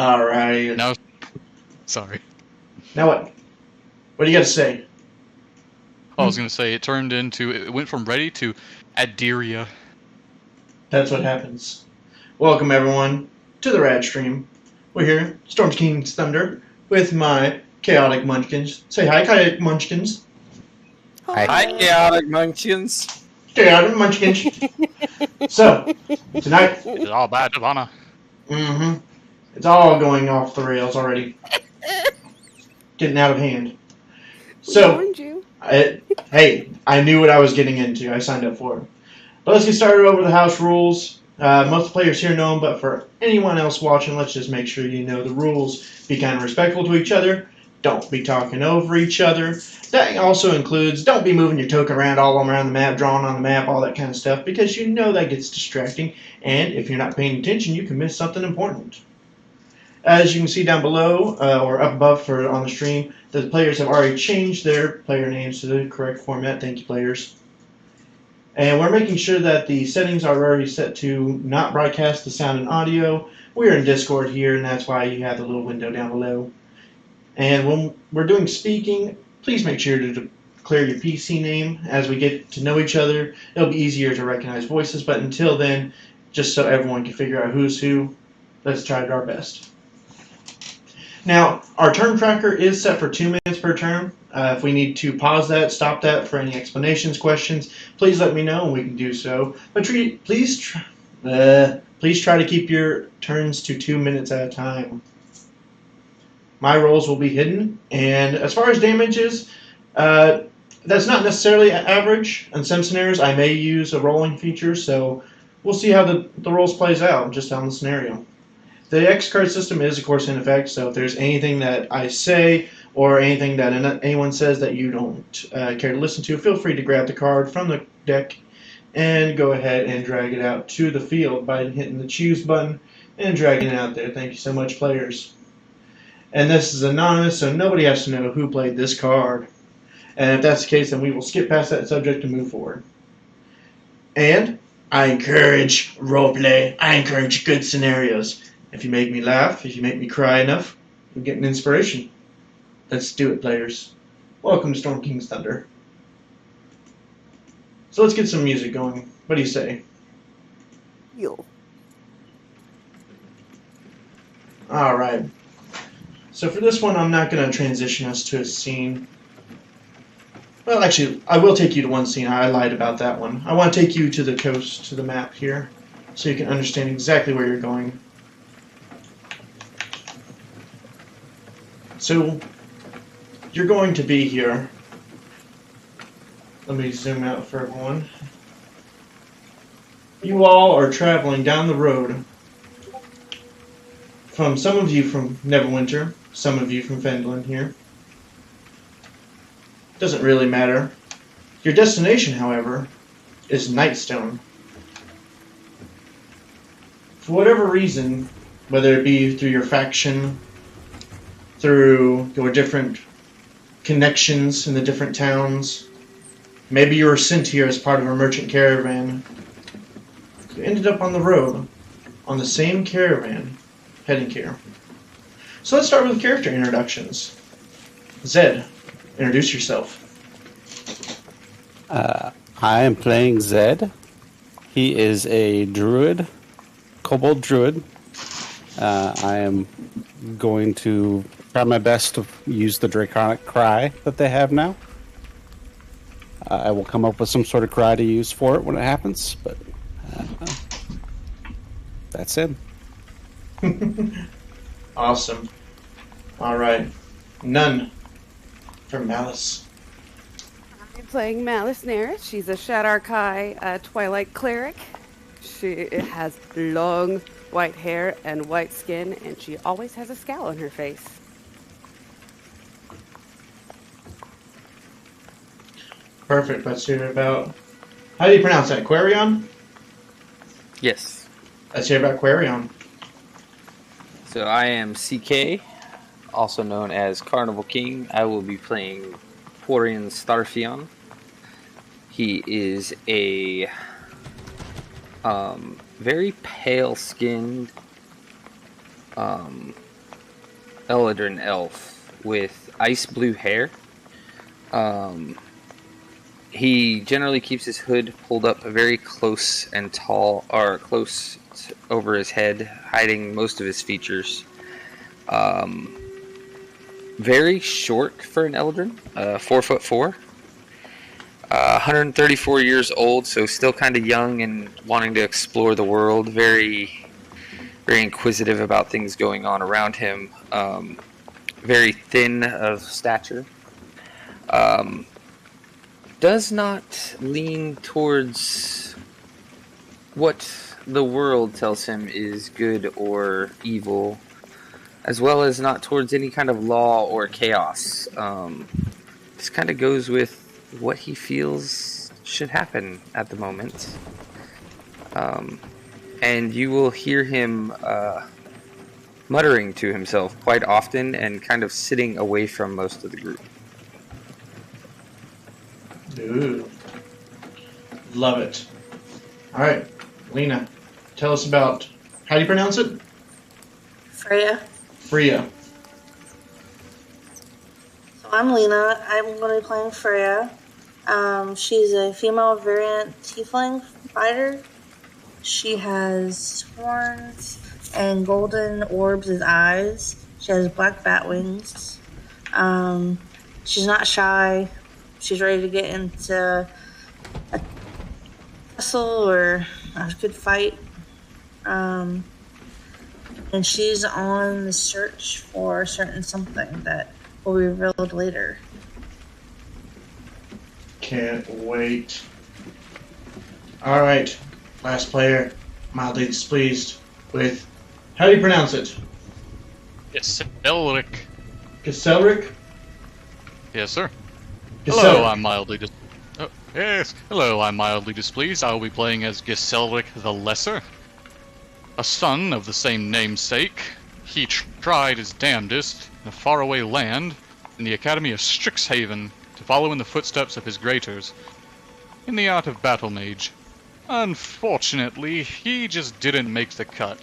All right. No, sorry. Now what? What do you got to say? I was going to say it went from ready to Adiria. That's what happens. Welcome everyone to the Rad Stream. We're here, Storm King's Thunder, with my chaotic Munchkins. Say hi, chaotic Munchkins. Hi, chaotic Munchkins. Chaotic Munchkins. So tonight, It's all bad, Ivana. it's all going off the rails already. Getting out of hand. So, warned you. hey, I knew what I was getting into. I signed up for it. But let's get started over the house rules. Most players here know them, but for anyone else watching, let's just make sure you know the rules. Be kind of respectful to each other. Don't be talking over each other. That also includes don't be moving your token around all around the map, drawing on the map, all that kind of stuff, because you know that gets distracting. And if you're not paying attention, you can miss something important. As you can see down below, or up above on the stream, the players have already changed their player names to the correct format. Thank you, players. And we're making sure that the settings are already set to not broadcast the sound and audio. We're in Discord here, and that's why you have the little window down below. And when we're doing speaking, please make sure to declare your PC name. As we get to know each other, it'll be easier to recognize voices, but until then, just so everyone can figure out who's who, let's try our best. Now, our turn tracker is set for 2 minutes per turn. If we need to pause that, stop that for any explanations, questions, please let me know and we can do so. But please try to keep your turns to 2 minutes at a time. My rolls will be hidden, and as far as damages, that's not necessarily average. In some scenarios, I may use a rolling feature, so we'll see how the rolls plays out just on the scenario. The X card system is, of course, in effect, so if there's anything that I say or anything that anyone says that you don't care to listen to, feel free to grab the card from the deck and go ahead and drag it out to the field by hitting the choose button and dragging it out there. Thank you so much, players. And this is anonymous, so nobody has to know who played this card. And if that's the case, then we will skip past that subject and move forward. And I encourage roleplay. I encourage good scenarios. If you make me laugh, if you make me cry enough, you'll get an inspiration. Let's do it, players. Welcome to Storm King's Thunder. So let's get some music going. What do you say? Yo. Alright. So for this one, I'm not going to transition us to a scene. Well, actually, I will take you to one scene. I lied about that one. I want to take you to the coast, to the map here, so you can understand exactly where you're going. So, you're going to be here. Let me zoom out for everyone. You all are traveling down the road. From some of you from Neverwinter, some of you from Fendlin here. Doesn't really matter. Your destination, however, is Nightstone. For whatever reason, whether it be through your faction, through your different connections in the different towns, maybe you were sent here as part of a merchant caravan, you ended up on the road, on the same caravan, heading here. So let's start with character introductions. Zed, introduce yourself. I am playing Zed. He is a druid, kobold druid. I am going to try my best to use the draconic cry that they have now. I will come up with some sort of cry to use for it when it happens, but that's it. Awesome. Alright. None from Malice. I'm playing Malice Neris. She's a Shadarkai Twilight Cleric. She has long white hair and white skin, and she always has a scowl on her face. Perfect. Let's hear about... How do you pronounce that? Quarion? Yes. Let's hear about Quarion. So I am CK, also known as Carnival King. I will be playing Quarion Starfion. He is a very pale-skinned Eldrin elf with ice blue hair. He generally keeps his hood pulled up very close and tall, or close over his head, hiding most of his features. Very short for an Eldrin, 4'4", 134 years old, so still kind of young and wanting to explore the world. Very, very inquisitive about things going on around him. Very thin of stature. Does not lean towards what the world tells him is good or evil, as well as not towards any kind of law or chaos. This kind of goes with what he feels should happen at the moment. And you will hear him muttering to himself quite often and kind of sitting away from most of the group. Ooh. Love it. Alright, Lena, tell us about, how do you pronounce it? Freya. Freya. So I'm Lena. I'm going to be playing Freya. She's a female variant tiefling fighter. She has horns and golden orbs as eyes. She has black bat wings. She's not shy. She's ready to get into a tussle or a good fight. And she's on the search for a certain something that will be revealed later. Can't wait. Alright, last player, mildly displeased with, how do you pronounce it? Yes, Elric. Gaselric? Yes, sir. Gaselric. Hello, I'm mildly Hello, I'm mildly displeased. I will be playing as Gaselric the Lesser, a son of the same namesake. He tried his damnedest in a faraway land in the Academy of Strixhaven to follow in the footsteps of his greaters in the art of battle mage. Unfortunately, he just didn't make the cut.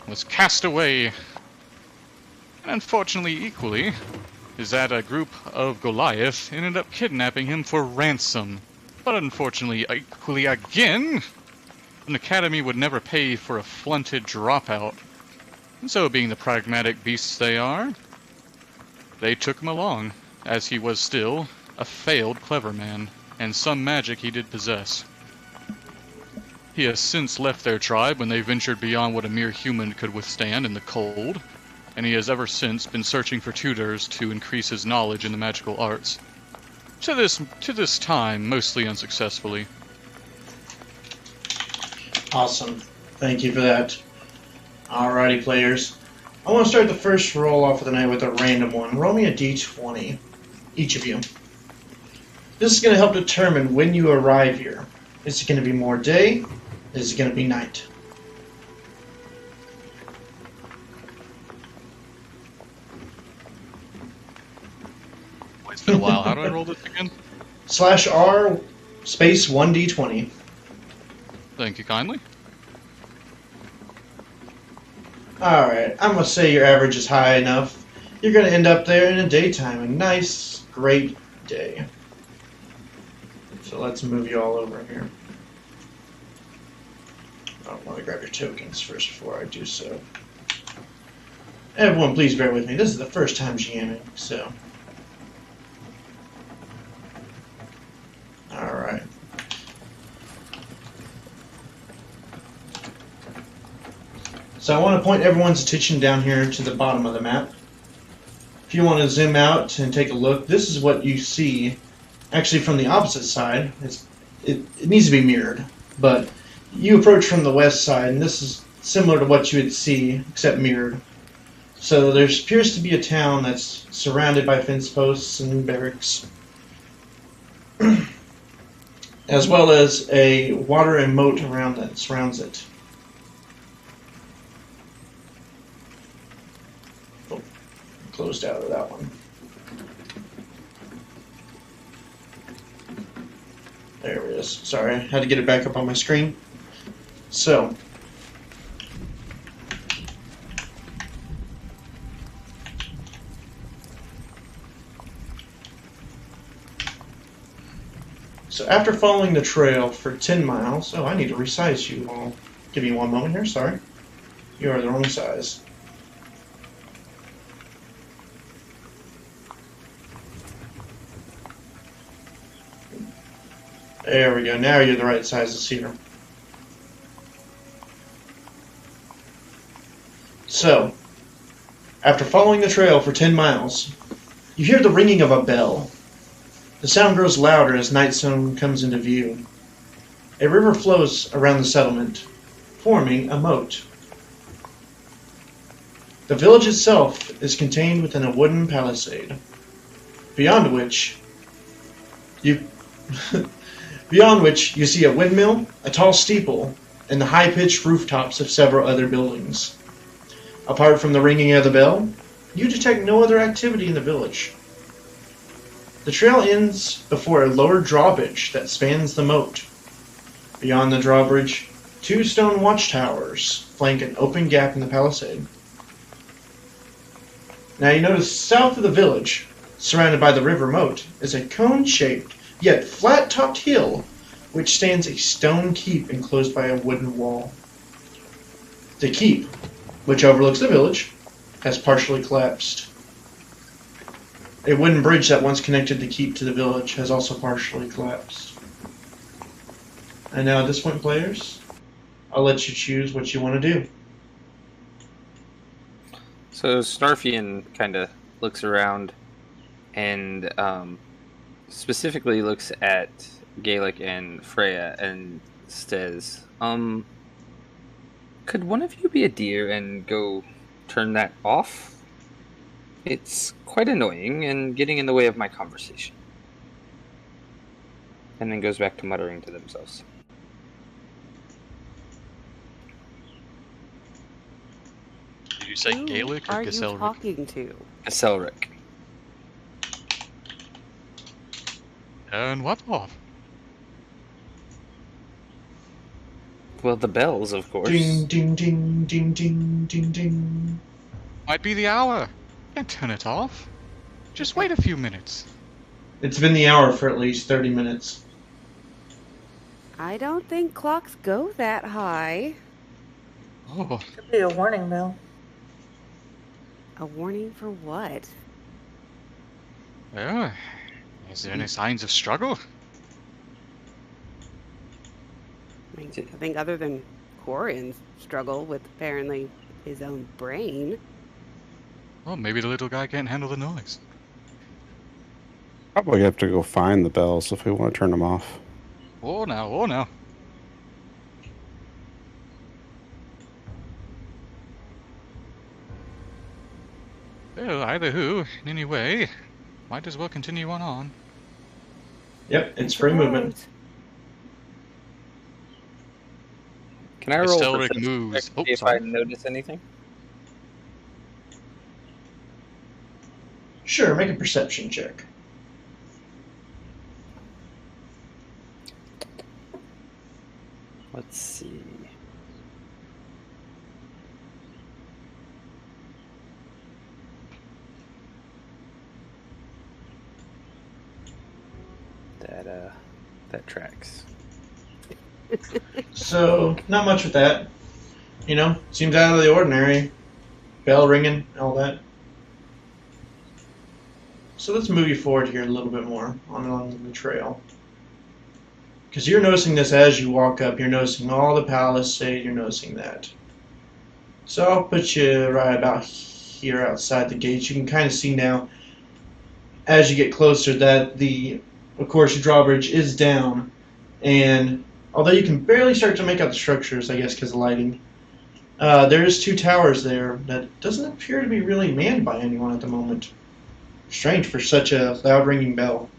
Was cast away. And unfortunately, equally, is that a group of Goliath ended up kidnapping him for ransom. But unfortunately, equally again, an academy would never pay for a flunted dropout. And so, being the pragmatic beasts they are, they took him along, as he was still a failed clever man, and some magic he did possess. He has since left their tribe when they ventured beyond what a mere human could withstand in the cold, and he has ever since been searching for tutors to increase his knowledge in the magical arts. To this time, mostly unsuccessfully. Awesome. Thank you for that. Alrighty, players. I want to start the first roll off of the night with a random one. Roll me a d20, each of you. This is going to help determine when you arrive here. Is it going to be more day? Is it going to be night? It's been a while. How do I roll this again? /R space 1d20. Thank you kindly. Alright, I'm going to say your average is high enough. You're going to end up there in the daytime. A nice, great day. So let's move you all over here. I want to grab your tokens first before I do so. Everyone, please bear with me. This is the first time GMing, so. Alright. So I want to point everyone's attention down here to the bottom of the map. If you want to zoom out and take a look, this is what you see actually from the opposite side. It needs to be mirrored, but you approach from the west side, and this is similar to what you would see, except mirrored. So there appears to be a town that's surrounded by fence posts and barracks, as well as a water and moat around that surrounds it. Oh, closed out of that one. There it is. Sorry, I had to get it back up on my screen. So, So after following the trail for 10 miles... Oh, I need to resize you all. Give me one moment here, sorry. You are the wrong size. There we go. Now you're the right size to see her. So, after following the trail for 10 miles, you hear the ringing of a bell. The sound grows louder as Nightstone comes into view. A river flows around the settlement, forming a moat. The village itself is contained within a wooden palisade, beyond which you see a windmill, a tall steeple, and the high-pitched rooftops of several other buildings. Apart from the ringing of the bell, you detect no other activity in the village. The trail ends before a lower drawbridge that spans the moat. Beyond the drawbridge, 2 stone watchtowers flank an open gap in the palisade. Now you notice south of the village, surrounded by the river moat, is a cone-shaped, yet flat-topped hill, which stands a stone keep enclosed by a wooden wall. The keep, which overlooks the village, has partially collapsed. A wooden bridge that once connected the keep to the village has also partially collapsed. And now at this point, players, I'll let you choose what you want to do. So Snarfian kind of looks around and specifically looks at Gaelic and Freya and says, could one of you be a deer and go turn that off? It's quite annoying and getting in the way of my conversation. And then goes back to muttering to themselves. Did you say Who Gaelic or are you Gaselric? talking to? Gaselric. And what off? Well, the bells, of course. Ding, ding, ding, ding, ding, ding, ding. Might be the hour. Can't turn it off. Just wait a few minutes. It's been the hour for at least 30 minutes. I don't think clocks go that high. Oh, Could be a warning bell. A warning for what? well. Is there any signs of struggle? I mean, I think other than Corian's struggle with apparently his own brain. Well, maybe the little guy can't handle the noise. Probably have to go find the bells if we want to turn them off. Oh, now, oh, now. Well, either who, in any way, might as well continue on. Yep, it's free movement. Can I roll Gaselric perception moves. check Oh, if sorry. I notice anything? Sure, make a perception check. Let's see. That tracks. So, not much with that. You know, seems out of the ordinary. Bell ringing, all that. So let's move you forward here a little bit more along the trail. Because you're noticing this as you walk up. You're noticing all the palisade. You're noticing that. So I'll put you right about here outside the gates. You can kind of see now, as you get closer, that of course, the drawbridge is down. And although you can barely start to make out the structures, I guess, because of lighting, there's 2 towers there that doesn't appear to be really manned by anyone at the moment. Strange for such a loud ringing bell.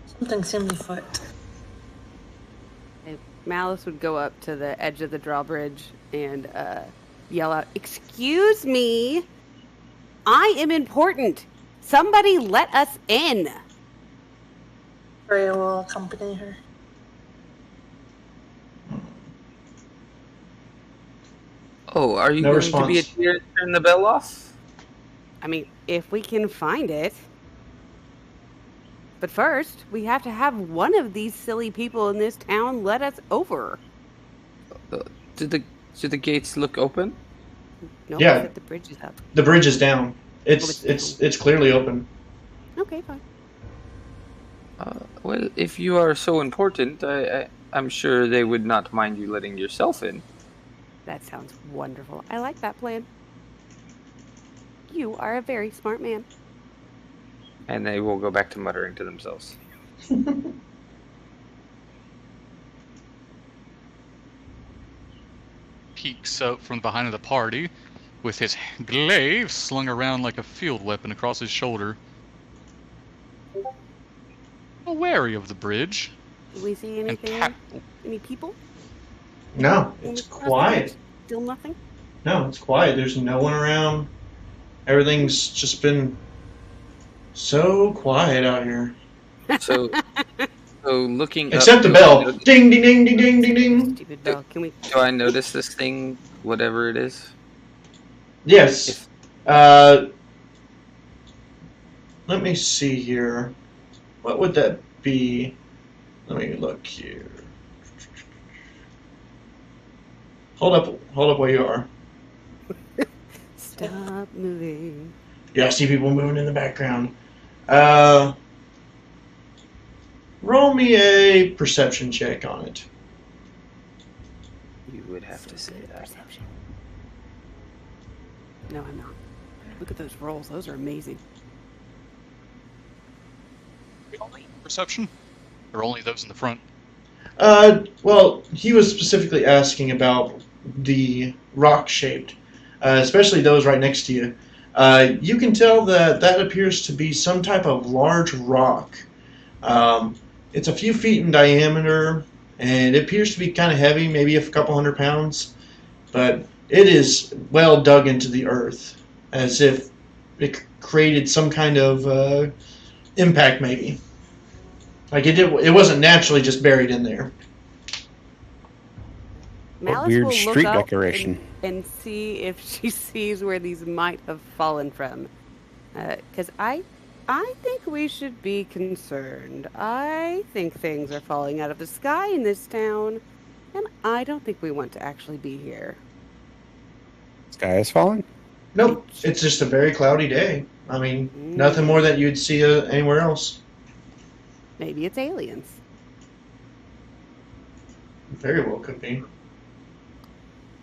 Something seems afoot. Malice would go up to the edge of the drawbridge and yell out, "Excuse me! I am important! Somebody let us in!" Freya will accompany her. Oh, are you No going to be a response. deer and turn the bell off? I mean, if we can find it. But first, we have to have one of these silly people in this town let us over. Do the gates look open? No, Yeah. the bridge is up. The bridge is down. it's It's clearly open. Okay, fine. Well, if you are so important, I'm sure they would not mind you letting yourself in. That sounds wonderful. I like that plan. You are a very smart man. And they will go back to muttering to themselves. Peeks out from behind of the party, with his glaive slung around like a field weapon across his shoulder. Wary of the bridge. Do we see anything? Any people? No, When it's we cross the quiet. bridge? Still nothing? No, it's quiet. There's no one around. Everything's just been so quiet out here. So looking Except up, the bell. Ding, ding, ding, ding, ding, ding, ding. Stupid bell. Can we? Do I notice this thing, whatever it is? Yes. Let me see here. What would that be? Let me look here. Hold up where you are. Stop moving. Yeah, I see people moving in the background. Roll me a perception check on it. You would have to say that. Perception. No, I'm not. Look at those rolls. Those are amazing. Only perception? Or only those in the front? Well, he was specifically asking about the rock-shaped, especially those right next to you. You can tell that appears to be some type of large rock. It's a few feet in diameter, and it appears to be kind of heavy, maybe a couple 100 pounds, but it is well dug into the earth, as if it created some kind of impact, maybe. Like it wasn't naturally just buried in there. Malice weird will street look up decoration. and see if she sees where these might have fallen from. Because I think we should be concerned. I think things are falling out of the sky in this town, and I don't think we want to actually be here. Sky is falling? Nope, it's just a very cloudy day. I mean, nothing more that you'd see anywhere else. Maybe it's aliens. Very well could be.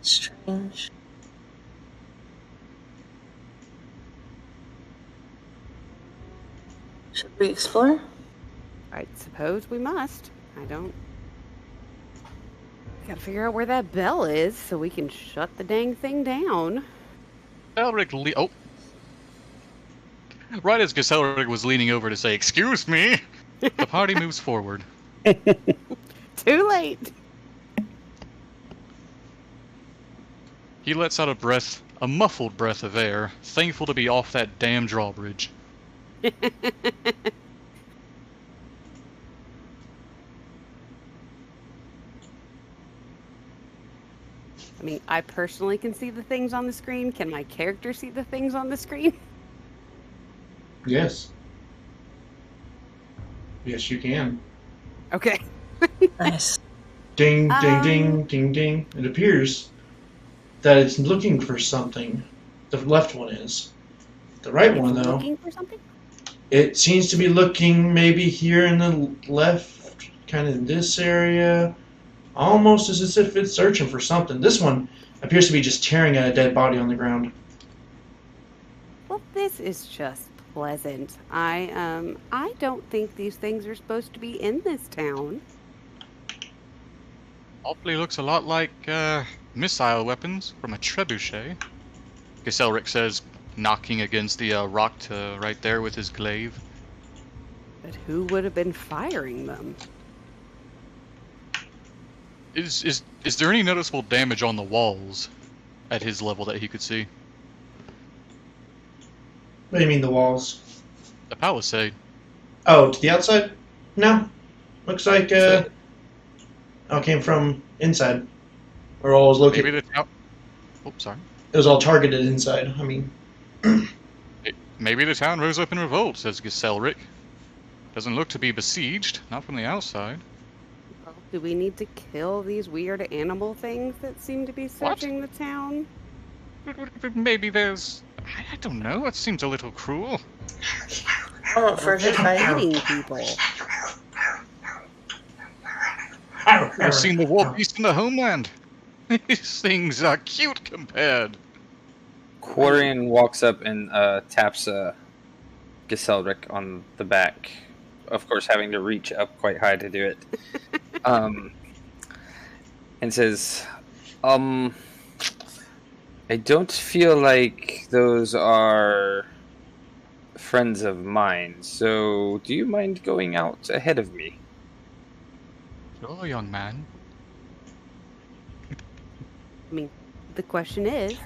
Strange. Should we explore? I suppose we must. I don't... We gotta figure out where that bell is so we can shut the dang thing down. Elric oh. Right as Elric was leaning over to say, "Excuse me," the party moves forward. Too late! He lets out a muffled breath of air, thankful to be off that damn drawbridge. I mean, I personally can see the things on the screen. Can my character see the things on the screen? Yes. Yes, you can. Okay. Nice. Ding, ding, ding, ding, ding. It appears that it's looking for something. The left one is. The right one, though, Looking for something? it seems to be looking maybe here in the left, kind of in this area, almost as if it's searching for something. This one appears to be just tearing at a dead body on the ground. Well, this is just pleasant. I don't think these things are supposed to be in this town. Awfully looks a lot like missile weapons from a trebuchet. Elric says, knocking against the rock right there with his glaive. But who would have been firing them? Is there any noticeable damage on the walls at his level that he could see? What do you mean the walls? The palisade. Oh, to the outside? No. Looks like it came from inside. Or all was located. Maybe the town. Oh, sorry. It was all targeted inside. I mean, Maybe the town rose up in revolt, says Elric. Doesn't look to be besieged, not from the outside. Well, do we need to kill these weird animal things that seem to be searching the town? Maybe there's... I don't know, it seems a little cruel. I want first They're fight. eating people. I've seen the war beast in the homeland. These things are cute compared. Quarian walks up and taps Giselric on the back. Of course, having to reach up quite high to do it. And says, I don't feel like those are friends of mine, so do you mind going out ahead of me? Sure, young man. I mean, the question is,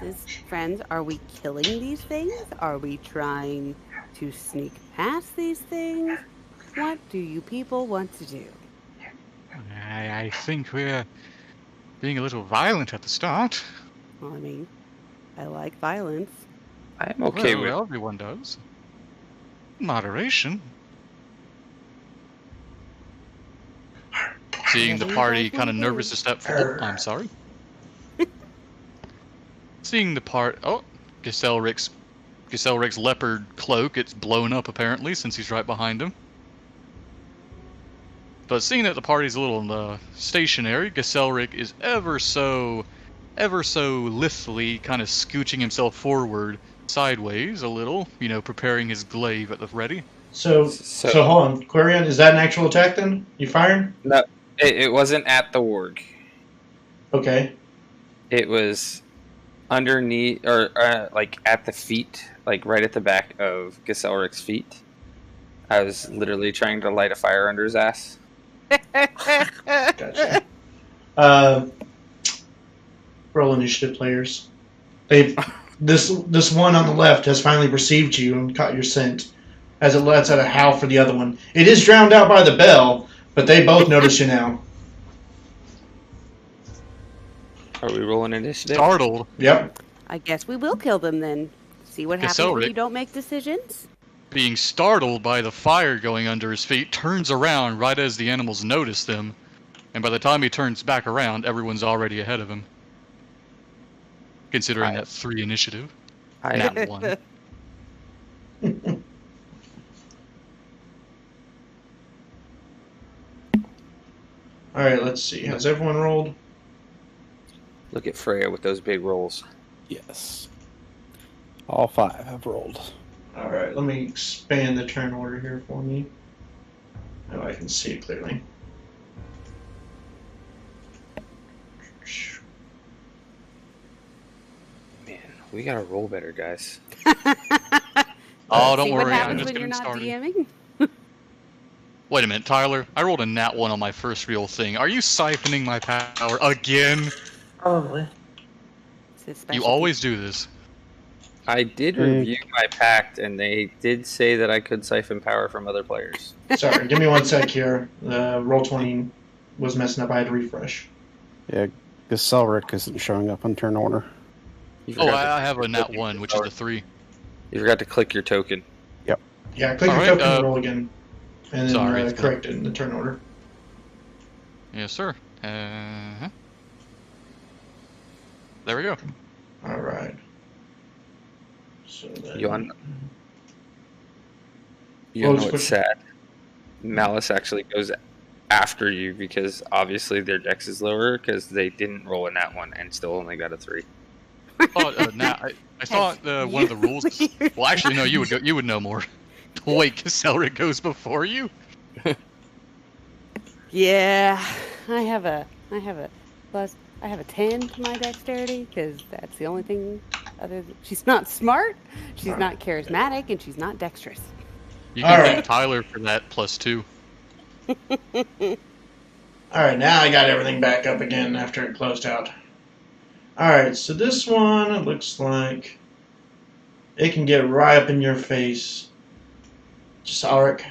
friends, are we killing these things? Are we trying to sneak past these things? What do you people want to do? I think we're being a little violent at the start. Well, I mean, I like violence. I'm okay with Well, everyone does. Moderation. Seeing the party kind of nervous to step forward. Oh, I'm sorry. Seeing the Giselric's leopard cloak, it's blown up apparently since he's right behind him. But seeing that the party's a little stationary, Giselric is ever so lithely kind of scooching himself forward, sideways a little, preparing his glaive at the ready. So hold on, Quarian, is that an actual attack then? You firing? No, it wasn't at the warg. Okay. It was underneath, or like at the feet, like right at the back of Giselric's feet. I was literally trying to light a fire under his ass. Gotcha. Roll initiative, players. This one on the left has finally perceived you and caught your scent, as it lets out a howl for the other one. It is drowned out by the bell, but they both notice you now. Are we rolling initiative? Startled. Yep. I guess we will kill them then. See what happens when you don't make decisions? Being startled by the fire going under his feet, turns around right as the animals notice them, and by the time he turns back around, everyone's already ahead of him. Considering that 3 initiative. Not 1. Alright, let's see. Has everyone rolled? Look at Freya with those big rolls. Yes. All 5 have rolled. Alright, let me expand the turn order here for me. Now I can see it clearly. Man, we gotta roll better, guys. Oh, don't See worry, what I'm happens just when you're getting not started. DMing? Wait a minute, Tyler. I rolled a nat 1 on my first real thing. Are you siphoning my power again? Probably. It's his You specialty. always do this. I did review my pact, and they did say that I could siphon power from other players. Sorry, give me one sec here. The roll 20 was messing up. I had to refresh. Yeah, Giselric isn't showing up on turn order. You Oh, forgot to I have a click nat your 1, which is token. a 3. You forgot to click your token. Yeah, click your Alright, token and roll again. And then sorry, it's correct it in the turn order. Yes, sir. There we go. Alright. So then... You know What was what's quick- sad? Malice actually goes after you because obviously their dex is lower because they didn't roll a nat 1 and still only got a 3. I thought one of the rules. Well, actually, no. You would know more. Wait, Giselric goes before you. Yeah, I have a 10 to my dexterity because that's the only thing. She's not smart, she's not charismatic, and she's not dexterous. You can Alright. thank Tyler for that +2. Alright, now I got everything back up again after it closed out. Alright, so this one, it looks like it can get right up in your face. Just Alric.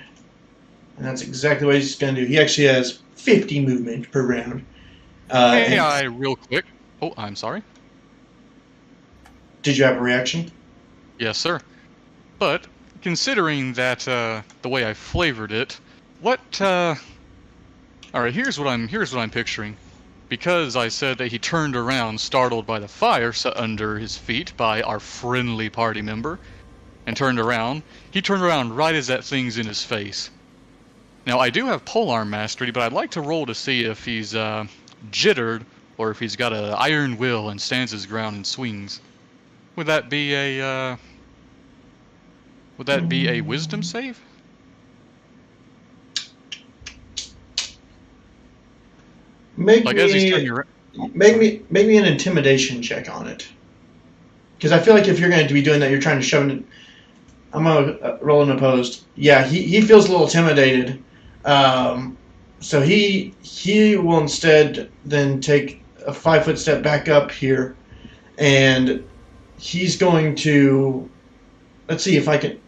And that's exactly what he's going to do. He actually has 50 movement per round. Real quick. Oh, I'm sorry. Did you have a reaction? Yes, sir. But considering that the way I flavored it, What? All right. Here's what I'm picturing. Because I said that he turned around, startled by the fire set under his feet by our friendly party member, and turned around. He turned around right as that thing's in his face. Now, I do have polearm mastery, but I'd like to roll to see if he's jittered or if he's got an iron will and stands his ground and swings. Would that be a wisdom save? Make Like as he's turning around. me an intimidation check on it. Because I feel like if you're going to be doing that, you're trying to shove it. I'm gonna roll an opposed. Yeah, he feels a little intimidated. So he will instead then take a 5-foot step back up here, and he's going to. Let's see if I can.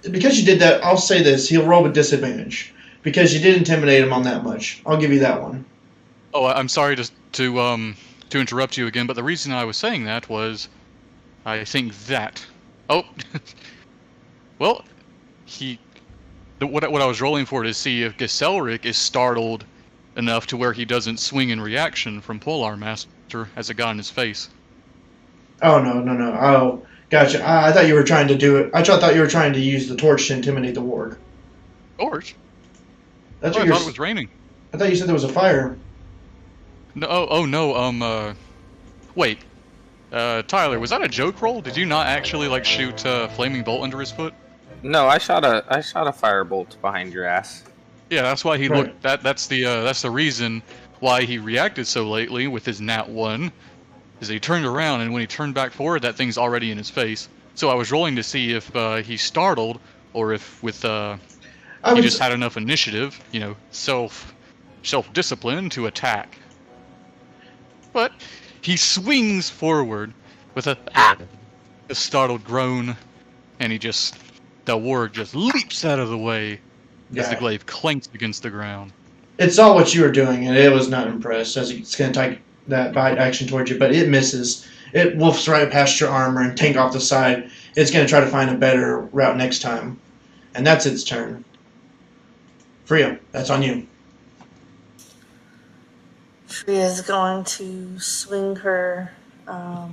Because you did that, I'll say this: he'll roll with disadvantage because you did intimidate him on that much. I'll give you that one. Oh, I'm sorry to interrupt you again, but the reason I was saying that was, I think that. Oh, well, what I was rolling for to see if Giselric is startled enough to where he doesn't swing in reaction from Polearm Master as it got in his face. Oh no. Oh, gotcha. I thought you were trying to do it. I thought you were trying to use the torch to intimidate the warg. Torch? That's I what thought it was raining. I thought you said there was a fire. No, no, wait. Tyler, was that a joke roll? Did you not actually, like, shoot a flaming bolt under his foot? No, I shot a firebolt behind your ass. Yeah, that's why he Right. looked. That's the reason why he reacted so lately with his nat 1, is he turned around and when he turned back forward, that thing's already in his face. So I was rolling to see if he's startled or if he just had enough initiative, self-discipline to attack. But he swings forward with a startled groan, and the warg just leaps out of the way as the glaive clanks against the ground. It saw what you were doing, and it was not impressed as it's going to take that bite action towards you, but it misses. It wolfs right past your armor and tank off the side. It's going to try to find a better route next time. And that's its turn. Freya, that's on you. Freya's going to swing her axe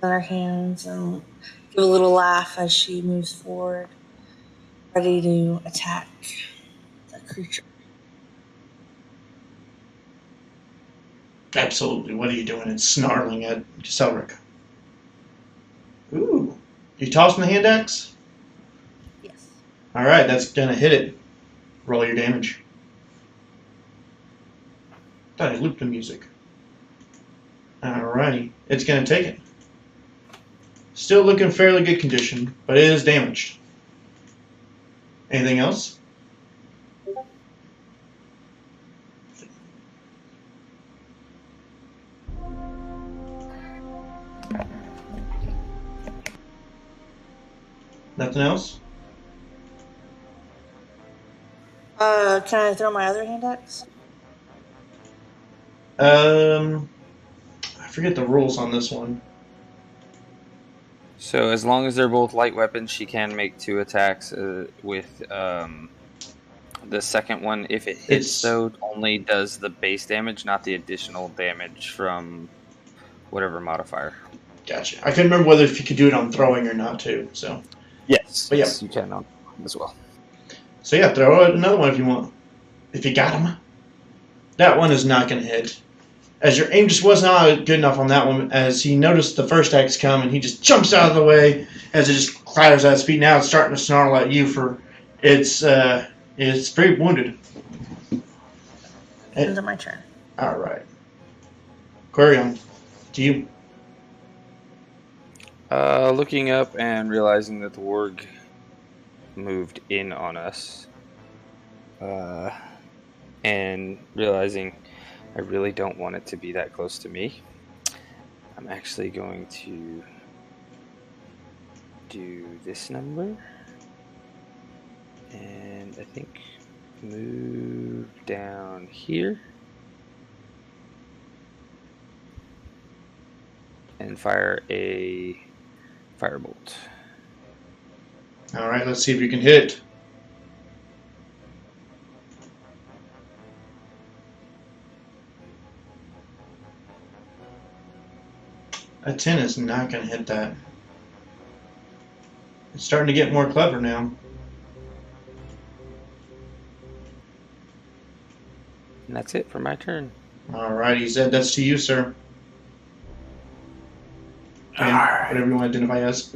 in her hands and give a little laugh as she moves forward, ready to attack the creature. Absolutely. What are you doing? It's snarling at Selric. Ooh. You tossing the hand axe? Yes. Alright, that's going to hit it. Roll your damage. Thought I looped the music. Alrighty. It's going to take it. Still looking fairly good condition, but it is damaged. Anything else? Nothing else? Can I throw my other hand axe? I forget the rules on this one. So as long as they're both light weapons, she can make 2 attacks with the second one. If it hits, though, only does the base damage, not the additional damage from whatever modifier. Gotcha. I couldn't remember whether if you could do it on throwing or not, too. So. Yes. But yeah. Yes, you can on as well. So yeah, throw out another one if you want. If you got him. That one is not going to hit. As your aim just was not good enough on that one, as he noticed the first axe come, and he just jumps out of the way as it just clatters at its feet. Now it's starting to snarl at you for it's pretty wounded. End of my turn. All right. Quarion, to you. Looking up and realizing that the warg moved in on us, and realizing I really don't want it to be that close to me, I'm actually going to do this number, and I think move down here and fire a firebolt. All right, let's see if you can hit it. A 10 is not going to hit that. It's starting to get more clever now. And that's it for my turn. Alrighty, Zed, that's to you, sir. And whatever you want to identify as.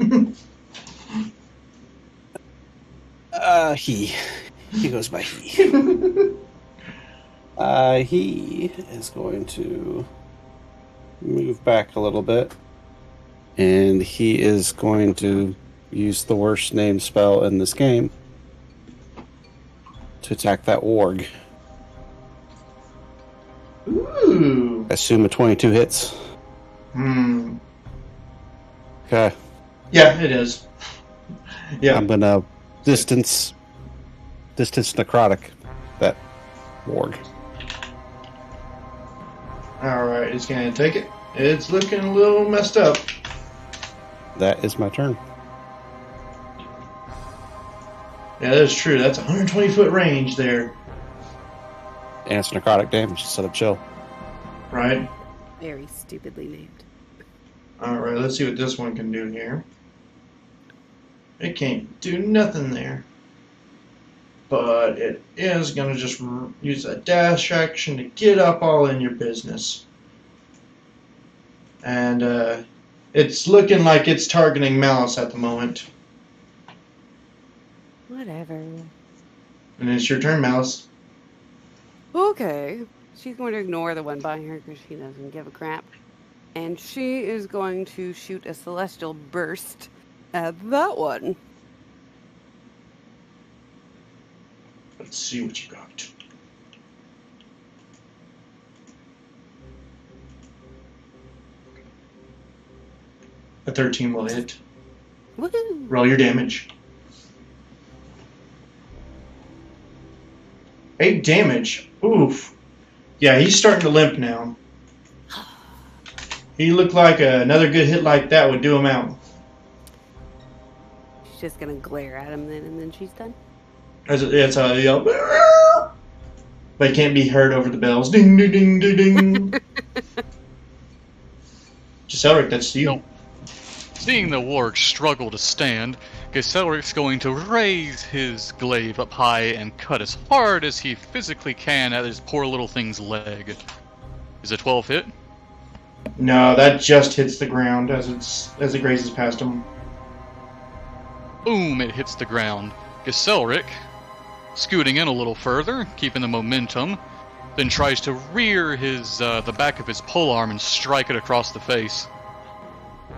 He goes by he. He is going to move back a little bit, and he is going to use the worst named spell in this game to attack that warg. Ooh. Assume a 22 hits. Okay. Yeah, it is. Yeah. I'm gonna distance necrotic that warg. Alright, it's going to take it. It's looking a little messed up. That is my turn. Yeah, that is true. That's 120-foot range there. And it's necrotic damage instead of chill. Right? Very stupidly named. Alright, let's see what this one can do here. It can't do nothing there. But it is going to just use a dash action to get up all in your business. And it's looking like it's targeting Malice at the moment. Whatever. And it's your turn, Malice. Okay. She's going to ignore the one by her because she doesn't give a crap. And she is going to shoot a celestial burst at that one. Let's see what you got. A 13 will hit. Woohoo! Roll your damage. 8 damage. Oof. Yeah, he's starting to limp now. He looked like another good hit like that would do him out. She's just going to glare at him then, and then she's done. That's how they yell. But it can't be heard over the bells. Ding, ding, ding, ding, ding. Giselric, that's you. Nope. Seeing the warg struggle to stand, Giselric's going to raise his glaive up high and cut as hard as he physically can at his poor little thing's leg. Is a 12 hit? No, that just hits the ground as it grazes past him. Boom! It hits the ground. Giselric, scooting in a little further, keeping the momentum, then tries to rear his the back of his polearm and strike it across the face.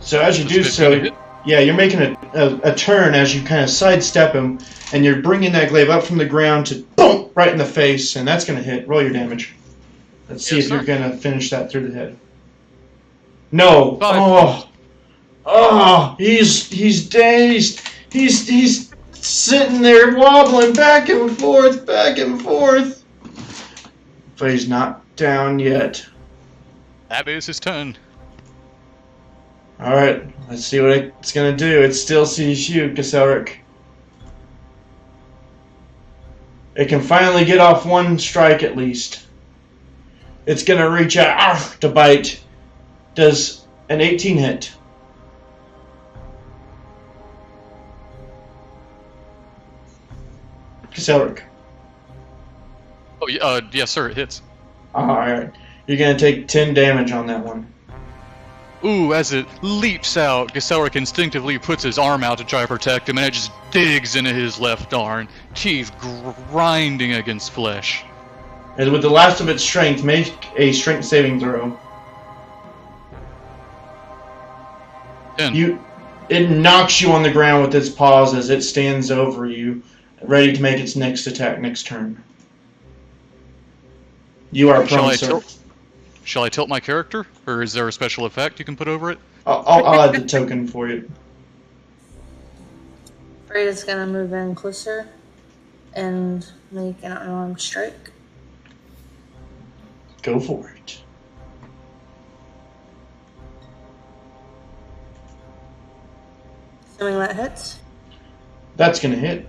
So as you do so, yeah, you're making a turn as you kind of sidestep him, and you're bringing that glaive up from the ground to boom right in the face, and that's going to hit. Roll your damage. Let's see if you're going to finish that through the head. No. 5. He's dazed. He's sitting there wobbling back and forth, but he's not down yet. That is his turn. Alright, let's see what it's going to do. It still sees you, Giselric. It can finally get off one strike at least. It's going to reach out to bite. Does an 18 hit? Giselric. Oh, yes, sir, it hits. Alright, you're going to take 10 damage on that one. Ooh, as it leaps out, Giselric instinctively puts his arm out to try to protect him, and it just digs into his left arm, teeth grinding against flesh. And with the last of its strength, make a strength saving throw. 10. It knocks you on the ground with its paws as it stands over you, ready to make its next attack next turn. You are prone, sir. Shall I tilt my character, or is there a special effect you can put over it? I'll add the token for you. Freya's gonna move in closer and make an unarmed strike. Go for it. Assuming that hits. That's gonna hit.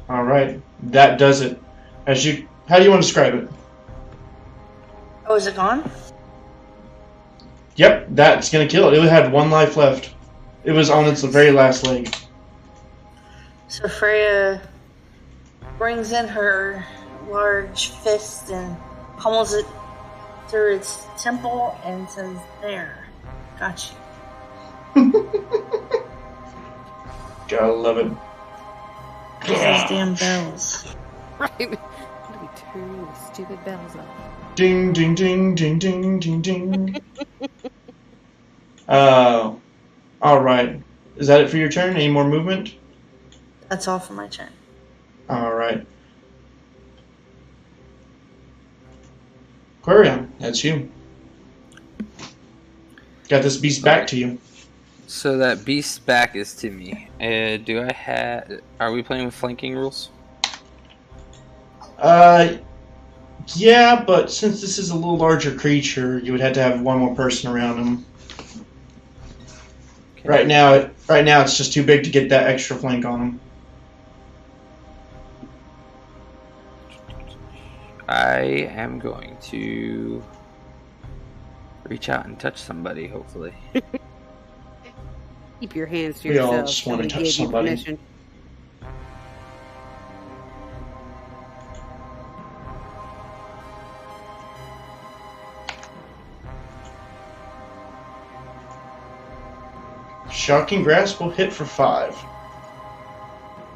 Alright, that does it. How do you want to describe it? Oh, is it gone? Yep, that's gonna kill it. It had 1 life left. It was on its very last leg. So Freya brings in her large fist and pummels it through its temple and says, "There, got you." Gotta love it. Those damn bells. Right. What are we turning the stupid bells off? Ding, ding, ding, ding, ding, ding, ding. Alright. Is that it for your turn? Any more movement? That's all for my turn. Alright. Quarion, that's you. Got this beast back to you. So that beast back is to me. Do I have... Are we playing with flanking rules? Yeah, but since this is a little larger creature, you would have to have one more person around him. Okay. Right now it's just too big to get that extra flank on him. I am going to reach out and touch somebody, hopefully. Keep your hands to We all yourself. just wanna Somebody touch gave you somebody. permission. Shocking Grasp will hit for 5.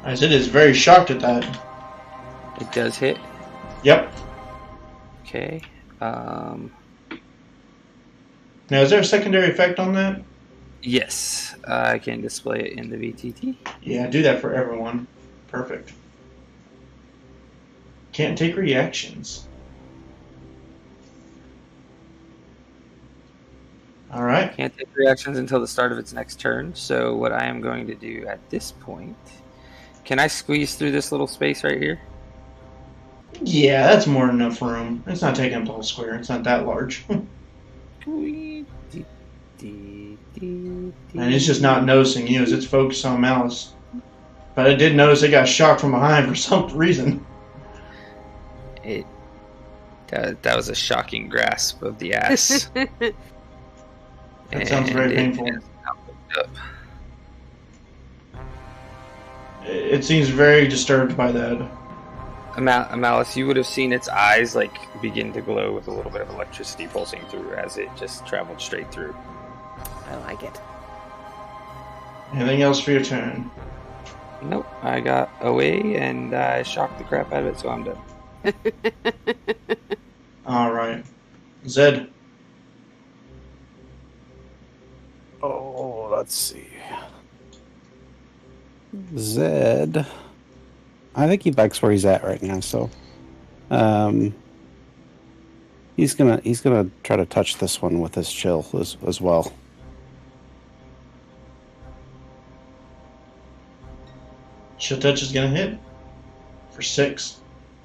As it is very shocked at that. It does hit. Yep. Okay. Now, is there a secondary effect on that? Yes, I can display it in the VTT. Yeah, do that for everyone. Perfect. Can't take reactions. Alright. Can't take reactions until the start of its next turn. So what I am going to do at this point... Can I squeeze through this little space right here? Yeah, that's more than enough room. It's not taking up the whole square. It's not that large. And it's just not noticing you as it's focused on Malice. But I did notice it got shocked from behind for some reason. That was a shocking grasp of the ass. That sounds very painful. It seems very disturbed by that. Malice, you would have seen its eyes like begin to glow with a little bit of electricity pulsing through as it just traveled straight through. I like it. Anything else for your turn? Nope, I got away and I shocked the crap out of it, so I'm done. Alright. Zed. Oh, let's see. Zed. I think he likes where he's at right now, so he's gonna try to touch this one with his chill as well. Chill touch is gonna hit for 6.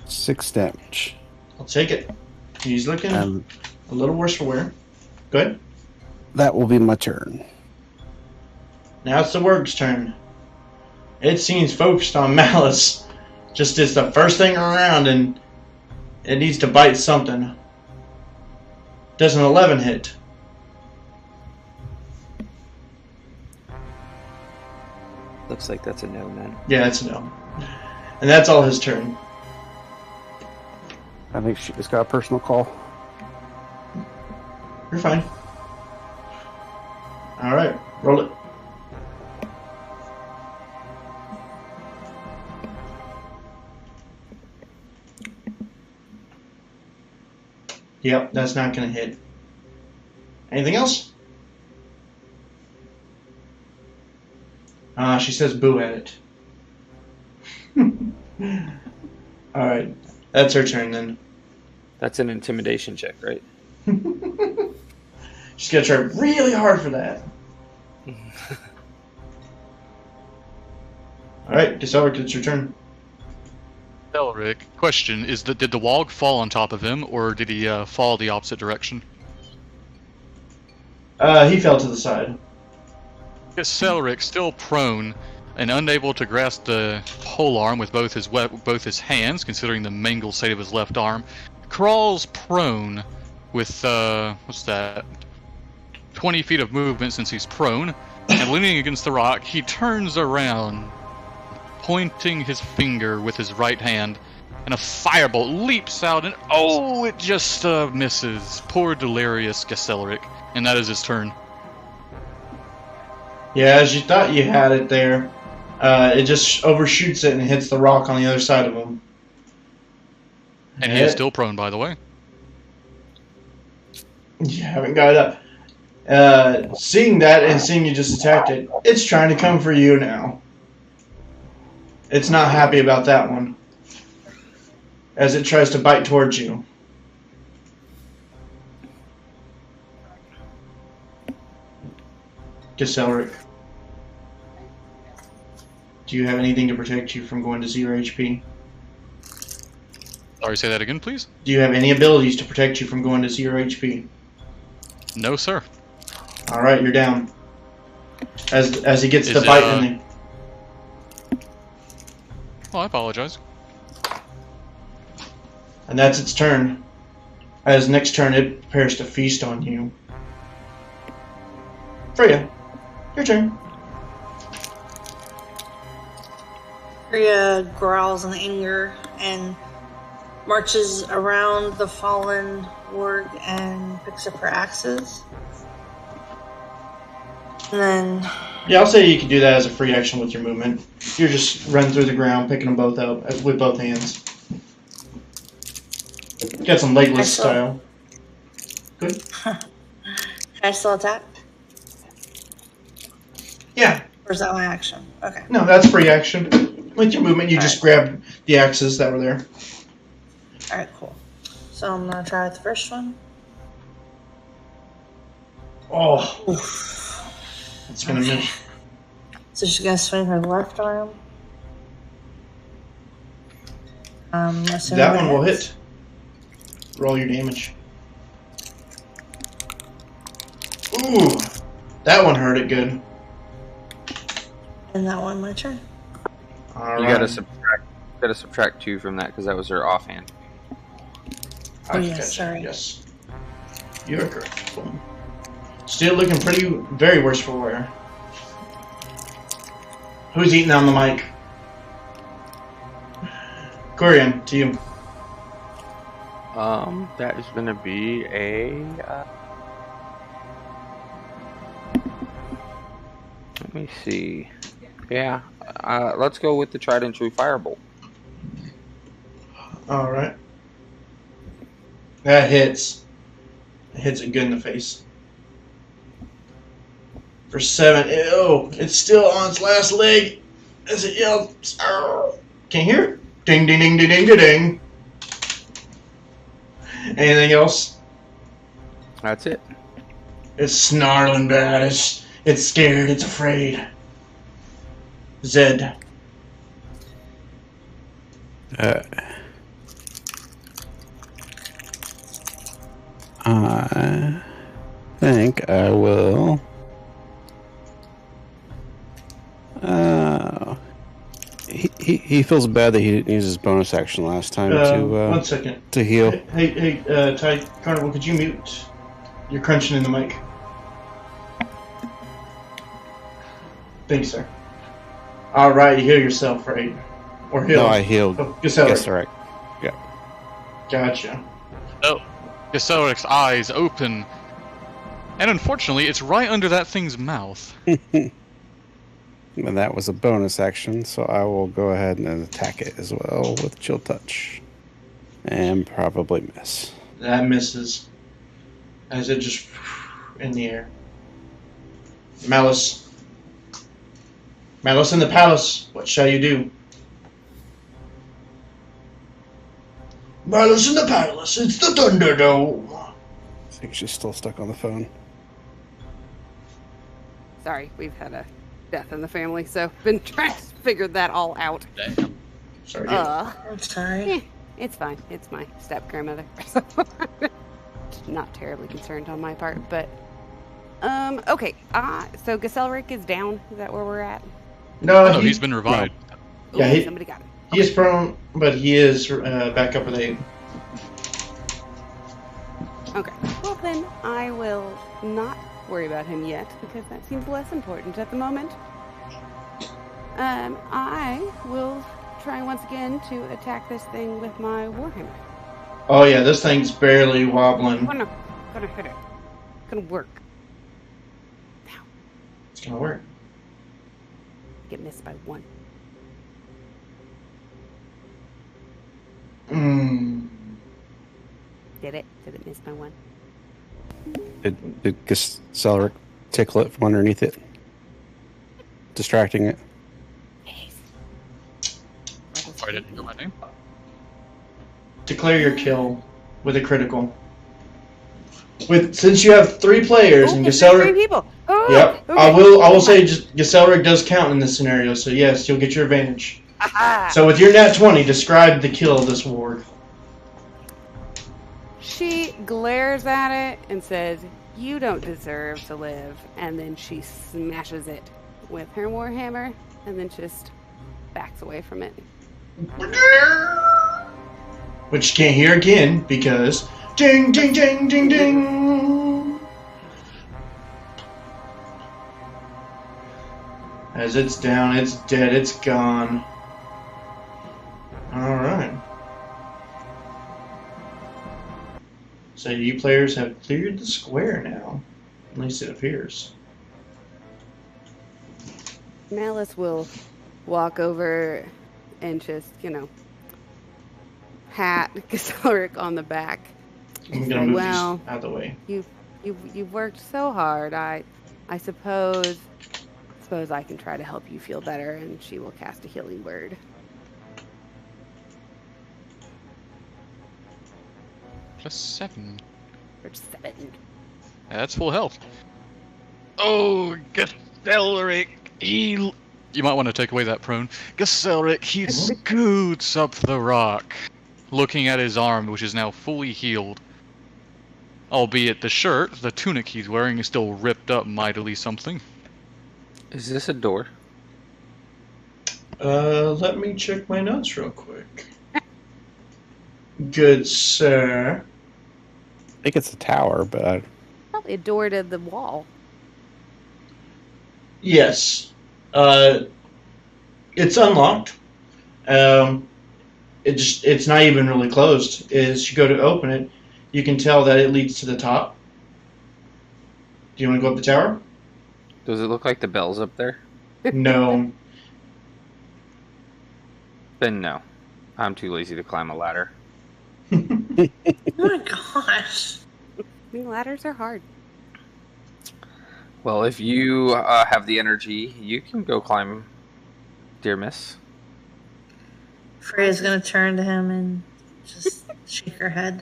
6 damage. I'll take it. He's looking a little worse for wear. Go ahead. That will be my turn. Now it's the Worg's turn. It seems focused on Malice. Just is the first thing around and it needs to bite something. Does an 11 hit? Looks like that's a no, man. Yeah, that's a no. And that's all his turn. I think she just got a personal call. You're fine. Alright, roll it. Yep, that's not going to hit. Anything else? She says boo at it. Alright, that's her turn then. That's an intimidation check, right? She's going to try really hard for that. Alright, Elric, it's your turn. Elric, question is that did the Wog fall on top of him, or did he fall the opposite direction? He fell to the side. Is Elric still prone and unable to grasp the polearm with both his hands, considering the mangled state of his left arm, crawls prone with, what's that? 20 feet of movement since he's prone, and leaning against the rock, he turns around, pointing his finger with his right hand, and a firebolt leaps out, and oh, it just misses. Poor delirious Gacelric, and that is his turn. Yeah, as you thought you had it there, it just overshoots it and hits the rock on the other side of him. And he is still prone, by the way. You haven't got it up. Seeing that and seeing you just attacked it, it's trying to come for you now. It's not happy about that one, as it tries to bite towards you. Gacelric, do you have anything to protect you from going to 0 HP? Sorry, say that again, please? Do you have any abilities to protect you from going to 0 HP? No, sir. Alright, you're down. As he gets the bite in the... Well, I apologize. And that's its turn. As next turn, it prepares to feast on you. Freya, your turn. Freya growls in anger and marches around the fallen warg and picks up her axes. And then... Yeah, I'll say you can do that as a free action with your movement. You're just running through the ground, picking them both up with both hands. Got some legless style. Good. Can I still attack? Yeah. Or is that my action? Okay. No, that's free action. With your movement, you just grabbed the axes that were there. Alright, cool. So I'm going to try with the first one. Oh. Oof. It's going to miss. So she's going to swing her left arm. That one will hit. Roll your damage. Ooh. That one hurt it good. And that one my turn. All You right. gotta subtract 2 from that because that was her offhand. Oh, yes, sorry. Yes. You're correct. Boom. Still looking very worse for wear. Who's eating on the mic? Corian, to you. That is gonna be a. Let me see. Yeah, let's go with the tried and true firebolt. All right. That hits. It hits it good in the face. For 7. Ew, it's still on its last leg as it yells. Arr. Can you hear it? Ding, ding, ding, ding, ding, ding, ding. Anything else? That's it. It's snarling bad. It's scared. It's afraid. Zed. I think I will. He feels bad that he didn't use his bonus action last time 1 second. to heal. Hey, Ty Carnival, could you mute? You're crunching in the mic. Thanks, sir. All right, you heal yourself, right? Or heal? No, I healed. Oh, Gacelric. Yes, right. Yeah. Gotcha. Oh, Gacelric's eyes open, and unfortunately, it's right under that thing's mouth. And that was a bonus action, so I will go ahead and attack it as well with Chill Touch. And probably miss. That misses. As it just in the air. Malice. Malice in the palace. What shall you do? Malice in the palace. It's the Thunderdome. I think she's still stuck on the phone. Sorry, we've had a death in the family, so been trying to figure that all out. Damn. Sorry. I'm sorry. It's fine. It's my step grandmother. Not terribly concerned on my part, but okay. So Gacelric is down. Is that where we're at? No, He's been revived. Yeah, Ooh, somebody got him. he is prone, but he is back up with 8. Okay. Well, then I will not worry about him yet because that seems less important at the moment. I will try once again to attack this thing with my warhammer. Oh yeah, this thing's barely wobbling. Gonna hit it. Gonna work. It's gonna work. Get missed by 1. Did it? Did it miss by 1? Did Celric tickle it from underneath it? Distracting it. Sorry, I didn't know my name. Declare your kill with a critical. Since you have 3 players and there's Gacelric. 3 people. Oh, Yep. okay. I will say just Gacelric does count in this scenario, so yes, you'll get your advantage. Aha. So with your nat 20, describe the kill of this warg. She glares at it and says, "You don't deserve to live." And then she smashes it with her warhammer and then just backs away from it. Which you can't hear again because ding ding ding ding ding. As it's down, it's dead, it's gone. Alright. So you players have cleared the square now. At least it appears. Malice will walk over and just, pat Gacelric on the back. I'm gonna move Well, these out of the way. You've worked so hard. I suppose I can try to help you feel better. And she will cast a healing word. +7. For 7. That's full health. Oh, Gacelric, you might want to take away that prone. Gacelric, he scoots up the rock, looking at his arm, which is now fully healed. Albeit the tunic he's wearing is still ripped up mightily something. Is this a door? Let me check my notes real quick. Good sir. I think it's a tower, but Probably a door to the wall. Yes. It's unlocked. It's not even really closed. As you go to open it, you can tell that it leads to the top. Do you want to go up the tower? Does it look like the bell's up there? No. Then no. I'm too lazy to climb a ladder. Oh my gosh. Ladders are hard. Well, if you have the energy, you can go climb, dear miss. Freya's gonna turn to him and just shake her head.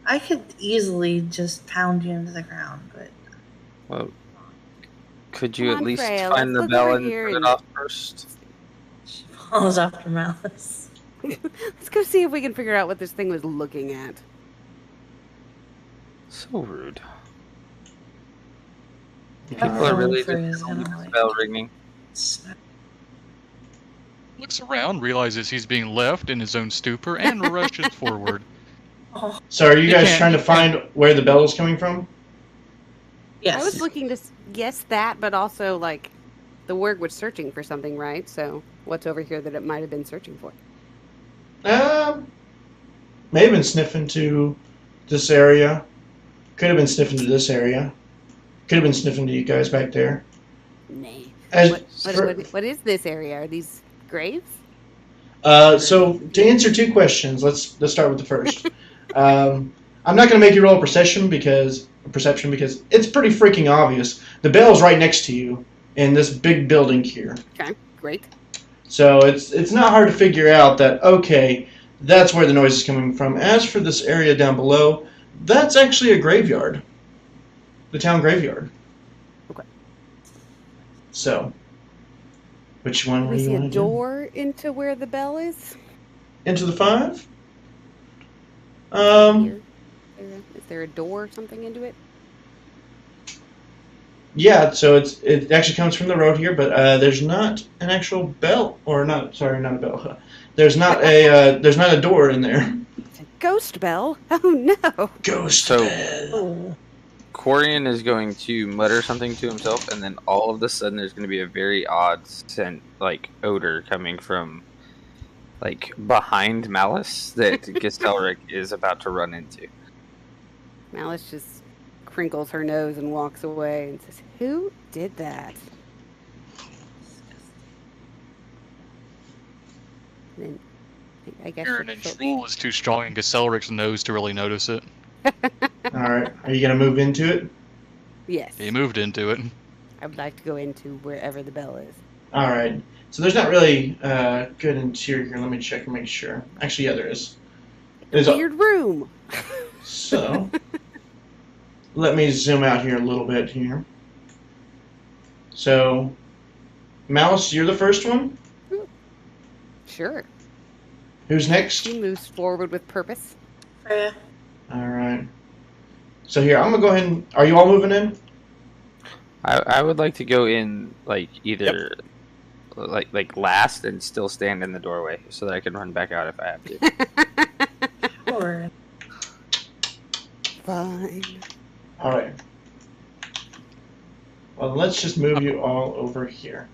I could easily just pound you into the ground, but Well, could you Come at on, least Freya, find let's the look bell over and here turn it and- off first? she follows after Malice. Let's go see if we can figure out what this thing was looking at. So rude. How People are really Freya's just gonna, with like, bell ringing. smack. Looks around, realizes he's being left in his own stupor, and rushes forward. Oh, So are you You guys can't- trying to find where the bell is coming from? yes. I was looking to guess that, but also, the word was searching for something, right? So what's over here that it might have been searching for? May have been sniffing to this area. Could have been sniffing to this area. Could have been sniffing to you guys back there. Nay. As What is this area? Are these graves? So to answer 2 questions, let's start with the first. I'm not going to make you roll a perception because it's pretty freaking obvious. The bell's right next to you in this big building here. Okay, great. So it's not hard to figure out that, okay, that's where the noise is coming from. As for this area down below, that's actually a graveyard. The town graveyard. Okay. So, which one Do do we you see a want to do? door into where the bell is? Into the 5? Here? Is there a door or something into it? Yeah, so it actually comes from the road here, but there's not an actual bell, or not. Sorry, not a bell. There's not a door in there. ghost bell. Oh no. Ghost So- bell. Oh. Corian is going to mutter something to himself, and then all of a sudden there's going to be a very odd scent, like odor, coming from like behind Malice that Gistelric is about to run into. Malice just crinkles her nose and walks away and says, "Who did that?" And then I guess An inch roll is too strong in Gisselric's nose to really notice it. Alright, are you going to move into it? Yes. He moved into it. I would like to go into wherever the bell is. Alright, so there's not really good interior here. Let me check and make sure. Actually, yeah, there is. There's a, Weird room. so, let me zoom out here a little bit here. So, Malice, you're the first one? Sure. Who's next? She moves forward with purpose. Freya. Alright. So here, I'm going to go ahead and... Are you all moving in? I would like to go in like either like last and still stand in the doorway so that I can run back out if I have to. Or Fine. Alright. Well, let's just move you all over here.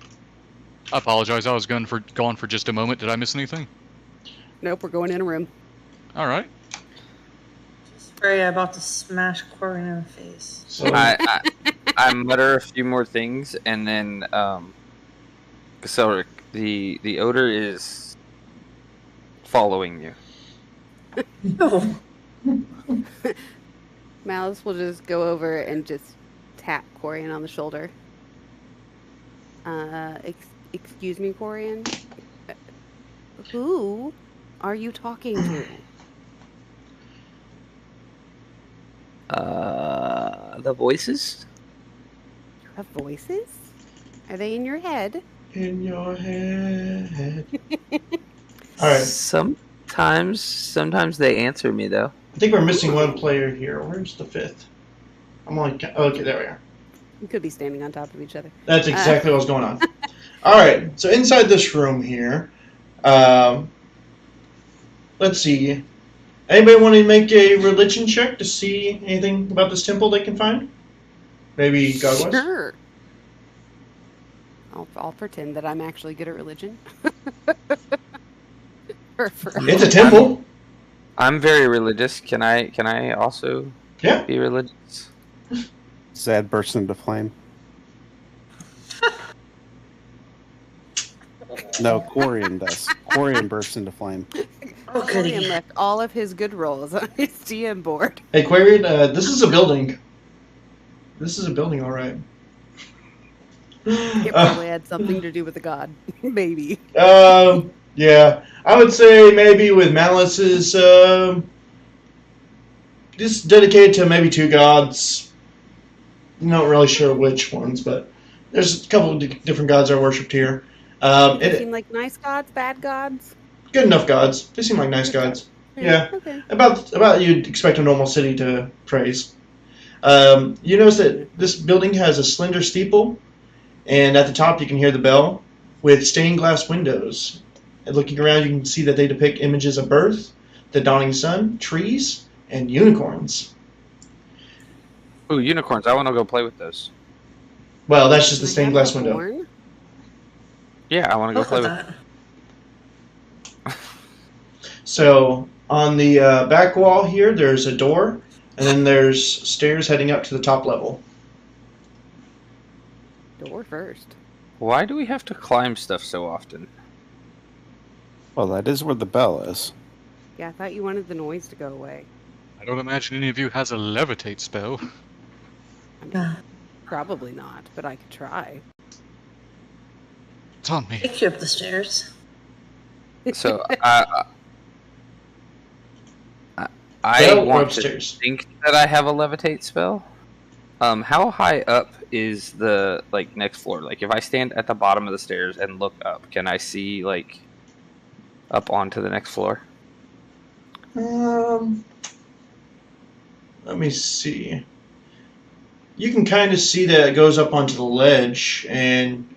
I apologize, I was gone for just a moment. Did I miss anything? Nope, we're going in a room. Alright. Freya about to smash Corian in the face. So, I mutter a few more things, and then Gisselric, the odor is following you. No. Malice will just go over and just tap Corian on the shoulder. Excuse me, Corian? Who are you talking to? The voices? You have voices? Are they in your head? in your head. Alright. Sometimes they answer me though. I think we're missing one player here. Where's the fifth? I'm only... Okay, there we are. We could be standing on top of each other. That's exactly what was going on. Alright, so inside this room here, let's see. Anybody want to make a religion check to see anything about this temple they can find? Maybe God was? Sure. I'll pretend that I'm actually good at religion. It's a temple. I'm very religious. Can I also Yeah. be religious? Zed bursts into flame. No, Corian does. Corian bursts into flame. Oh, goody. Corian left all of his good rolls on his DM board. Hey, Quarian, this is a building. This is a building, all right. It probably had something to do with the god. Maybe. Yeah. I would say maybe with Malice's, just dedicated to maybe two gods. Not really sure which ones, but there's a couple of different gods are worshipped here. They seem like nice gods, bad gods? Good enough gods. They seem like nice gods. Yeah. Okay. About you'd expect a normal city to praise. You notice that this building has a slender steeple, and at the top you can hear the bell with stained glass windows. And looking around, you can see that they depict images of birth, the dawning sun, trees, and unicorns. Ooh, unicorns! I want to go play with those. Well, that's just the I stained have glass a window. horn. Yeah, I want to go Look play at with. that. So on the back wall here, there's a door, and then there's stairs heading up to the top level. Door first. Why do we have to climb stuff so often? Well, that is where the bell is. Yeah, I thought you wanted the noise to go away. I don't imagine any of you has a levitate spell. Probably not, but I could try. It's on me. Take you up the stairs. So I Well, we're want to upstairs. think that I have a levitate spell. How high up is the next floor? Like if I stand at the bottom of the stairs and look up, can I see up onto the next floor? Let me see. You can kind of see that it goes up onto the ledge, and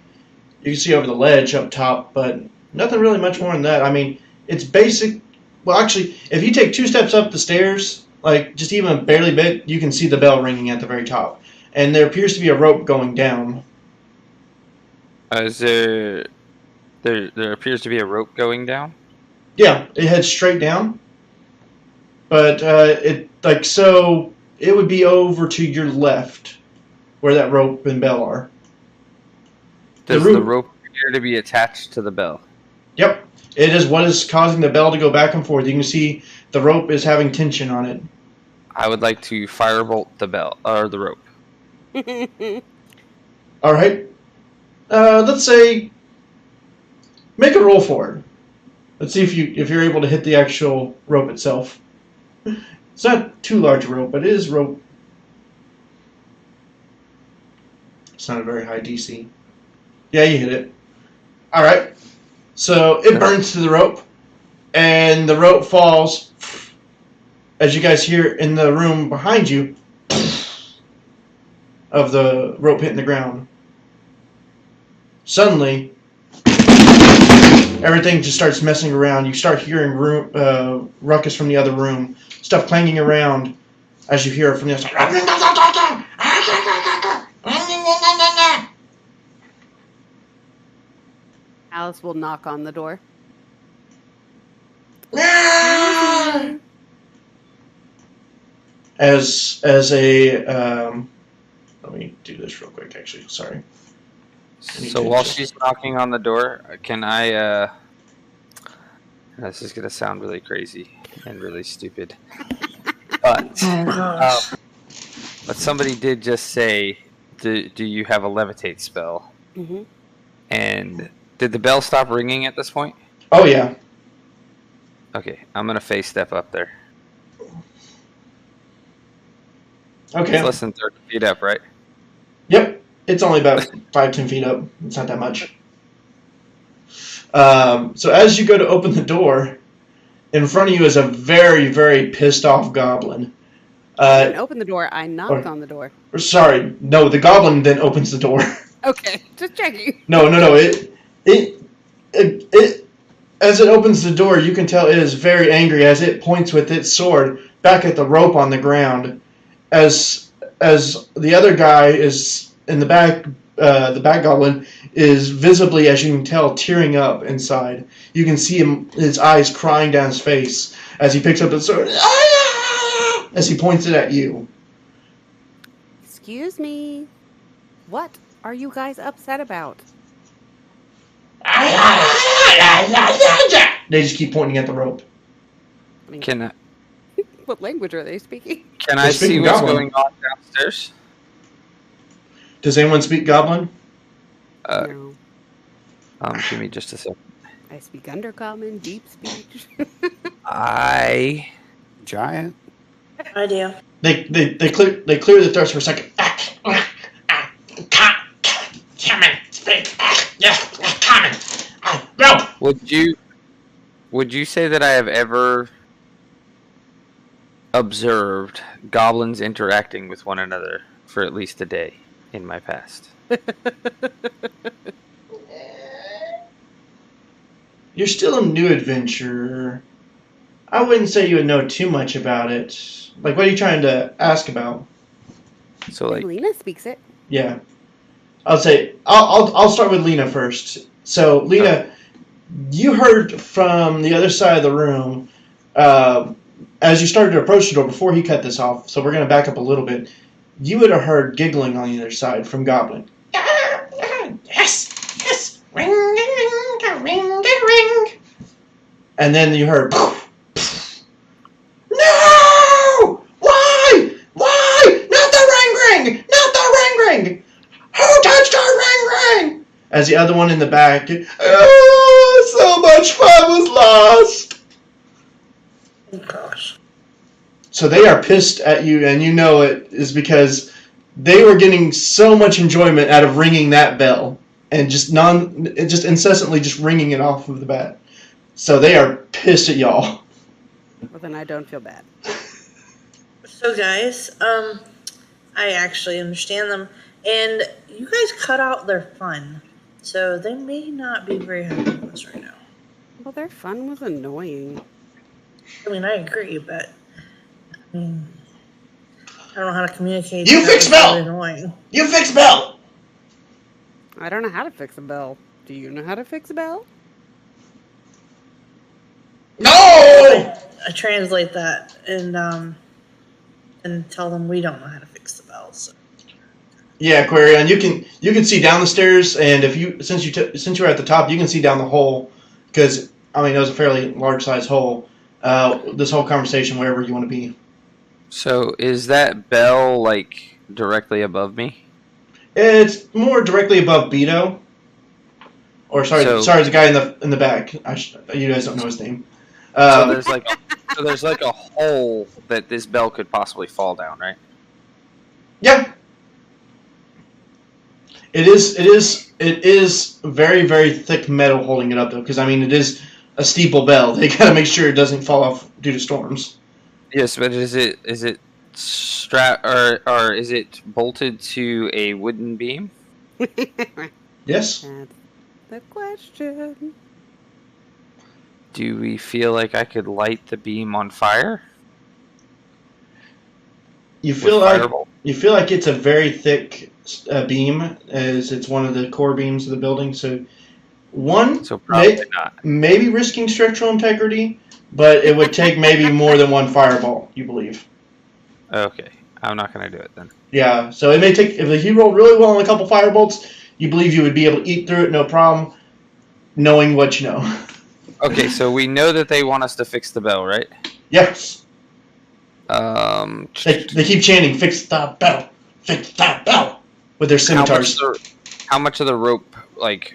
you can see over the ledge up top, but nothing really much more than that. I mean, it's basic Well, actually, if you take 2 steps up the stairs, like just even a barely bit, you can see the bell ringing at the very top. And there appears to be a rope going down. Is there appears to be a rope going down? Yeah, it heads straight down. But it would be over to your left, where that rope and bell are. Does the rope appear to be attached to the bell? Yep, it is what is causing the bell to go back and forth. You can see the rope is having tension on it. I would like to firebolt the bell or the rope. All right. Let's say make a roll for it. Let's see if you're able to hit the actual rope itself. It's not too large a rope, but it is rope. It's not a very high DC. Yeah, you hit it. All right. So it burns to the rope, and the rope falls. As you guys hear in the room behind you, of the rope hitting the ground. Suddenly, everything just starts messing around. You start hearing ruckus from the other room, stuff clanging around as you hear it from the other side. Alice will knock on the door. As a let me do this real quick. Actually, sorry. So while she's knocking on the door, can I? This is gonna sound really crazy and really stupid, but somebody did just say, "Do you have a levitate spell?" Mm-hmm. And did the bell stop ringing at this point? Oh yeah. Okay, I'm gonna face step up there. Okay. It's less than 30 feet up, right? Yep. It's only about 5-10 feet up. It's not that much. So as you go to open the door, in front of you is a very, very pissed off goblin. I didn't open the door. I knocked on the door. Sorry, no. The goblin then opens the door. Okay, just checking. No. It as it opens the door, you can tell it is very angry as it points with its sword back at the rope on the ground. As the other guy is in the back, the back goblin is visibly, as you can tell, tearing up inside. You can see his eyes crying down his face as he picks up his sword, as he points it at you. Excuse me. What are you guys upset about? They just keep pointing at the rope. I mean, Can what language are they speaking? I see what's goblin. going on downstairs? Does anyone speak goblin? No. Give me just a second. I speak undercommon, deep speech. Giant. I do. They clear the thirst for a second. No. Would you say that I have ever observed goblins interacting with one another for at least a day in my past? You're still a new adventurer. I wouldn't say you would know too much about it. Like, what are you trying to ask about? So, like, Lena speaks it. Yeah, I'll start with Lena first. So, Lena, you heard from the other side of the room as you started to approach the door before he cut this off. So we're gonna back up a little bit. You would have heard giggling on the other side from Goblin. Yes, ring, ring, ring, ring. And then you heard. No! Why? Not the ring! Not the ring! Who touched our ring? As the other one in the back, oh, so much fun was lost. Oh, gosh. So they are pissed at you, and you know it is because they were getting so much enjoyment out of ringing that bell, and just incessantly just ringing it off of the bat. So they are pissed at y'all. Well, then I don't feel bad. So, guys, I actually understand them, and you guys cut out their fun, so they may not be very happy with us right now. Well, their fun was annoying. I mean, I agree, but I mean, I don't know how to communicate. You fix Bell! Really annoying. You fix Bell! I don't know how to fix a bell. Do you know how to fix a bell? No! I translate that and tell them we don't know how to fix the bells. So. Yeah, Quarion, you can see down the stairs, and if you since you're at the top, you can see down the hole because I mean it was a fairly large size hole. This whole conversation, wherever you want to be. So is that bell like directly above me? It's more directly above Beto. Or sorry, the guy in the back. You guys don't know his name. So there's like a hole that this bell could possibly fall down, right? Yeah. It is very, very thick metal holding it up though, because I mean it is a steeple bell. They gotta make sure it doesn't fall off due to storms. Yes, but is it strap or is it bolted to a wooden beam? Yes. That's the question. Do we feel like I could light the beam on fire? You feel like it's a very thick beam, as it's one of the core beams of the building. So probably not. Maybe risking structural integrity, but it would take maybe more than one fireball. You believe? Okay, I'm not gonna do it then. Yeah. So it may take if he rolled really well on a couple firebolts. You believe you would be able to eat through it, no problem, knowing what you know. Okay, so we know that they want us to fix the bell, right? Yes. They keep chanting, "Fix the bell! Fix the bell!" with their scimitars. How much of the rope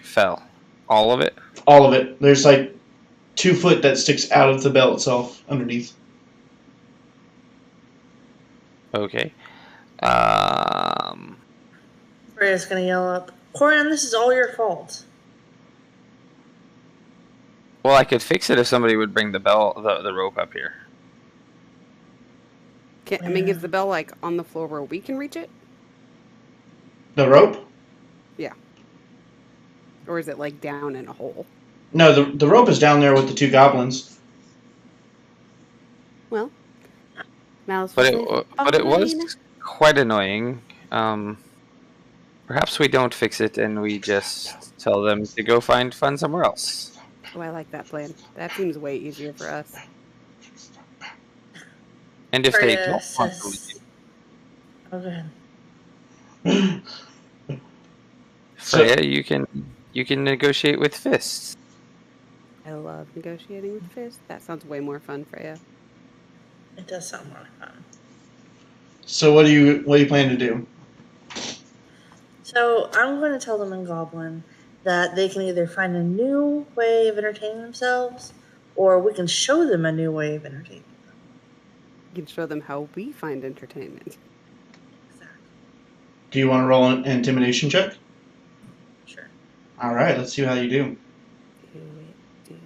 fell? All of it? All of it. There's 2 foot that sticks out of the bell itself underneath. Okay. Freya's gonna yell up, Corian, this is all your fault. Well, I could fix it if somebody would bring the rope up here. Is the bell on the floor where we can reach it? The rope? Yeah. Or is it down in a hole? No, the rope is down there with the 2 goblins. Well, Malice. But it was quite annoying. Perhaps we don't fix it and we just tell them to go find fun somewhere else. Oh, I like that plan. That seems way easier for us. And if they don't want to leave, Okay. Freya, you can negotiate with fists. I love negotiating with fists. That sounds way more fun, Freya. It does sound more fun. So what do you plan to do? So I'm going to tell them in Goblin that they can either find a new way of entertaining themselves, or we can show them a new way of entertaining them. You can show them how we find entertainment. Exactly. Do you want to roll an intimidation check? Sure. All right, let's see how you do. Do it.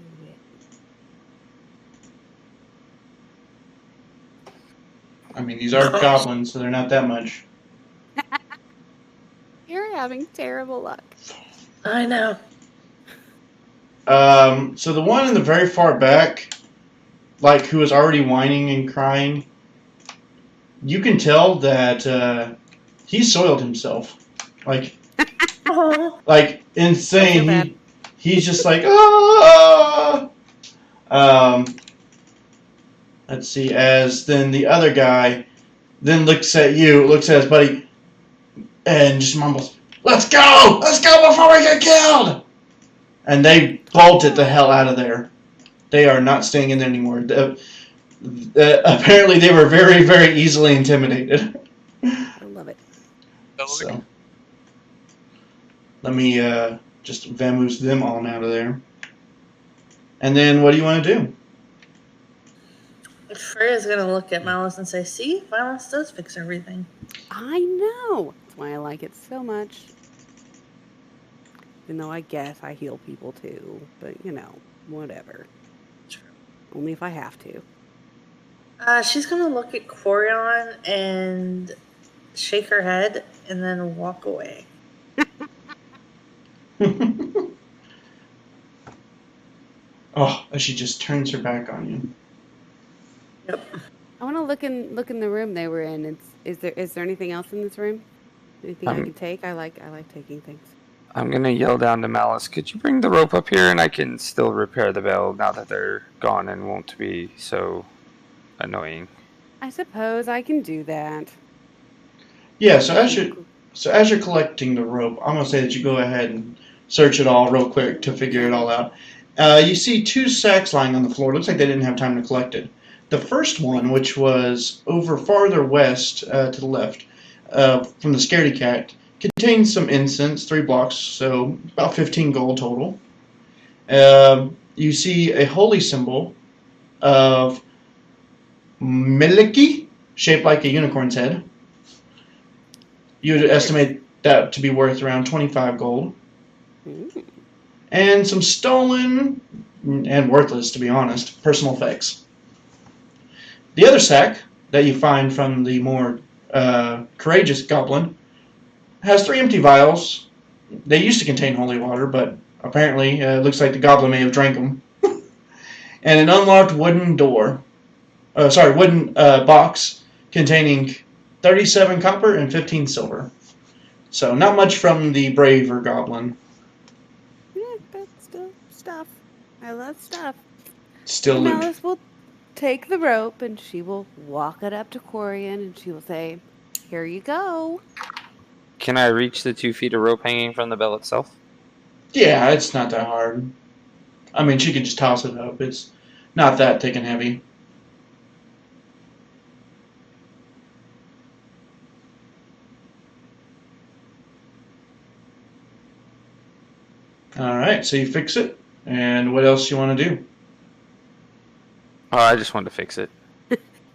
I mean, these are goblins, so they're not that much. You're having terrible luck. I know. So the one in the very far back, who was already whining and crying, you can tell that he soiled himself. Insane. He's just ah! Let's see, as then the other guy then looks at his buddy, and just mumbles, Let's go before we get killed! And they bolted the hell out of there. They are not staying in there anymore. Apparently they were very, very easily intimidated. I love it. So, let me just vamoose them all out of there. And then what do you want to do? Freya's going to look at Malice and say, see, violence does fix everything. I know. That's why I like it so much. Even though I guess I heal people too. But, whatever. True. Only if I have to. She's going to look at Corian and shake her head and then walk away. Oh, she just turns her back on you. I want to look in the room they were in. Is there anything else in this room? Anything I can take? I like taking things. I'm gonna yell down to Malice. Could you bring the rope up here, and I can still repair the bell now that they're gone and won't be so annoying. I suppose I can do that. Yeah. So as you're collecting the rope, I'm gonna say that you go ahead and search it all real quick to figure it all out. You see 2 sacks lying on the floor. Looks like they didn't have time to collect it. The first one, which was over farther west to the left from the scaredy cat, contains some incense, 3 blocks, so about 15 gold total. You see a holy symbol of Miliki, shaped like a unicorn's head. You would estimate that to be worth around 25 gold. And some stolen, and worthless to be honest, personal effects. The other sack that you find from the more courageous goblin has 3 empty vials. They used to contain holy water, but apparently it looks like the goblin may have drank them. And an unlocked wooden box containing 37 copper and 15 silver. So not much from the braver goblin. Yeah, but still stuff. I love stuff. Still loot. Malice will take the rope and she will walk it up to Corian and she will say, "Here you go." Can I reach the 2 feet of rope hanging from the bell itself? Yeah, it's not that hard. I mean, she could just toss it up. It's not that thick and heavy. Alright, so you fix it. And what else you want to do? Oh, I just wanted to fix it.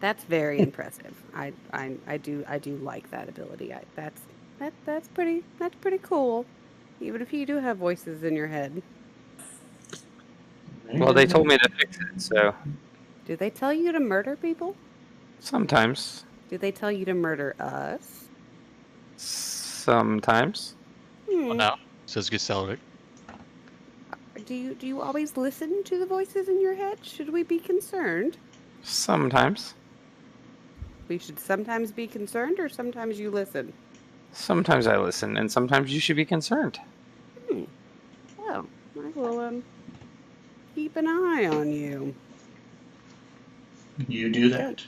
That's very impressive. I do like that ability. That's pretty cool. Even if you do have voices in your head. Well, they told me to fix it, so... Do they tell you to murder people? Sometimes. Do they tell you to murder us? Sometimes. Well, now, says Giselic. Do you always listen to the voices in your head? Should we be concerned? Sometimes. We should sometimes be concerned, or sometimes you listen? Sometimes I listen, and sometimes you should be concerned. Well, I will keep an eye on you. You do that.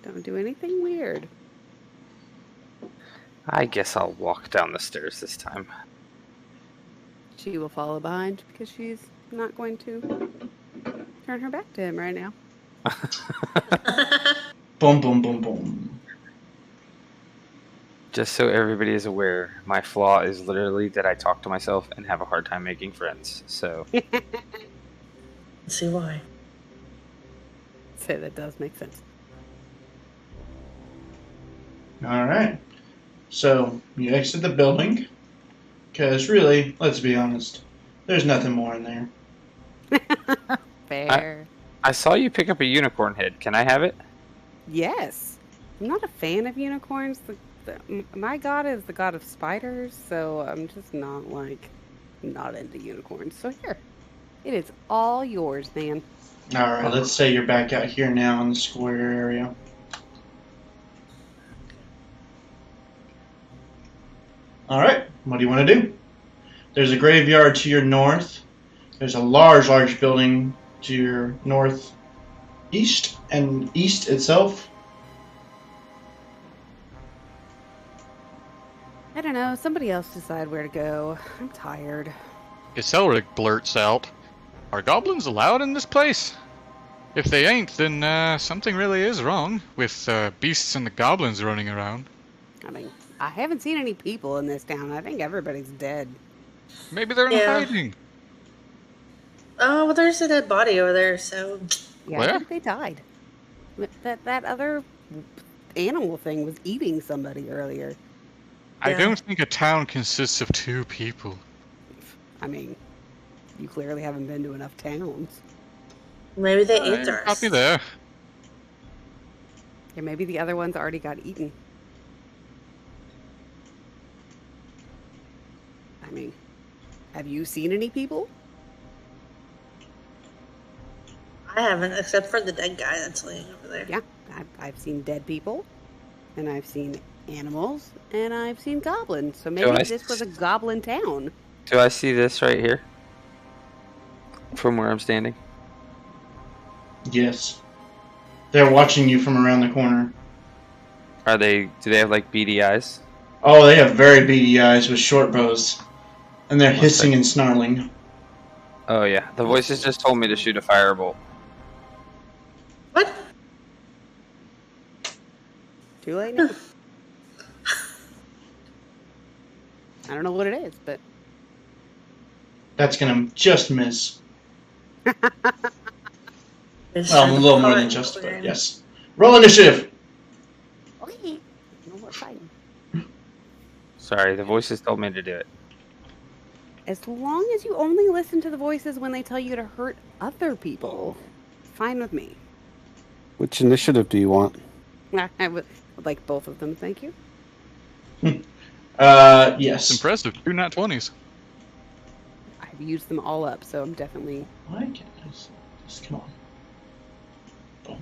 Don't do anything weird. I guess I'll walk down the stairs this time. She will follow behind because she's not going to turn her back to him right now. Boom, boom, boom, boom. Just so everybody is aware, my flaw is literally that I talk to myself and have a hard time making friends. So, Let's see why. So that does make sense. Alright. So, you exit the building. Because really, let's be honest, there's nothing more in there. Fair. I saw you pick up a unicorn head. Can I have it? Yes. I'm not a fan of unicorns. My god is the god of spiders, so I'm just not into unicorns. So here, it is all yours, man. Alright, let's say you're back out here now in the square area. Alright, what do you want to do? There's a graveyard to your north. There's a large building to your northeast and east itself. I don't know. Somebody else decide where to go. I'm tired. Giselic blurts out, "Are goblins allowed in this place? If they ain't, then something really is wrong with beasts and the goblins running around." I mean, I haven't seen any people in this town. I think everybody's dead. Maybe they're in hiding. Oh, well, there's a dead body over there, so... Yeah, Where? I think they died. That other animal thing was eating somebody earlier. I Yeah. don't think a town consists of 2 people. I mean, you clearly haven't been to enough towns. Maybe they ate theirs. Copy there. Yeah, maybe the other ones already got eaten. I mean, have you seen any people? I haven't, except for the dead guy that's laying over there. Yeah, I've seen dead people, and I've seen animals, and I've seen goblins. So maybe this was a goblin town. Do I see this right here? From where I'm standing? Yes. They're watching you from around the corner. Do they have like beady eyes? Oh, they have very beady eyes with short bows. And they're hissing and snarling. Oh yeah, the voices just told me to shoot a firebolt. What? Too late now. I don't know what it is, but... That's gonna just miss. It's Well, a little more than just, but yes. Roll initiative! Okay. No more fighting. Sorry, the voices told me to do it. As long as you only listen to the voices when they tell you to hurt other people, fine with me. Which initiative do you want? I would like both of them, thank you. Yes. It's impressive. 2 nat 20s. I've used them all up, so I'm definitely... Why can't this? Just come on. Boom.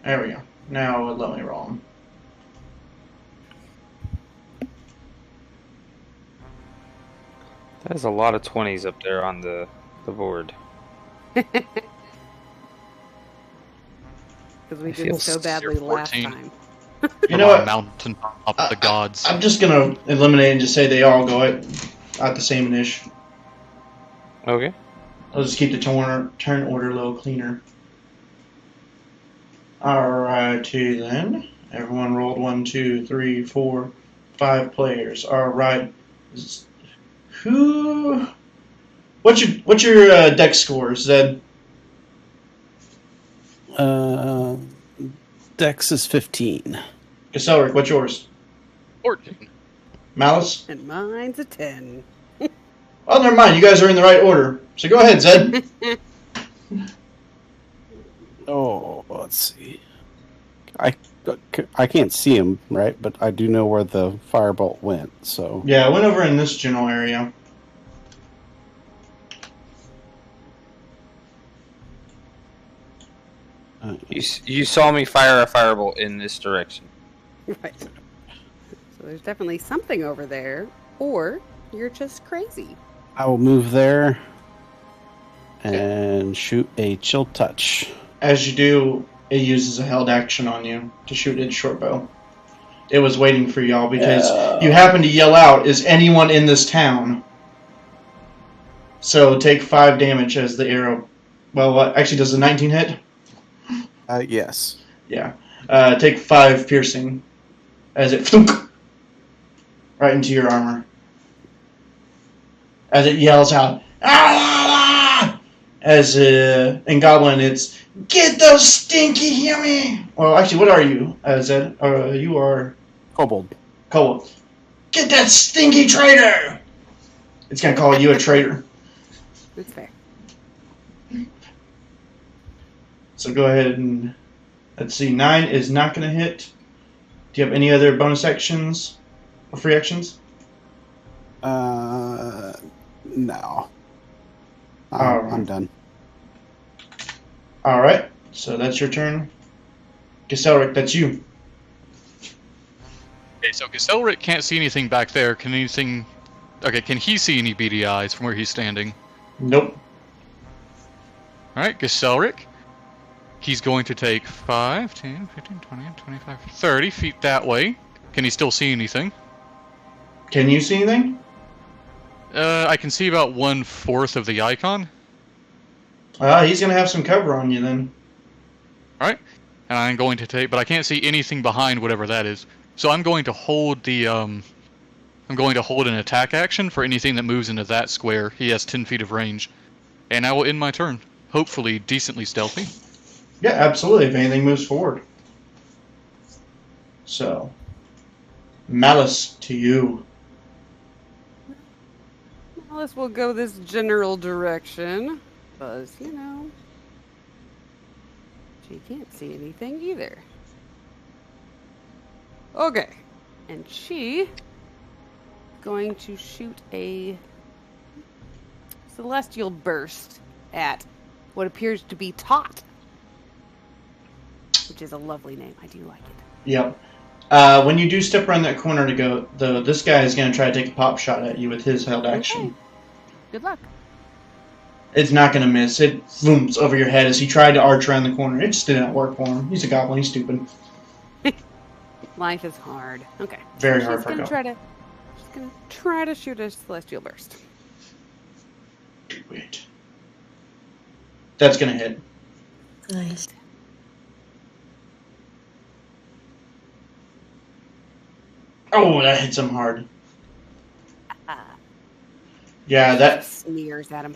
There we go. Now let me roll them. There's a lot of 20s up there on the board. Because we did so badly last 14. time. You know what? Mountain top of the gods. I'm just gonna eliminate and just say they all go at the same initiative. Okay. I'll just keep the turn order a little cleaner. Alrighty then. Everyone rolled 1, 2, 3, 4, 5 players. Alright. Who? What's your dex score, Zed? Dex is 15. Gaselric, what's yours? 14. Malice? And mine's a 10. Oh, never mind. You guys are in the right order. So go ahead, Zed. Oh, let's see. I can't see him, right? But I do know where the firebolt went, so... Yeah, I went over in this general area. You saw me fire a firebolt in this direction. Right. So there's definitely something over there, or you're just crazy. I will move there and shoot a chill touch. As you do, it uses a held action on you to shoot its short bow. It was waiting for y'all because you happen to yell out, "Is anyone in this town?" So take 5 damage as the arrow... Well, actually, does the 19 hit? Yes. Yeah. Take 5 piercing as it thunk right into your armor. As it yells out, "Ah!" As in Goblin, it's "Get those stinky human!" Well, actually, what are you, Zed? You are Kobold. Kobold. "Get that stinky traitor!" It's gonna call you a traitor. That's fair. So go ahead and let's see. 9 is not gonna hit. Do you have any other bonus actions or free actions? No. Alright. I'm done. Alright, so that's your turn. Gaselric, that's you. Okay, so Gaselric can't see anything back there. Can he see any beady eyes from where he's standing? Nope. Alright, Gaselric. He's going to take 5, 10, 15, 20, 25, 30 feet that way. Can he still see anything? Can you see anything? I can see about 1/4 of the icon. He's gonna have some cover on you then. Alright. And I'm going to take, but I can't see anything behind whatever that is. So I'm going to hold the, I'm going to hold an attack action for anything that moves into that square. He has 10 feet of range. And I will end my turn. Hopefully decently stealthy. Yeah, absolutely, if anything moves forward. So, Malice, to you. Alice will go this general direction, because, you know, she can't see anything either. Okay, and she going to shoot a celestial burst at what appears to be Tot, which is a lovely name. I do like it. Yep. When you do step around that corner to go, though, this guy is going to try to take a pop shot at you with his held action. Okay. Good luck. It's not going to miss. It zooms over your head as he tried to arch around the corner. It just didn't work for him. He's a goblin. He's stupid. Life is hard. Okay. Very hard for a She's goblin. gonna try to shoot a celestial burst. Do it. That's going to hit. Nice. Oh, that hits him hard. Yeah, that Sneers at him.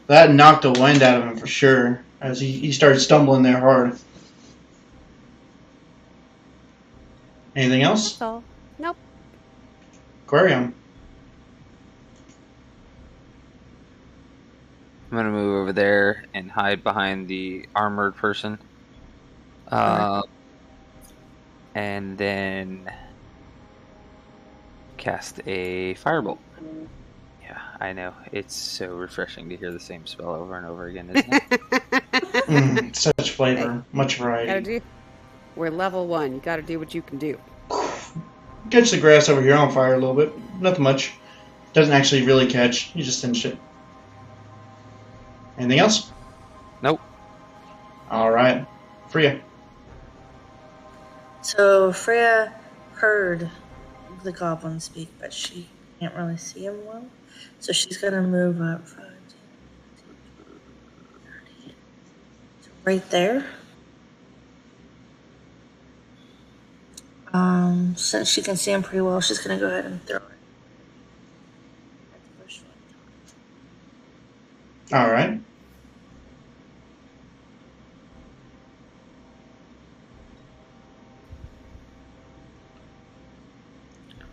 that knocked the wind out of him for sure as he started stumbling there hard. Anything else? That's all. Nope. Aquarium. I'm gonna move over there and hide behind the armored person. And then cast a firebolt. Yeah, I know. It's so refreshing to hear the same spell over and over again, isn't it? Such flavor. Much variety. We're level 1. You gotta do what you can do. Catch the grass over here on fire a little bit. Nothing much. Doesn't actually really catch. You just singed it. Anything else? Nope. Alright. Freya. So Freya heard the goblin speak, but she can't really see him well. So she's gonna move up 5, 10, 30. So right there. Since she can see him pretty well, she's gonna go ahead and throw it. At the first one. Alright.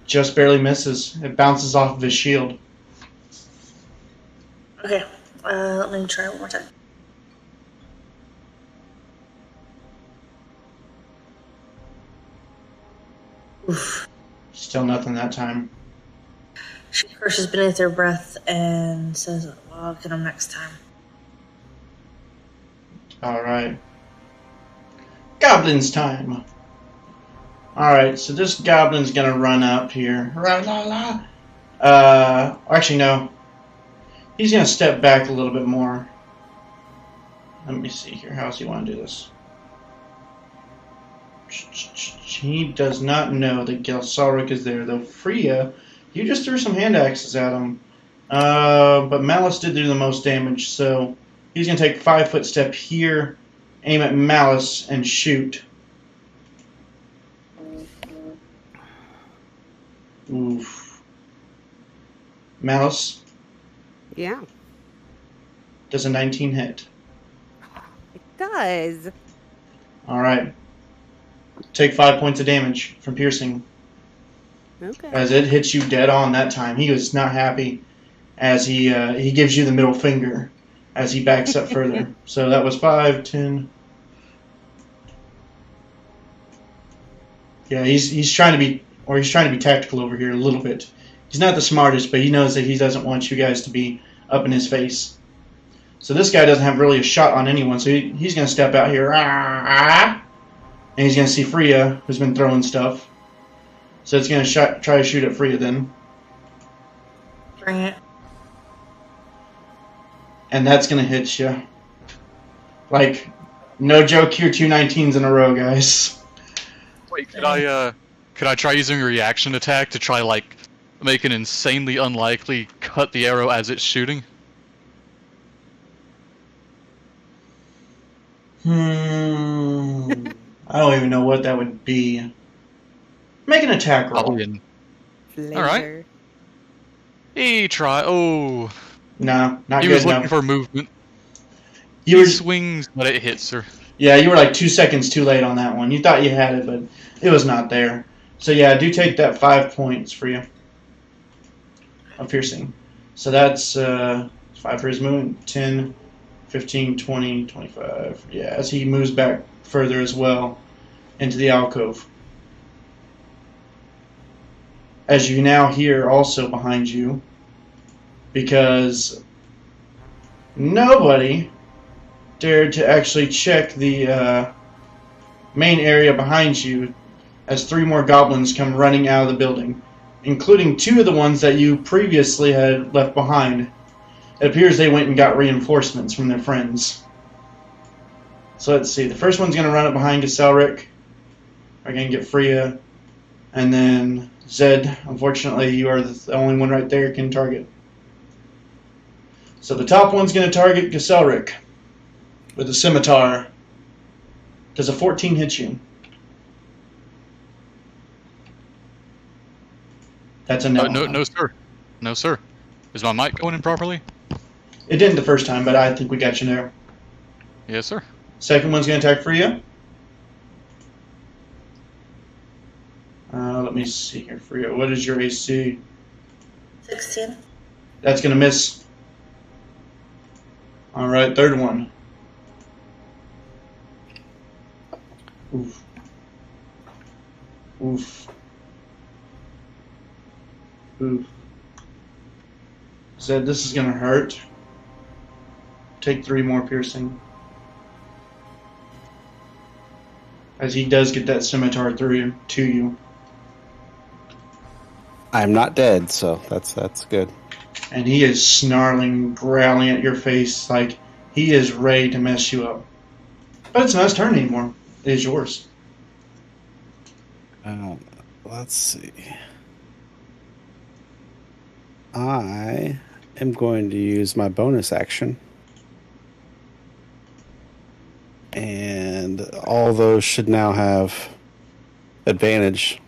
Just barely misses. It bounces off of his shield. Okay, let me try it one more time. Oof. Still nothing that time. She curses beneath her breath and says, well, I'll get him next time. Alright. Goblin's time. Alright, so this goblin's gonna run up here. Actually, no. He's gonna step back a little bit more. Let me see here. How does he want to do this? He does not know that Gelsaric is there, though. Freya, you just threw some hand axes at him. But Malice did do the most damage, so he's gonna take a 5-foot step here, aim at Malice, and shoot. Oof. Malice. Yeah. Does a 19 hit? It does. Alright. Take 5 points of damage from piercing. Okay. As it hits you dead on that time. He was not happy as he gives you the middle finger as he backs up further. So that was 5, 10. Yeah, he's trying to be tactical over here a little bit. He's not the smartest, but he knows that he doesn't want you guys to be up in his face. So this guy doesn't have really a shot on anyone, so he's going to step out here. And he's going to see Freya, who's been throwing stuff. So it's going to try to shoot at Freya then. Bring it. And that's going to hit you. Like, no joke here, 2 19s in a row, guys. Wait, could I try using a reaction attack to try, like, make an insanely unlikely cut the arrow as it's shooting? I don't even know what that would be. Make an attack roll. Alright. He try. Oh. No, not he good was looking enough. for movement. You He were, swings, but it hits her. yeah, you were like 2 seconds too late on that one. You thought you had it, but it was not there. So yeah, do take that 5 points for you of piercing. So that's 5 for his movement, 10, 15, 20, 25. Yeah, as he moves back further as well into the alcove. As you now hear also behind you, because nobody dare to actually check the main area behind you as 3 more goblins come running out of the building, including 2 of the ones that you previously had left behind. It appears they went and got reinforcements from their friends. So let's see. The first one's going to run up behind Gaselric. We're going to get Freya. And then Zed. Unfortunately, you are the only one right there can target. So the top one's going to target Gaselric with a scimitar. Does a 14 hit you? That's a no. No, sir. No, sir. Is my mic going in properly? It didn't the first time, but I think we got you there. Yes, sir. Second one's going to attack Freya. Let me see here, Freya. What is your AC? 16. That's going to miss. All right, third one. Oof. Oof. Oof. Zed, this is going to hurt. Take 3 more piercing. As he does get that scimitar through to you. I'm not dead, so that's good. And he is snarling, growling at your face like he is ready to mess you up. But it's not his turn anymore. It is yours. Let's see. I am going to use my bonus action. And all those should now have advantage.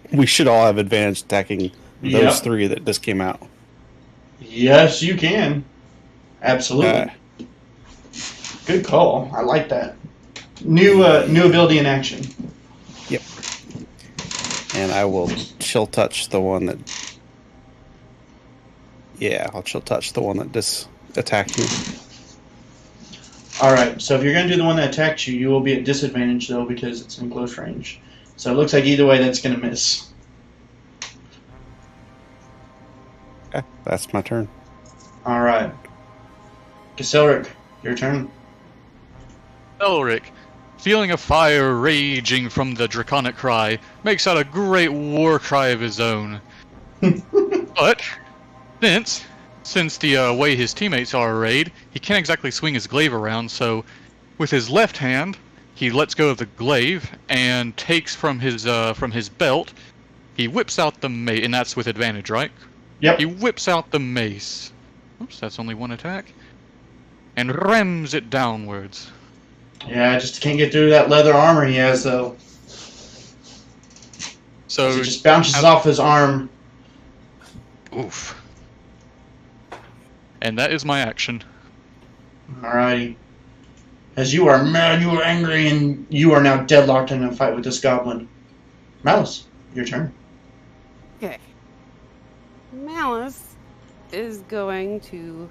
We should all have advantage attacking those 3 that just came out. Yes, you can. Absolutely. Good call. I like that. New ability in action. Yep. And I will chill touch the one that... Yeah, I'll chill touch the one that just attacked me. Alright, so if you're going to do the one that attacked you, you will be at disadvantage, though, because it's in close range. So it looks like either way that's going to miss. Okay, that's my turn. Alright. Gaselric, your turn. Elric, feeling a fire raging from the draconic cry, makes out a great war cry of his own. But, since the way his teammates are arrayed, he can't exactly swing his glaive around, so with his left hand, he lets go of the glaive and takes from his belt, he whips out the mace, and that's with advantage, right? Yep. He whips out the mace. Oops, that's only 1 attack. And rams it downwards. Yeah, just can't get through that leather armor he has, though. So it just bounces off his arm. Oof. And that is my action. Alrighty. As you are mad, you are angry, and you are now deadlocked in a fight with this goblin. Malice, your turn. Okay. Malice is going to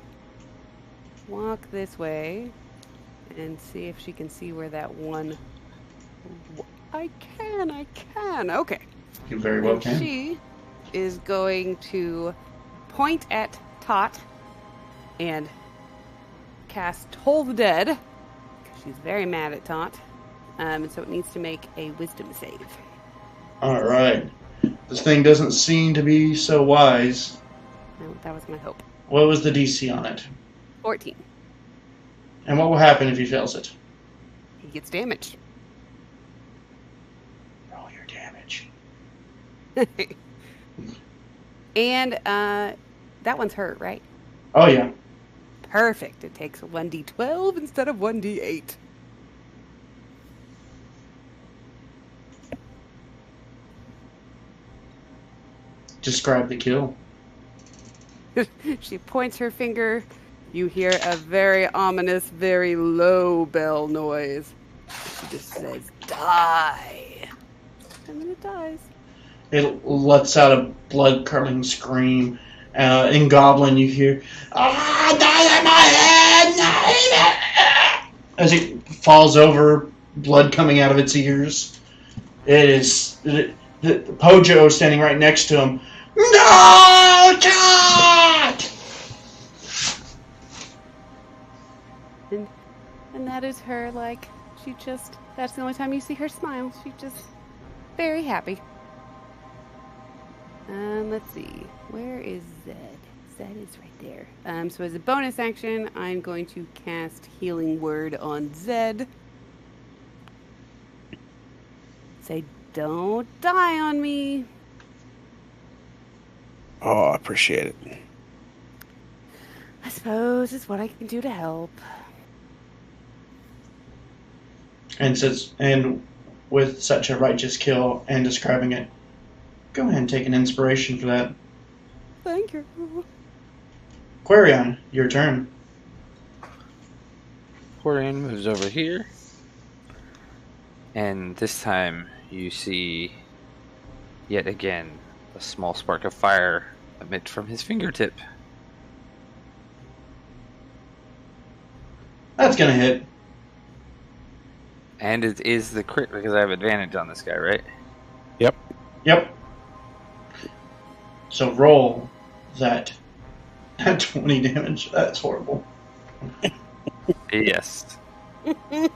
walk this way and see if she can see where that one... I can. Okay. You very well can. She is going to point at Tot and cast Toll the Dead. She's very mad at Tot. And so it needs to make a wisdom save. Alright. This thing doesn't seem to be so wise. No, that was my hope. What was the DC on it? 14. And what will happen if he fails it? He gets damaged. Roll your damage. And that one's hurt, right? Oh, yeah. Perfect. It takes 1d12 instead of 1d8. Describe the kill. She points her finger. You hear a very ominous, very low bell noise. She just says, "Die!" And then it dies. It lets out a blood-curdling scream. In Goblin, you hear, die in my head! As it falls over, blood coming out of its ears. It is... Pojo standing right next to him. No, God! that is her, like, that's the only time you see her smile. She's just very happy. Let's see. Where is Zed? Zed is right there. So as a bonus action, I'm going to cast Healing Word on Zed. Say, don't die on me. Oh, I appreciate it. I suppose it's what I can do to help. And with such a righteous kill and describing it, go ahead and take an inspiration for that. Thank you. Quarion, your turn. Quarion moves over here. And this time you see, yet again, a small spark of fire emit from his fingertip. That's gonna hit. And it is the crit because I have advantage on this guy, right? Yep. So roll that 20 damage. That's horrible. Yes. You're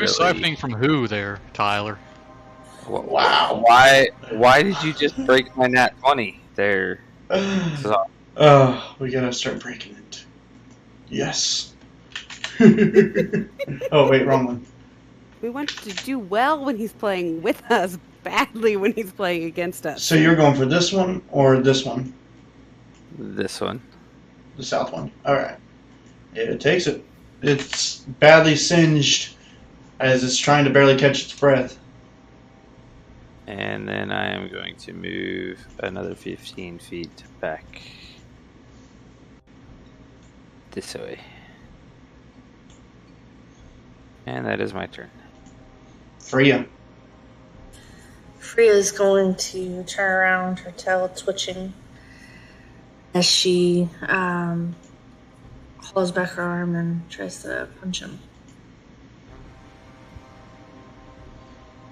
siphoning from who there, Tyler? Wow. Why did you just break my nat 20 there? We gotta start breaking it. Yes. Oh, wait, wrong one. We want to do well when he's playing with us, badly when he's playing against us. So you're going for this one or this one? This one. The south one. Alright. It takes it. It's badly singed as it's trying to barely catch its breath. And then I am going to move another 15 feet back this way. And that is my turn. Freya. Freya's going to turn around, her tail twitching, as she holds back her arm and tries to punch him.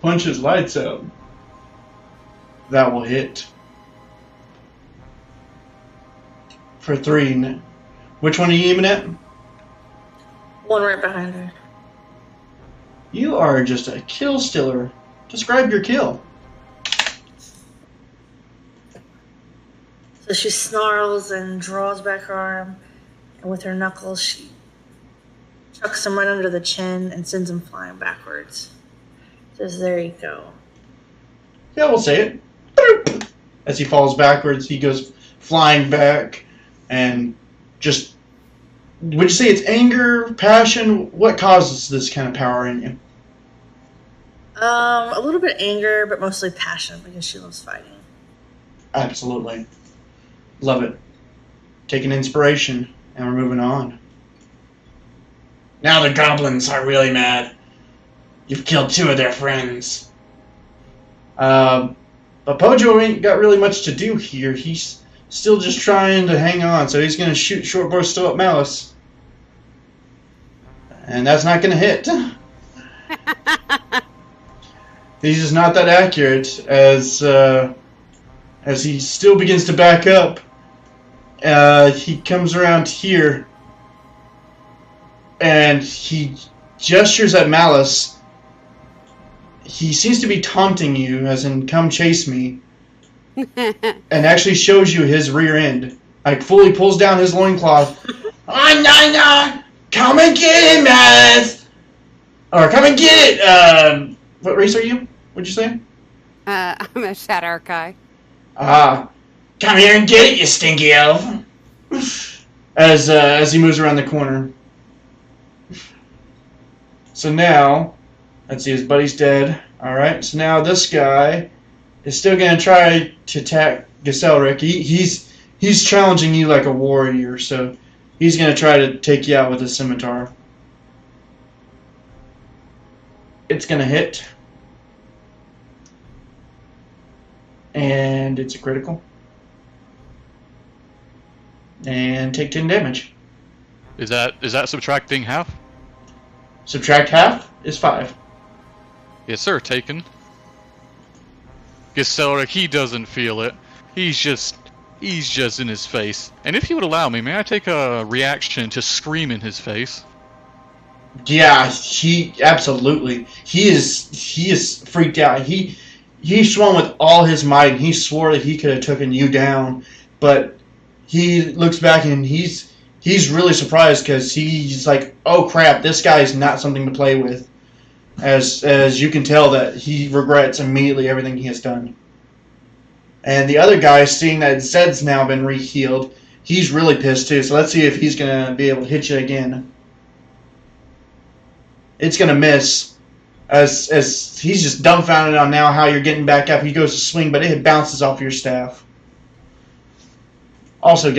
Punches lights out. That will hit. For 3. Which one are you aiming at? One right behind her. You are just a kill stealer. Describe your kill. So she snarls and draws back her arm, and with her knuckles, she chucks him right under the chin and sends him flying backwards. Just there you go. Yeah, we'll say it. Boop. As he falls backwards, he goes flying back, and just... Would you say it's anger, passion? What causes this kind of power in you? A little bit anger, but mostly passion because she loves fighting. Absolutely. Love it. Take an inspiration, and we're moving on. Now the goblins are really mad. You've killed 2 of their friends. But Pojo ain't got really much to do here. He's still just trying to hang on, so he's going to shoot short bow still at Malice. And that's not going to hit. He's just not that accurate as he still begins to back up. He comes around here and he gestures at Malice. He seems to be taunting you, as in, come chase me. And actually shows you his rear end. Like, fully pulls down his loincloth. No! Come and get it, Malice! Or come and get it! What race are you? What'd you say? I'm a Shadow Kai. Come here and get it, you stinky elf! As he moves around the corner. So now, let's see, his buddy's dead. Alright, so now this guy is still going to try to attack Giselric. He's challenging you like a warrior, so he's going to try to take you out with his scimitar. It's going to hit. And it's a critical. And take 10 damage. Is that subtracting half? Subtract half is 5. Yes, sir, taken. Giselric, he doesn't feel it. He's just in his face. And if you would allow me, may I take a reaction to scream in his face? Yeah, he absolutely. He is freaked out. He swung with all his might, and he swore that he could have taken you down, but he looks back and he's really surprised because he's like, oh crap, this guy's not something to play with. As you can tell that he regrets immediately everything he has done. And the other guy, seeing that Zed's now been re-healed, he's really pissed too. So let's see if he's gonna be able to hit you again. It's gonna miss, as he's just dumbfounded on now how you're getting back up. He goes to swing, but it bounces off your staff. Also,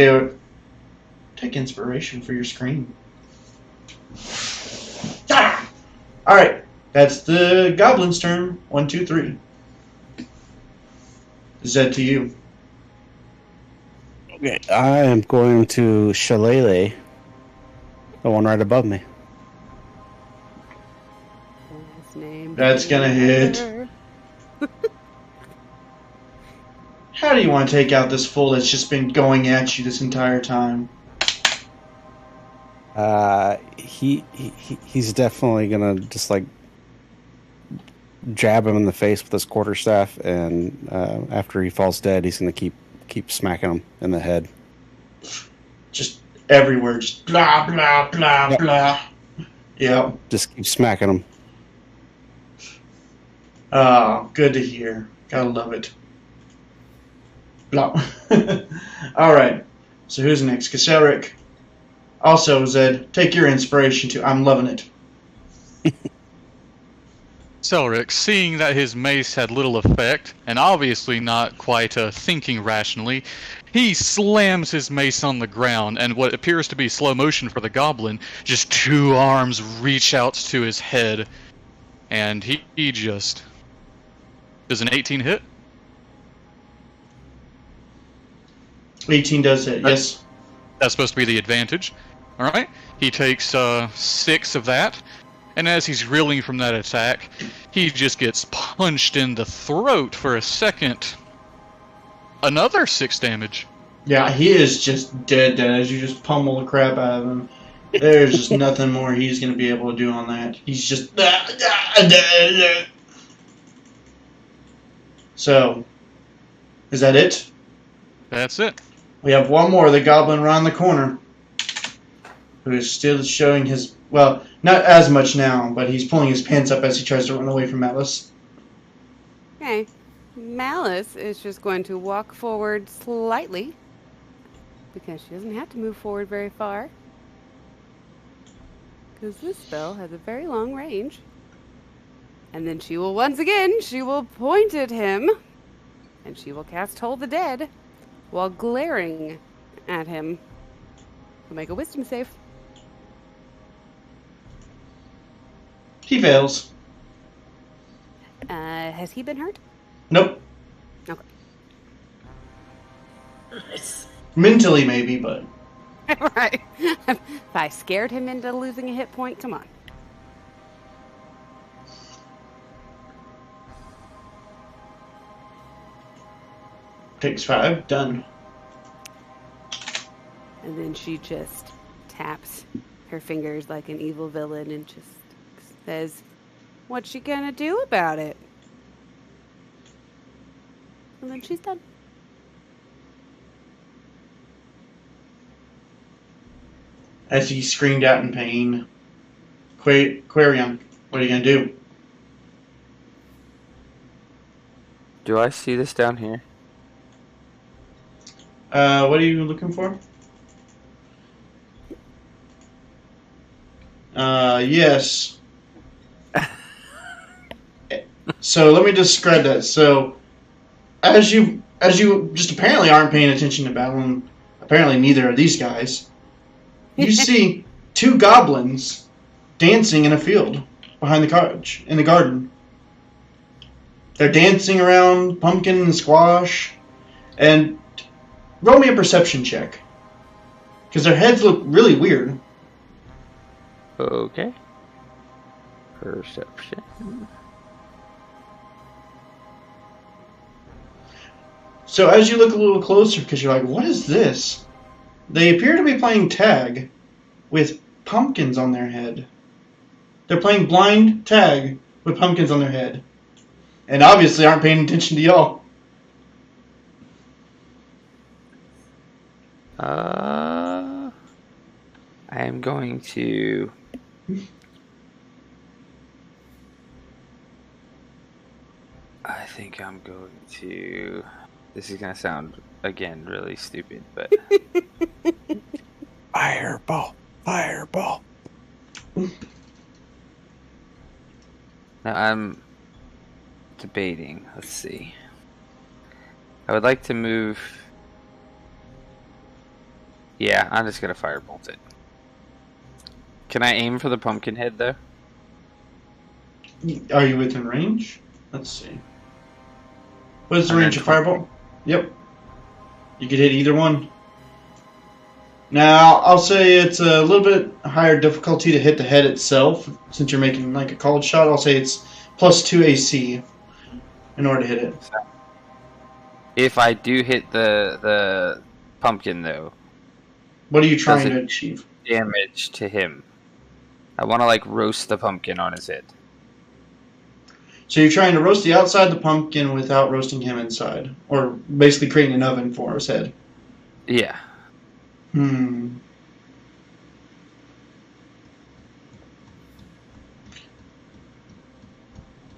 take inspiration for your scream. Ah! All right, that's the goblin's turn. 1, 2, 3. Zed to you. Okay, I am going to shillelagh the one right above me. That's gonna hit. How do you want to take out this fool that's just been going at you this entire time? He's definitely gonna just like jab him in the face with his quarterstaff, and after he falls dead, he's gonna keep smacking him in the head. Just everywhere, just blah blah blah Yep. blah. Yeah. Just keep smacking him. Oh, good to hear. Gotta love it. Blah. All right. So who's next? Kaseric. Also, Zed, take your inspiration too. I'm loving it. Selric, seeing that his mace had little effect, and obviously not quite thinking rationally, he slams his mace on the ground, and what appears to be slow motion for the goblin, just 2 arms reach out to his head, and he just... Does an 18 hit? 18 does hit, yes. That's supposed to be the advantage. Alright, he takes 6 of that, and as he's reeling from that attack, he just gets punched in the throat for a second. Another 6 damage. Yeah, he is just dead as you just pummel the crap out of him. There's just nothing more he's going to be able to do on that. He's just... So, is that it? That's it. We have one more, the goblin around the corner, who is still showing his... Well, not as much now, but he's pulling his pants up as he tries to run away from Malice. Okay. Malice is just going to walk forward slightly, because she doesn't have to move forward very far, because this spell has a very long range. And then she will, once again, she will point at him, and she will cast Hold the Dead, while glaring at him. He'll make a wisdom save. He fails. Has he been hurt? Nope. Okay. Mentally, maybe, but... Right. If I scared him into losing a hit point, come on. Takes 5. Done. And then she just taps her fingers like an evil villain and just says, "What's she gonna do about it?" And then she's done. As he screamed out in pain. Quarion, what are you going to do? Do I see this down here? What are you looking for? Yes. So let me describe that. So, as you just apparently aren't paying attention to battle, and apparently neither are these guys, you see 2 goblins dancing in a field behind the cottage in the garden. They're dancing around pumpkin and squash, and roll me a perception check, because their heads look really weird. Okay. Perception. So as you look a little closer, because you're like, what is this? They appear to be playing tag with pumpkins on their head. They're playing blind tag with pumpkins on their head. And obviously aren't paying attention to y'all. I am going to... I think I'm going to... This is going to sound, again, really stupid, but... Fireball. Fireball. Now I'm debating. Let's see. I would like to move... Yeah, I'm just going to firebolt it. Can I aim for the pumpkin head, though? Are you within range? Let's see. What is the range of fireball? Yep. You could hit either one. Now, I'll say it's a little bit higher difficulty to hit the head itself. Since you're making like a cold shot, I'll say it's +2 AC in order to hit it. If I do hit the pumpkin, though... What are you trying to achieve? Damage to him. I want to, like, roast the pumpkin on his head. So you're trying to roast the outside of the pumpkin without roasting him inside. Or basically creating an oven for his head. Yeah.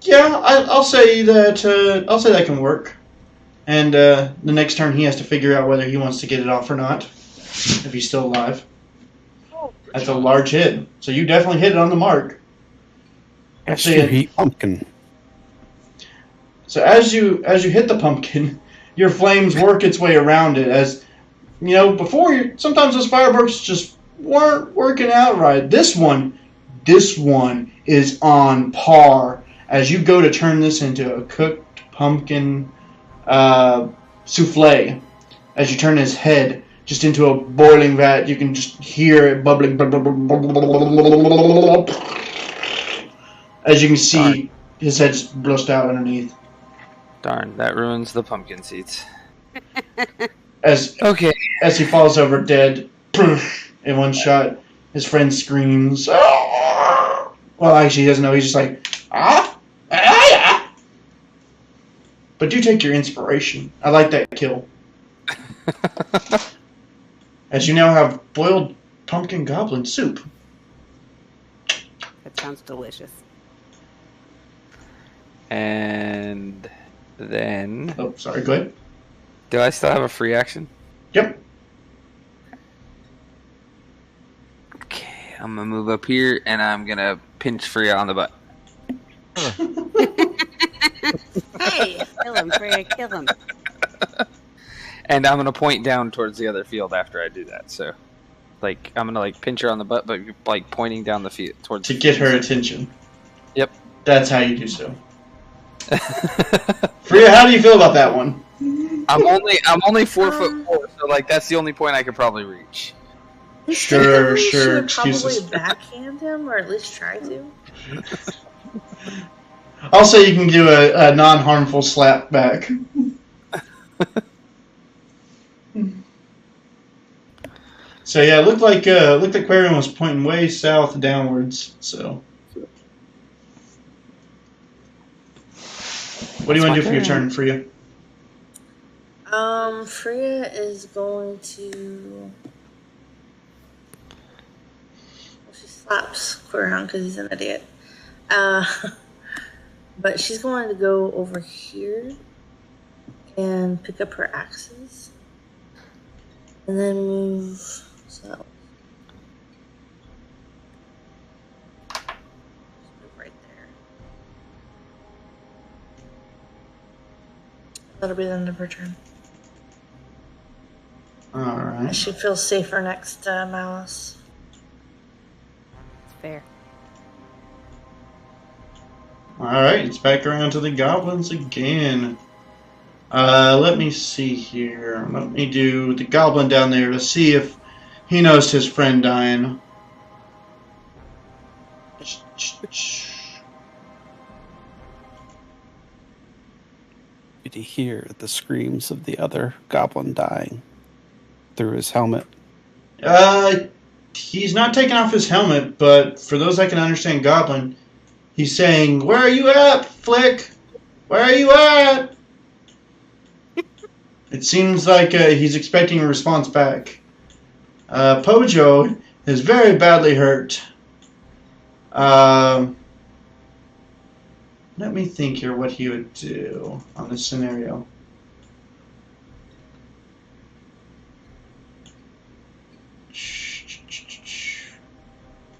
Yeah, I'll say that can work. And the next turn he has to figure out whether he wants to get it off or not. If he's still alive. That's a large hit. So you definitely hit it on the mark. Yes, you eat pumpkin. So as you hit the pumpkin, your flames work its way around it. As you know, before sometimes those fireworks just weren't working out right. This one is on par. As you go to turn this into a cooked pumpkin souffle, as you turn his head just into a boiling vat, you can just hear it bubbling. As you can see, his head just burst out underneath. Darn, that ruins the pumpkin seeds. As he falls over dead in one shot, his friend screams. Well, actually, he doesn't know. He's just like, ah, ah. But do take your inspiration. I like that kill. As you now have boiled pumpkin goblin soup. That sounds delicious. And then... Oh, sorry, go ahead. Do I still have a free action? Yep. Okay, I'm going to move up here, and I'm going to pinch Freya on the butt. Hey, kill him, Freya, kill him. And I'm going to point down towards the other field after I do that, so... Like, I'm going to, like, pinch her on the butt, but, like, pointing down the field towards... To get her attention. Yep. That's how you do so. Freya, how do you feel about that one? I'm only 4'4", so like that's the only point I could probably reach. Sure. Should Excuses. probably backhand him, or at least try to. Also, you can do a non-harmful slap back. So yeah, it looked like Aquarium was pointing way south downwards. So, what do you want to do for your turn, Freya? Freya is going to... She slaps Aquarium because he's an idiot. But she's going to go over here and pick up her axes. And then move... So... Move right there. That'll be the end of her turn. Alright. She feels safer next to Malice. Fair. Alright, it's back around to the goblins again. Let me see here. Let me do the goblin down there to see if he knows his friend dying. Did he hear the screams of the other goblin dying through his helmet? He's not taking off his helmet, but for those that can understand Goblin, he's saying, "Where are you at, Flick? Where are you at?" It seems like he's expecting a response back. Pojo is very badly hurt. Let me think here what he would do on this scenario.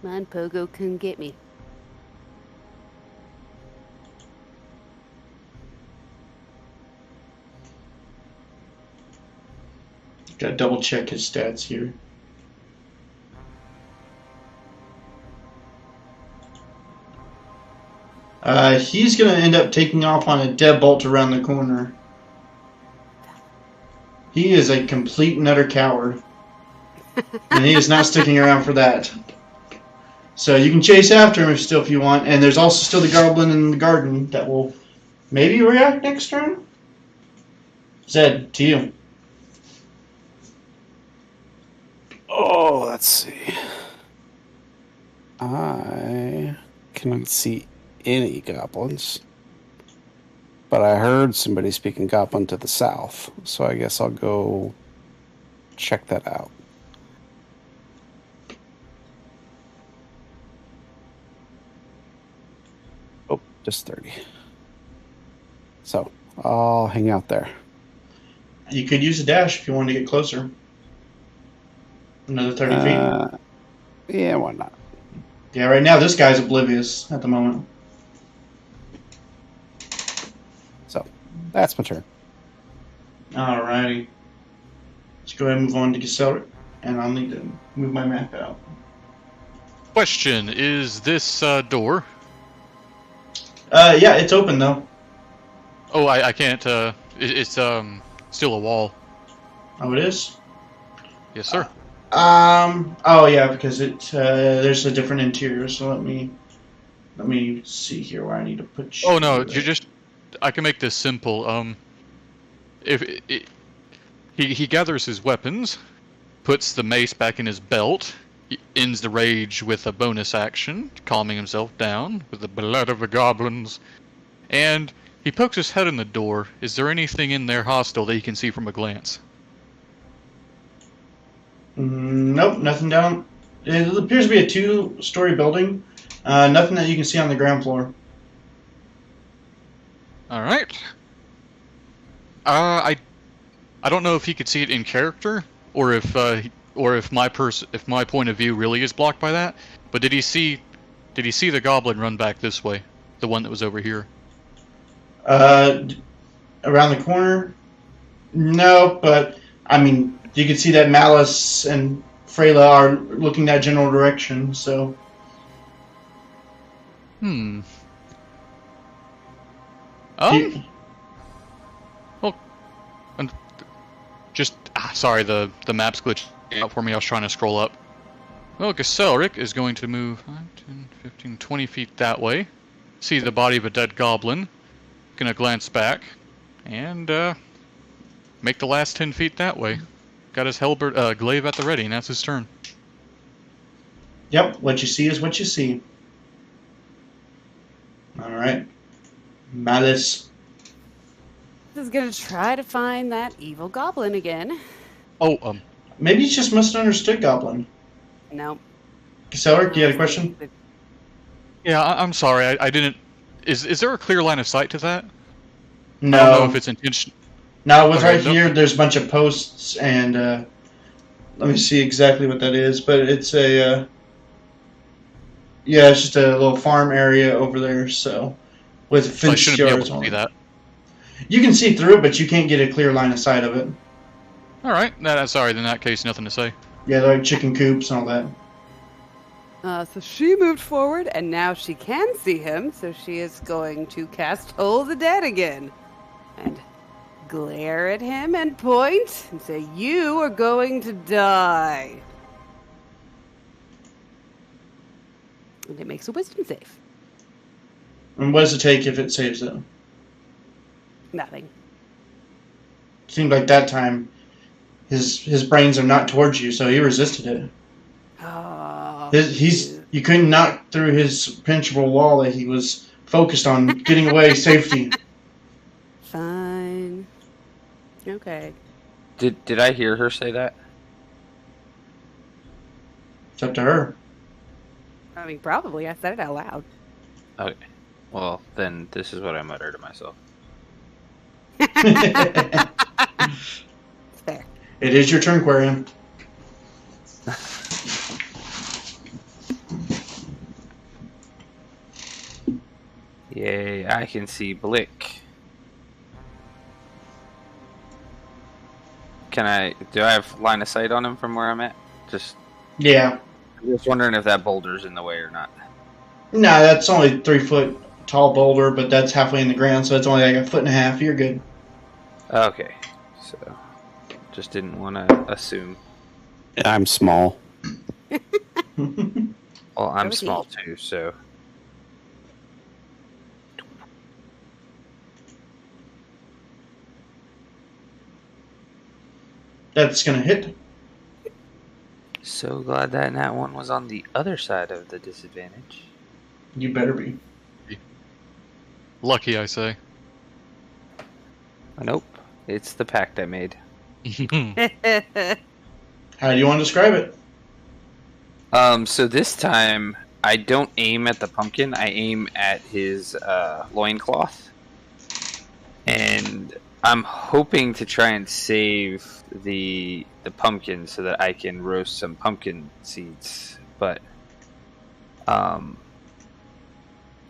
Come on, Pogo, come get me. Gotta double check his stats here. He's gonna end up taking off on a deadbolt around the corner. He is a complete and utter coward. And he is not sticking around for that. So you can chase after him if you want, and there's also still the goblin in the garden that will maybe react next turn. Zed, to you. Oh, let's see. I cannot see any goblins, but I heard somebody speaking goblin to the south, so I guess I'll go check that out. Oh, just 30. So I'll hang out there. You could use a dash if you wanted to get closer. Another 30 feet. Yeah, why not? Yeah, right now this guy's oblivious at the moment. So that's my turn. Alrighty. Let's go ahead and move on to Gesellric, and I'll need to move my map out. Question, is this door? Yeah, it's open though. Oh, I can't, it's still a wall. Oh, it is? Yes, sir. Oh yeah, because there's a different interior, so let me see here where I need to put you. Oh no, I can make this simple. He gathers his weapons, puts the mace back in his belt, he ends the rage with a bonus action, calming himself down with the blood of the goblins, and he pokes his head in the door. Is there anything in there hostile that he can see from a glance? Nope, nothing down. It appears to be a 2-story building. Nothing that you can see on the ground floor. All right. I don't know if he could see it in character, or if my point of view really is blocked by that. But did he see the goblin run back this way, the one that was over here? Around the corner? No, but I mean, you can see that Malice and Freyla are looking that general direction, so. Sorry, the map's glitched out for me. I was trying to scroll up. Well, Gesellric is going to move 5, 10, 15, 20 feet that way. See the body of a dead goblin. Gonna glance back and make the last 10 feet that way. Got his glaive at the ready, and that's his turn. Yep, what you see is what you see. Alright. Malice. This is gonna try to find that evil goblin again. Oh, maybe he's just misunderstood Goblin. No. Gesellric, do you have a question? Yeah, I'm sorry. I didn't. Is there a clear line of sight to that? No. I don't know if it's intentional. No, what's right here, there's a bunch of posts, and let me see exactly what that is, but it's a, yeah, it's just a little farm area over there, so, with fenced yards on it. That. You can see through it, but you can't get a clear line of sight of it. Alright, sorry, in that case, nothing to say. Yeah, they're like chicken coops and all that. So she moved forward, and now she can see him, so she is going to cast Toll the Dead again. And glare at him and point and say, "You are going to die." And it makes a wisdom save. And what does it take if it saves it? Nothing. Seemed like that time his brains are not towards you, so he resisted it. Oh, You couldn't knock through his impenetrable wall that he was focused on getting away safety. Fine. Okay. Did I hear her say that? It's up to her. I mean, probably. I said it out loud. Okay. Well, then this is what I mutter to myself. It's fair. It is your turn, Quarian. Yay, I can see Blick. Do I have line of sight on him from where I'm at? Yeah. I'm just wondering if that boulder's in the way or not. No, that's only 3 foot tall boulder, but that's halfway in the ground, so it's only like 1.5 feet. You're good. Okay, so just didn't want to assume. I'm small. Well, I'm was small he? too, so That's gonna hit. so glad that one was on the other side of the disadvantage. You better be. Lucky, I say. Nope, it's the pact I made. How do you want to describe it? So this time I don't aim at the pumpkin. I aim at his loincloth, and I'm hoping to try and save the pumpkin so that I can roast some pumpkin seeds. But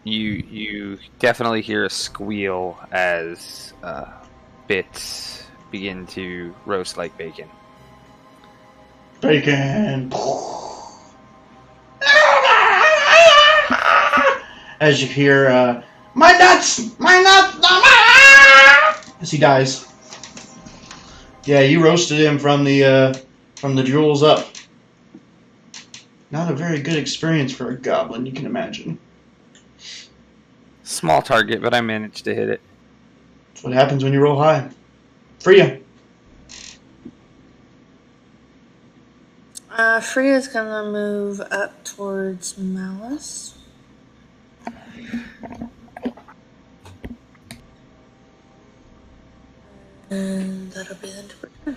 you definitely hear a squeal as bits begin to roast like bacon. Bacon. As you hear, my nuts! My nuts! As he dies. Yeah, you roasted him from the jewels up. Not a very good experience for a goblin, you can imagine. Small target, but I managed to hit it. That's what happens when you roll high. Freya. Freya's gonna move up towards Malice. And that'll be the end of her turn.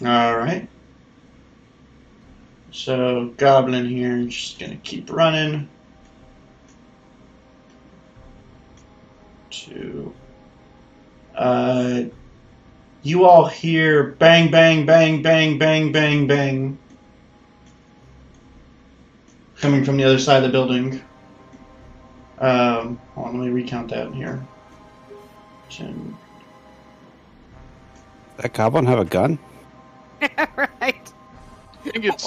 Alright. So, Goblin here is just gonna keep running. You all hear bang, bang, bang, bang, bang, bang, bang. Coming from the other side of the building. Hold on, let me recount that here. 10. That goblin have a gun? Right. I think it's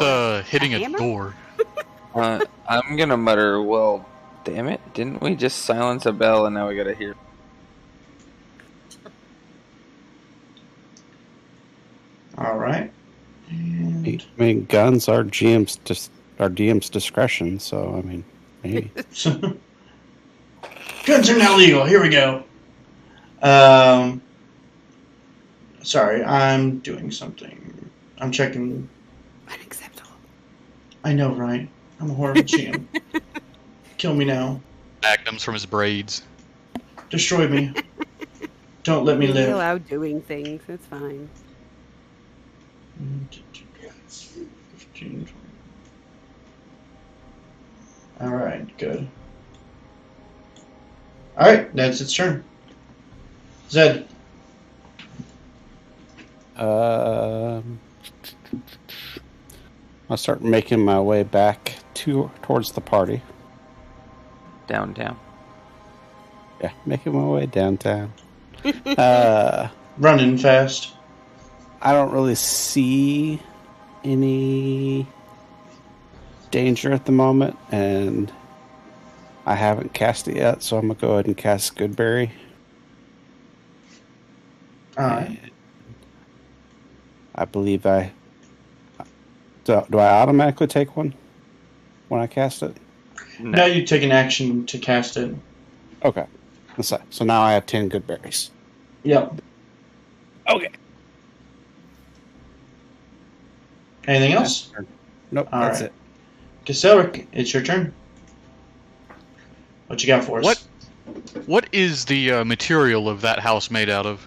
hitting a hammer? door. I'm gonna mutter, well, damn it, didn't we just silence a bell and now we gotta hear? Alright. I mean, guns are DM's discretion, so, I mean, maybe. Guns are now legal. Here we go. Sorry, I'm doing something. I'm checking. Unacceptable. I know, right? I'm a horrible GM. Kill me now. Magnums from his braids. Destroy me. Don't let me He's live. allowed doing things. It's fine. 15, 20. Alright, good. Alright, that's its turn. Zed. I'll start making my way back towards the party. Downtown. Yeah, making my way downtown. Running fast. I don't really see any danger at the moment, and I haven't cast it yet, so I'm going to go ahead and cast Goodberry. Alright. I believe do I automatically take one when I cast it? Now you take an action to cast it. Okay. So now I have 10 good berries. Yep. Okay. Anything else? Nope, All that's right. it. Caselric, it's your turn. What you got for us? What is the material of that house made out of?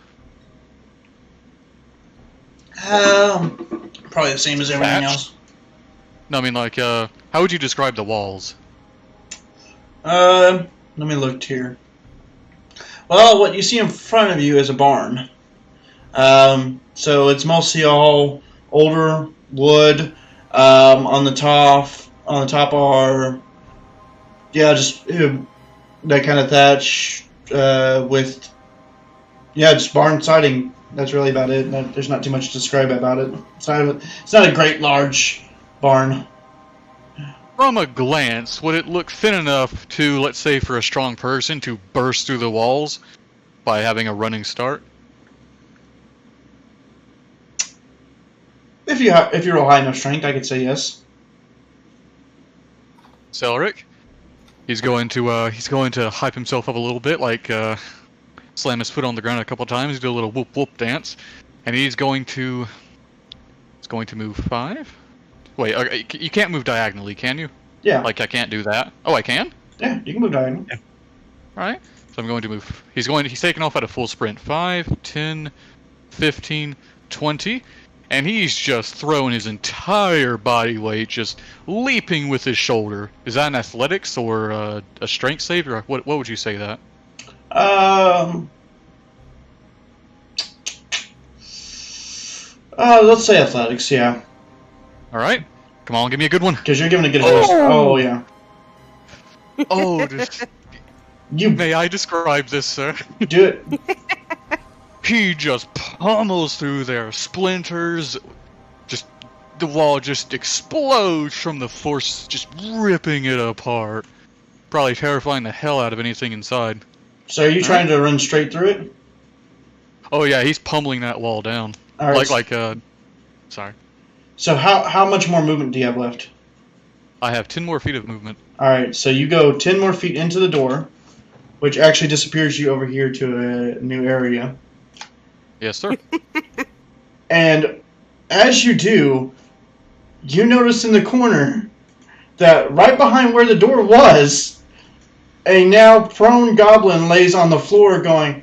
Probably the same as everything Thatch? else. No, I mean, like, how would you describe the walls? Let me look here. Well, what you see in front of you is a barn. So it's mostly all older wood. On the top are just that kind of thatch with just barn siding. That's really about it. There's not too much to describe about it. It's not a great large barn. From a glance, would it look thin enough to, let's say, for a strong person to burst through the walls by having a running start? If you roll high enough strength, I could say yes. Celric, he's going to hype himself up a little bit, like slam his foot on the ground a couple times, do a little whoop whoop dance, and he's going to move 5. Wait, you can't move diagonally, can you? Yeah. Like I can't do that. Oh, I can? Yeah, you can move diagonal. Yeah. All right. So I'm going to move. He's taking off at a full sprint. 5, 10, 15, 20. And he's just throwing his entire body weight, just leaping with his shoulder. Is that an athletics or a strength save, or what would you say that? Let's say athletics, yeah. All right. Come on, give me a good one. Because you're giving a good horse. Oh, yeah. Oh, may I describe this, sir? Do it. He just pummels through their splinters. Just the wall just explodes from the force, just ripping it apart. Probably terrifying the hell out of anything inside. So are you trying to run straight through it? Oh yeah, he's pummeling that wall down. All right. Sorry. So how much more movement do you have left? I have 10 more feet of movement. All right, so you go 10 more feet into the door, which actually disappears you over here to a new area. Yes, sir. And as you do, you notice in the corner that right behind where the door was, a now prone goblin lays on the floor going,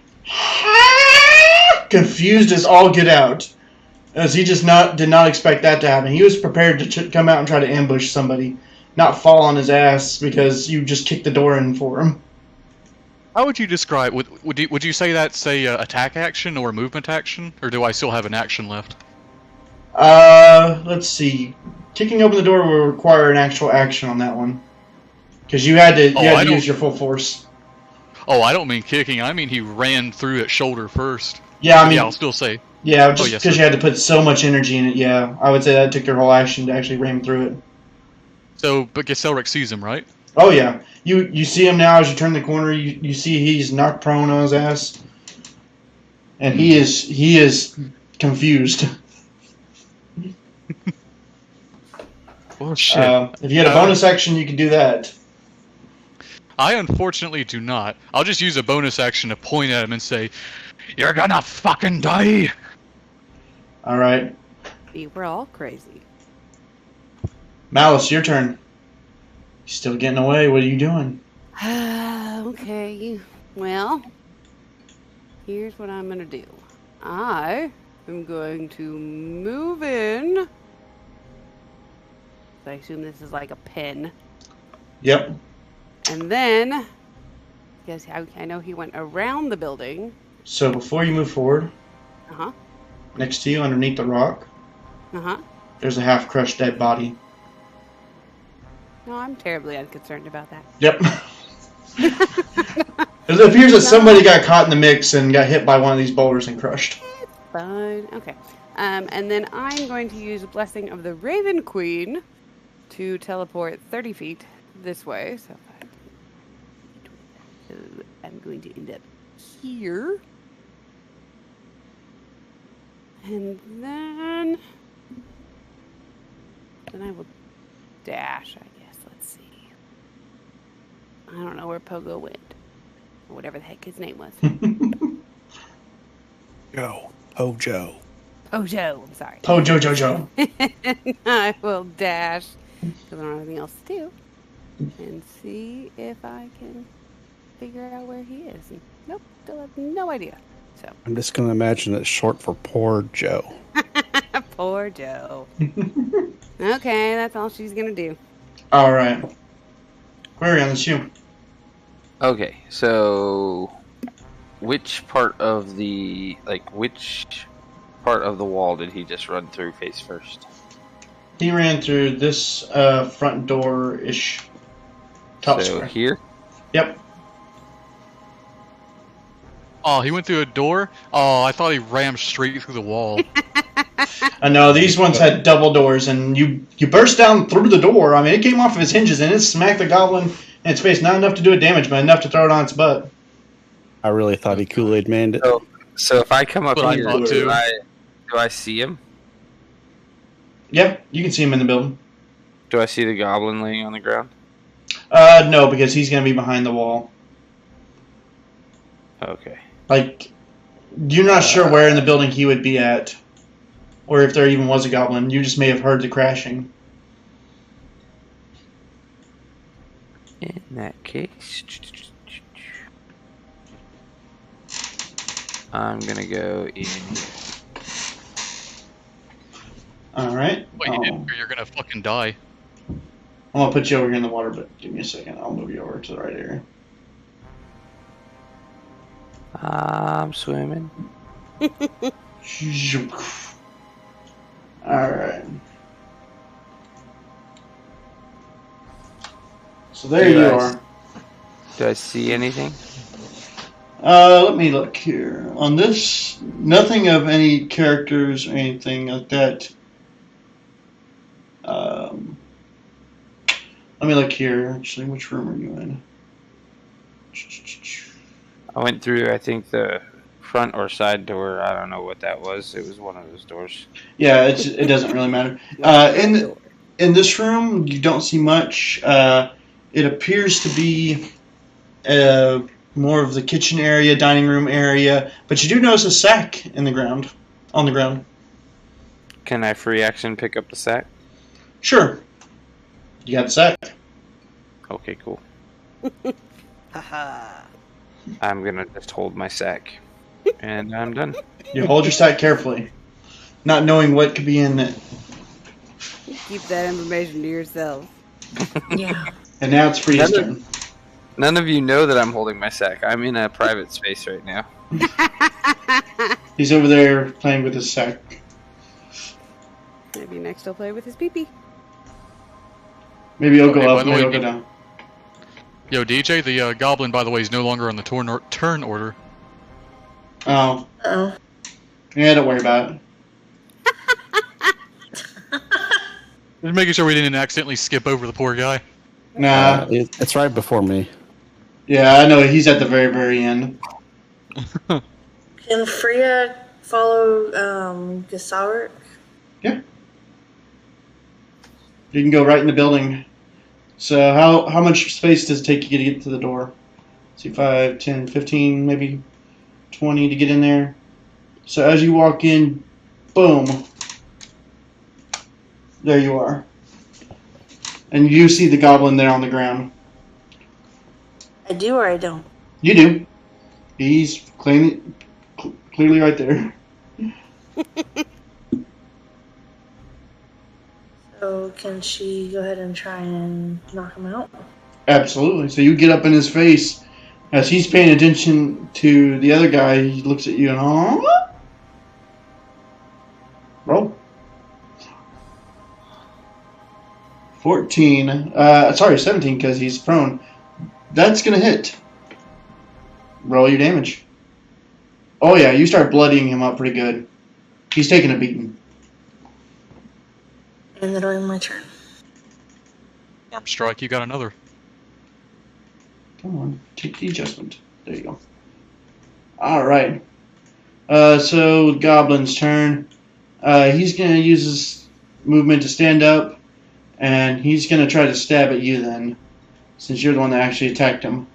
confused as all get out. As he just did not expect that to happen. He was prepared to come out and try to ambush somebody, not fall on his ass because you just kicked the door in for him. How would you describe? Would you say that's a attack action or a movement action, or do I still have an action left? Let's see. Kicking open the door will require an actual action on that one, because you had to use your full force. Oh, I don't mean kicking. I mean he ran through it shoulder first. Yeah, I mean. Yeah, I'll still say. Yeah, just because you had to put so much energy in it, yeah. I would say that took your whole action to actually ram through it. So, but Caselric sees him, right? Oh, yeah. You see him now as you turn the corner. You see he's knocked prone on his ass. And he is confused. Oh, shit. If you had a bonus action, you could do that. I unfortunately do not. I'll just use a bonus action to point at him and say, "You're gonna fucking die!" All right. We were all crazy. Malice, your turn. You're still getting away. What are you doing? Okay. Well, here's what I'm going to do. I am going to move in. I assume this is like a pin. Yep. And then, because I know he went around the building. So before you move forward, Uh-huh. next to you, underneath the rock, Uh-huh. there's a half-crushed dead body. No, I'm terribly unconcerned about that. Yep. It appears that somebody got caught in the mix and got hit by one of these boulders and crushed. Fine. Okay. And then I'm going to use Blessing of the Raven Queen to teleport 30 feet this way. So I'm going to end up here. And then I will dash, I guess. Let's see. I don't know where Pogo went. Or whatever the heck his name was. Joe. Oh, Joe. Pojo, I'm sorry. Pojo. I will dash, because I don't have anything else to do, and see if I can figure out where he is. And nope, still have no idea. So I'm just going to imagine it's short for Poor Joe. Poor Joe. Okay, that's all she's going to do. All right. Quarion, that's you. Okay, so which part of the wall did he just run through face first? He ran through this front door-ish top So square. here? Yep. Oh, he went through a door? Oh, I thought he rammed straight through the wall. I know, these ones had double doors, and you burst down through the door. I mean, it came off of its hinges, and it smacked the goblin in its face. Not enough to do it damage, but enough to throw it on its butt. I really thought he Kool-Aid manned it. So if I come up But I here, thought too. do I see him? Yep, you can see him in the building. Do I see the goblin laying on the ground? No, because he's going to be behind the wall. Okay. Like, you're not sure where in the building he would be at. Or if there even was a goblin. You just may have heard the crashing. In that case, I'm going to go in here. Alright. Wait, you didn't, or you're gonna fucking die. I'm going to put you over here in the water, but give me a second. I'll move you over to the right area. I'm swimming. Alright. So there you are. Do I see anything? Let me look here. On this, nothing of any characters or anything like that. Let me look here. Actually, which room are you in? I went through, I think, the front or side door. I don't know what that was. It was one of those doors. Yeah, it doesn't really matter. In this room, you don't see much. It appears to be more of the kitchen area, dining room area, but you do notice a sack on the ground. Can I free action pick up the sack? Sure. You got the sack. Okay, cool. Haha. I'm gonna just hold my sack, and I'm done. You hold your sack carefully, not knowing what could be in it. Keep that information to yourself. Yeah. And now it's Freya's turn. None of you know that I'm holding my sack. I'm in a private space right now. He's over there playing with his sack. Maybe next he'll play with his pee-pee. Maybe he'll go Hey, by up, the maybe way, he'll go down. Yo, DJ, the goblin, by the way, is no longer on the turn order. Oh. Oh. Yeah, don't worry about it. Just making sure we didn't accidentally skip over the poor guy. Nah. It's right before me. Yeah, I know. He's at the very, very end. Can Freya follow Gesaurik? Yeah. You can go right in the building. So how much space does it take you to get to the door? See, 5, 10, 15, maybe 20 to get in there. So as you walk in, boom. There you are. And you see the goblin there on the ground. I do or I don't? You do. He's clearly right there. So can she go ahead and try and knock him out? Absolutely. So you get up in his face. As he's paying attention to the other guy, he looks at you and, roll. 14. 17 because he's prone. That's going to hit. Roll your damage. Oh yeah, you start bloodying him up pretty good. He's taking a beating. And then it'll end my turn. Arm strike, you got another. Come on, take the adjustment. There you go. Alright. So, Goblin's turn. He's going to use his movement to stand up, and he's going to try to stab at you then, since you're the one that actually attacked him.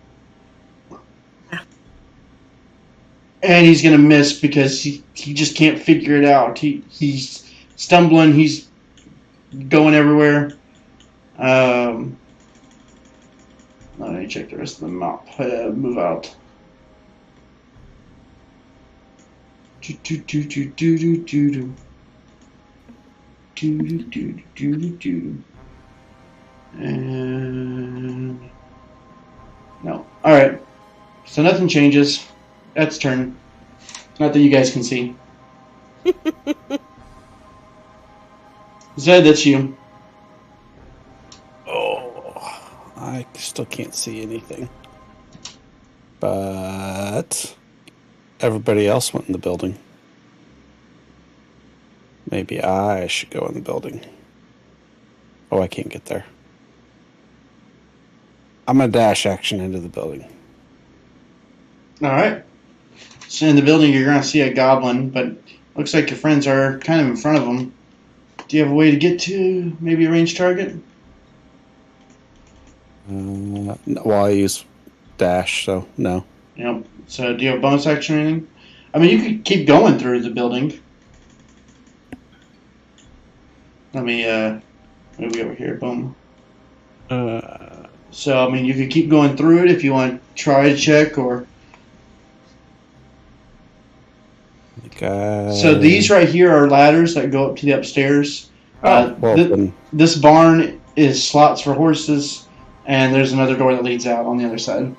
And he's going to miss because he just can't figure it out. He's stumbling. He's going everywhere. Let me check the rest of the map. Move out. And no. All right. So nothing changes. That's turn. Not that you guys can see. Zed, that's you. Oh, I still can't see anything. But everybody else went in the building. Maybe I should go in the building. Oh, I can't get there. I'm going to dash action into the building. All right. So in the building, you're going to see a goblin, but looks like your friends are kind of in front of them. Do you have a way to get to maybe a ranged target? Well, I use dash, so no. Yep. So do you have a bonus action or anything? I mean, you could keep going through the building. Let me move over here. Boom. So, I mean, you could keep going through it if you want to try to check or... So these right here are ladders that go up to the upstairs. This barn is slots for horses, and there's another door that leads out on the other side.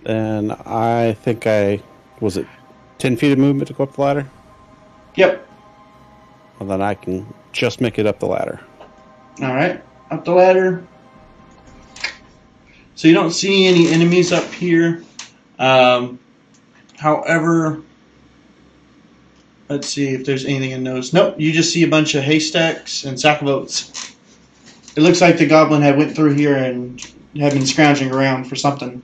And I think was it 10 feet of movement to go up the ladder? Yep. Well, then I can just make it up the ladder. All right, up the ladder. So you don't see any enemies up here. However, let's see if there's anything in those. Nope, you just see a bunch of haystacks and sack of oats. It looks like the goblin had went through here and had been scrounging around for something.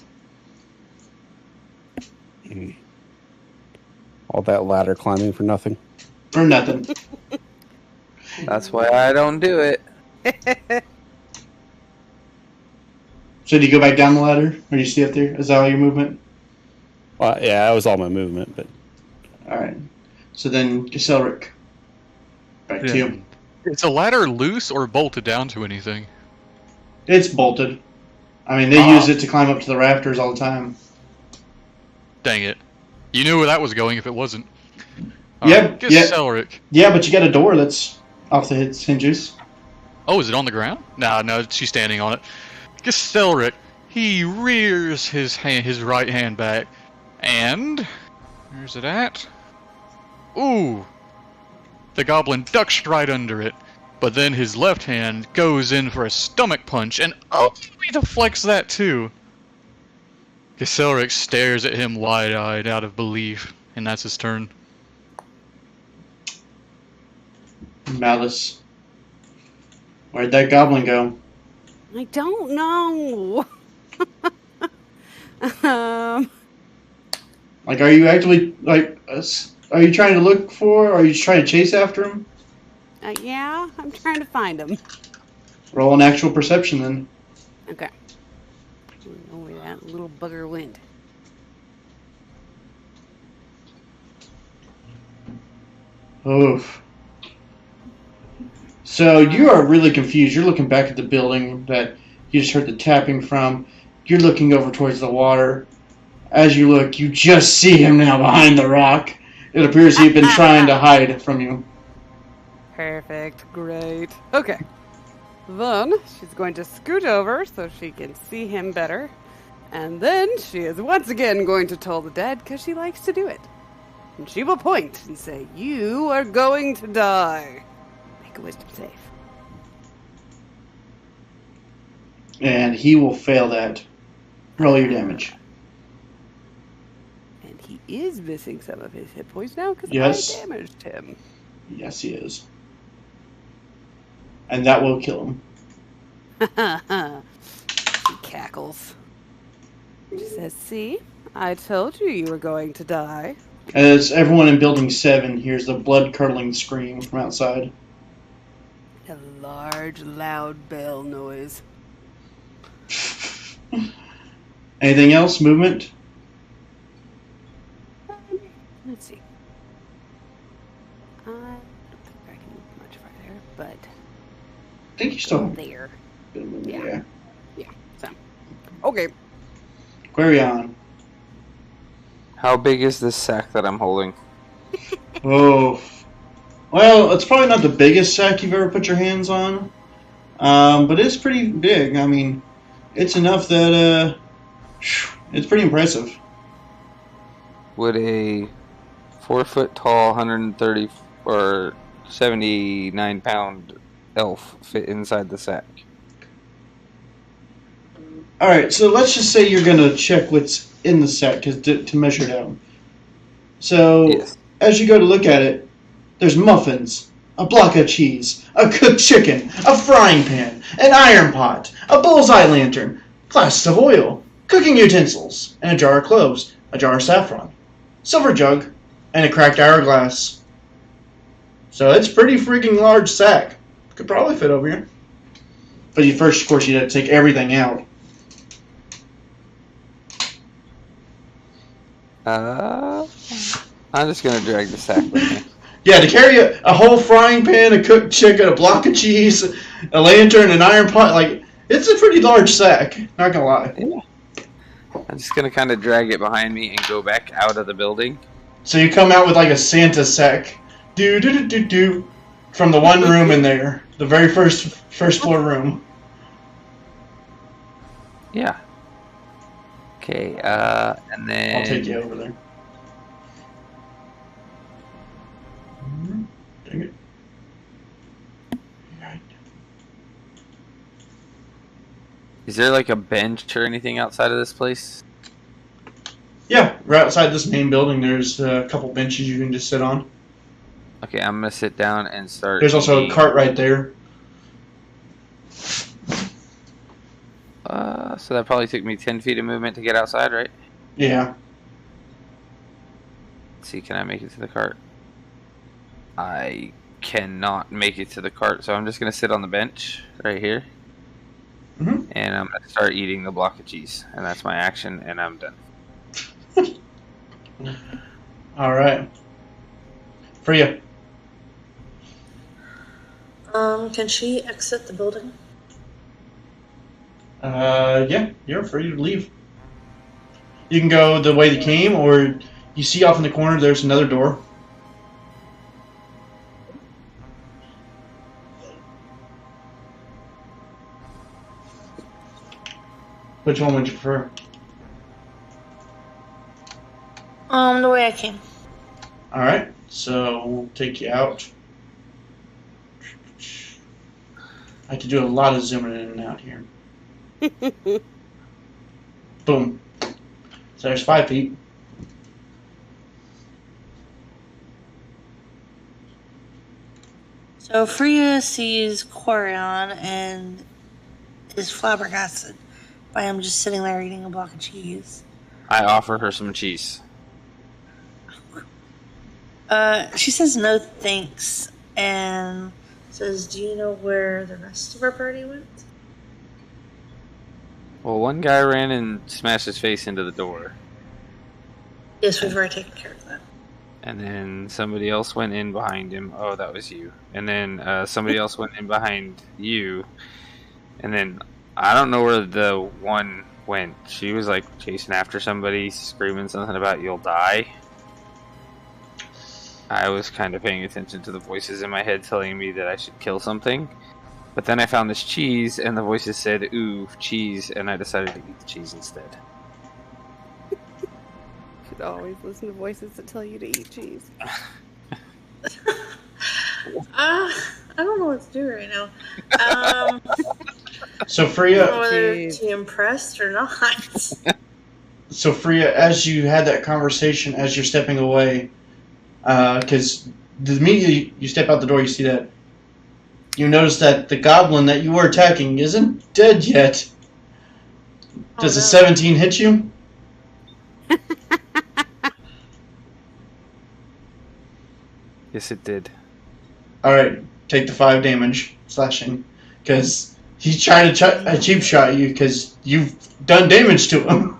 All that ladder climbing for nothing? For nothing. That's why I don't do it. So do you go back down the ladder? Or do you stay up there? Is that all your movement? Well, yeah, that was all my movement, but... Alright. So then, Giselric. Back to you. Is the ladder loose or bolted down to anything? It's bolted. I mean, they use it to climb up to the rafters all the time. Dang it. You knew where that was going if it wasn't. Yep. Giselric. Yeah, but you got a door that's off the hinges. Oh, is it on the ground? No, she's standing on it. Giselric, he rears his right hand back, and where's it at? Ooh, the goblin ducks right under it, but then his left hand goes in for a stomach punch, and he deflects that too. Giselric stares at him wide-eyed, out of belief, and that's his turn. Malice. Where'd that goblin go? I don't know. Like, are you actually, like, are you trying to look for, or are you trying to chase after him? Yeah, I'm trying to find him. Roll an actual perception, then. Okay. Oh, where that little bugger went. Oof. So you are really confused. You're looking back at the building that you just heard the tapping from. You're looking over towards the water. As you look, you just see him now behind the rock. It appears he'd been trying to hide from you. Perfect. Great. Okay. Then she's going to scoot over so she can see him better. And then she is once again going to toll the dead because she likes to do it. And she will point and say, "You are going to die." Make a wisdom save. And he will fail that. Roll your damage. And he is missing some of his hit points now because Yes. I damaged him. Yes, he is. And that will kill him. He cackles. She says, "See, I told you you were going to die." As everyone in Building 7 hears the blood-curdling scream from outside. A large, loud bell noise. Anything else? Movement? I think you still have there. a bit of movement, Yeah. yeah. So, okay. Quarion. How big is this sack that I'm holding? Oh. Well, it's probably not the biggest sack you've ever put your hands on. But it's pretty big. I mean, it's enough that, it's pretty impressive. Would a 4 foot tall, 130 or 79 pound elf fit inside the sack? Alright, so let's just say you're going to check what's in the sack to measure it out. So, Yes. as you go to look at it, there's muffins, a block of cheese, a cooked chicken, a frying pan, an iron pot, a bullseye lantern, flasks of oil, cooking utensils, and a jar of cloves, a jar of saffron, silver jug, and a cracked hourglass. So it's a pretty freaking large sack. Could probably fit over here. But you first, of course, you'd have to take everything out. I'm just gonna drag the sack with me. Yeah, to carry a whole frying pan, a cooked chicken, a block of cheese, a lantern, an iron pot, like, it's a pretty large sack. Not gonna lie. Yeah. I'm just gonna kind of drag it behind me and go back out of the building. So you come out with like a Santa sack, do from the one room in there, the very first floor room. Yeah. Okay. And then I'll take you over there. Dang it. Right. Is there like a bench or anything outside of this place? Yeah, right outside this main building, there's a couple benches you can just sit on. Okay, I'm gonna sit down and start. There's also eating. a cart right there. So that probably took me 10 feet of movement to get outside, right? Yeah. Let's see, can I make it to the cart? I cannot make it to the cart, so I'm just gonna sit on the bench right here. Mhm. And I'm gonna start eating the block of cheese, and that's my action, and I'm done. All right. Freya. Can she exit the building? Yeah, you're free to leave. You can go the way you came, or you see off in the corner there's another door. Which one would you prefer? The way I came. Alright, so we'll take you out. I have to do a lot of zooming in and out here. Boom. So there's 5 feet. So Freya sees Quarion and is flabbergasted by him just sitting there eating a block of cheese. I offer her some cheese. She says no thanks and says, "Do you know where the rest of our party went?" Well, one guy ran and smashed his face into the door. Yes, we've already taken care of that. And then somebody else went in behind him. Oh, that was you. And then somebody else went in behind you. And then I don't know where the one went. She was like chasing after somebody, screaming something about "you'll die." I was kind of paying attention to the voices in my head telling me that I should kill something. But then I found this cheese, and the voices said, "Ooh, cheese," and I decided to eat the cheese instead. Should always listen to voices that tell you to eat cheese. I don't know what to do right now. So I don't know Freya, whether Jeez. to be impressed or not. as you had that conversation, as you're stepping away, because the immediately you step out the door, you see that. You notice that the goblin that you were attacking isn't dead yet. Does a 17 hit you? Yes, it did. Alright, take the 5 damage, slashing. Because he's trying to cheap shot you because you've done damage to him.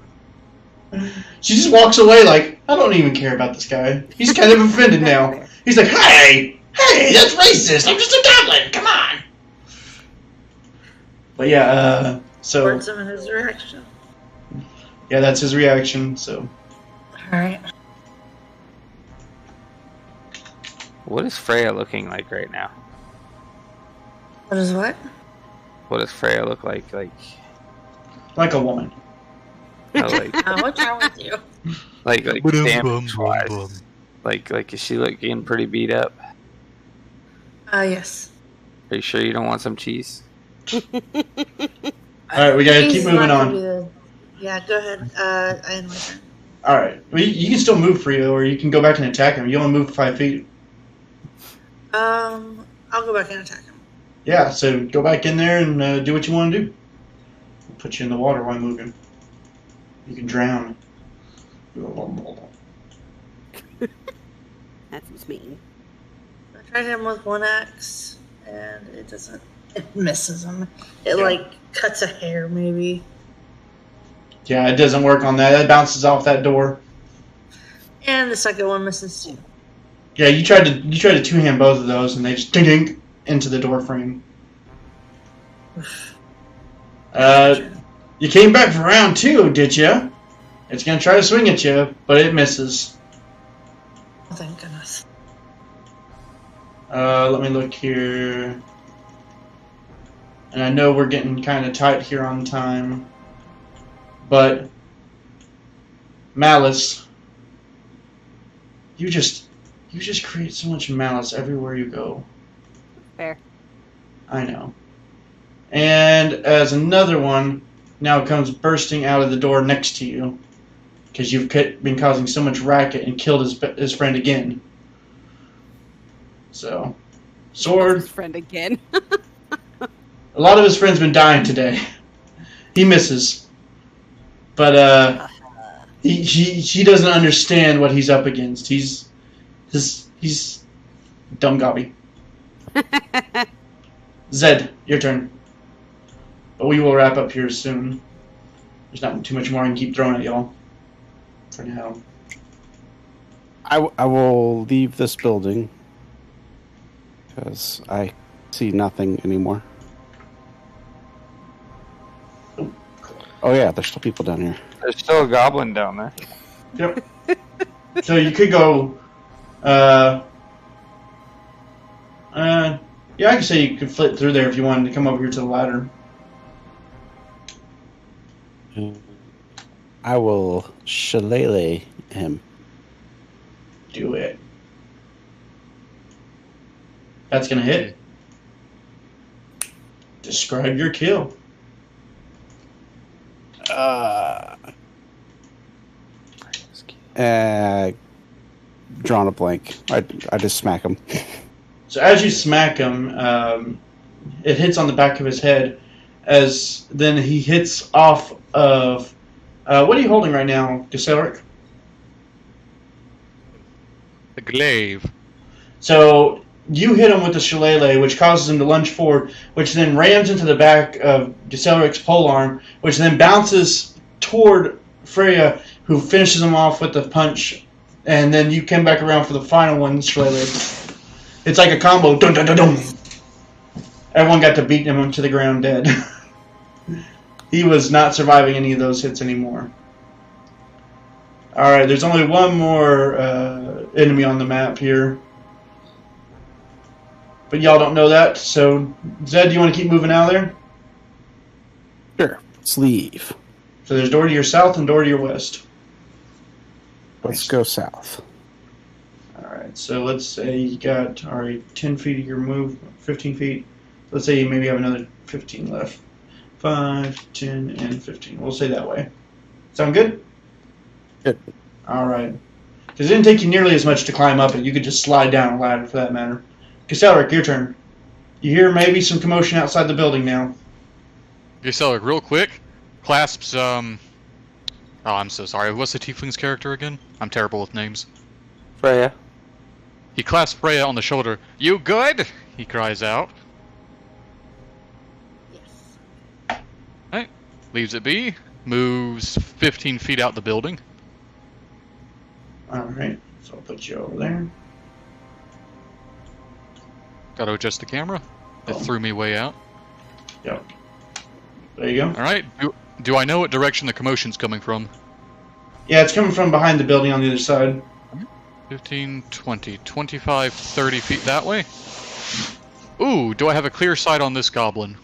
She just walks away like, I don't even care about this guy. He's kind of offended now. He's like, hey, that's racist. I'm just a goblin. Come on. But yeah, so Words him in his reaction. yeah, that's his reaction. So Alright. What is Freya looking like right now? What is what? What does Freya look like? like a woman. Like What's wrong with you? like damage wise. Like is she looking pretty beat up? Yes. Are you sure you don't want some cheese? All right, we gotta keep moving on. Yeah, go ahead. I end my turn. All right, well, you can still move Frio, or you can go back and attack him. You only move 5 feet. I'll go back and attack him. Yeah, so go back in there and do what you want to do. I'll put you in the water while moving. You can drown. That seems mean. I tried him with one axe, and it doesn't. It misses him. It Yeah. like cuts a hair, maybe. Yeah, it doesn't work on that. That bounces off that door. And the second one misses too. Yeah, you tried to two-hand both of those, and they just ding into the door frame. You came back for round 2, did you? It's gonna try to swing at you, but it misses. Oh, thank goodness. Let me look here. And I know we're getting kind of tight here on time, but Malice, you just create so much malice everywhere you go. Fair. I know. And as another one now comes bursting out of the door next to you, because you've been causing so much racket and killed his friend again. So, sword. His friend again. A lot of his friends been dying today. He misses, but he doesn't understand what he's up against. He's dumb gobby. Zed, your turn. But we will wrap up here soon. There's not too much more I can keep throwing at y'all for now. I will leave this building because I see nothing anymore. Oh yeah, there's still people down here. There's still a goblin down there. Yep. So you could go. Yeah, I could say you could flit through there if you wanted to come over here to the ladder. I will shillelagh him. Do it. That's gonna hit. Describe your kill. Drawn a blank. I just smack him. So as you smack him, it hits on the back of his head. As then he hits off of. What are you holding right now, Gesellric? The glaive. So you hit him with the shillelagh, which causes him to lunge forward, which then rams into the back of Gesellric's polearm, which then bounces toward Freya, who finishes him off with the punch, and then you come back around for the final one, shillelagh. It's like a combo. Dun, dun, dun, dun. Everyone got to beat him to the ground dead. He was not surviving any of those hits anymore. Alright, there's only one more enemy on the map here. But y'all don't know that, so Zed, do you want to keep moving out of there? Sure. Let's leave. So there's door to your south and door to your west. Let's go south. Alright, so let's say you got already 10 feet of your move, 15 feet. Let's say you maybe have another 15 left. 5, 10, and 15. We'll say that way. Sound good? Good. Alright. Because it didn't take you nearly as much to climb up it. You could just slide down a ladder for that matter. Gesellric, your turn. You hear maybe some commotion outside the building now. Gesellric, real quick, clasps, Oh, I'm so sorry. What's the tiefling's character again? I'm terrible with names. Freya. He clasps Freya on the shoulder. You good? He cries out. Alright, leaves it be. Moves 15 feet out the building. Alright, so I'll put you over there. Gotta adjust the camera. It threw me way out. Yep. There you go. All right. Do I know what direction the commotion's coming from? Yeah, it's coming from behind the building on the other side. 15, 20, 25, 30 feet that way? Ooh, do I have a clear sight on this goblin?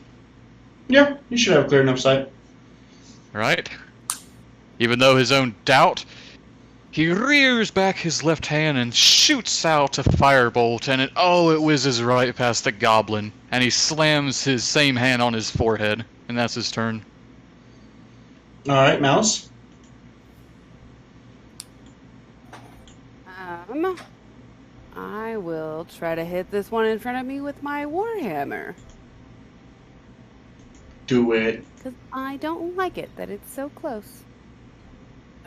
Yeah, you should have a clear enough sight. Right. Even though his own doubt, he rears back his left hand and shoots out a firebolt, and it whizzes right past the goblin, and he slams his same hand on his forehead, and that's his turn. Alright, Mouse. I will try to hit this one in front of me with my warhammer. Do it. Because I don't like it that it's so close.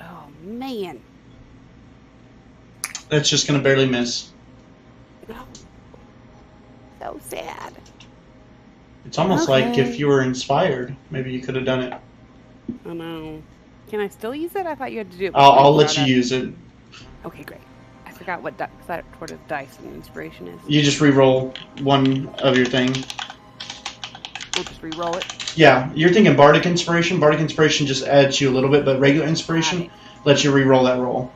Oh, man. That's just gonna barely miss. So sad. It's almost like if you were inspired, maybe you could have done it. Oh, no. Can I still use it? I thought you had to do it. I'll let you use it. Okay, great. I forgot what sort of dice and inspiration is. You just re-roll one of your thing. We'll just re-roll it. Yeah, you're thinking Bardic Inspiration. Bardic Inspiration just adds you a little bit, but regular Inspiration lets you re-roll that roll.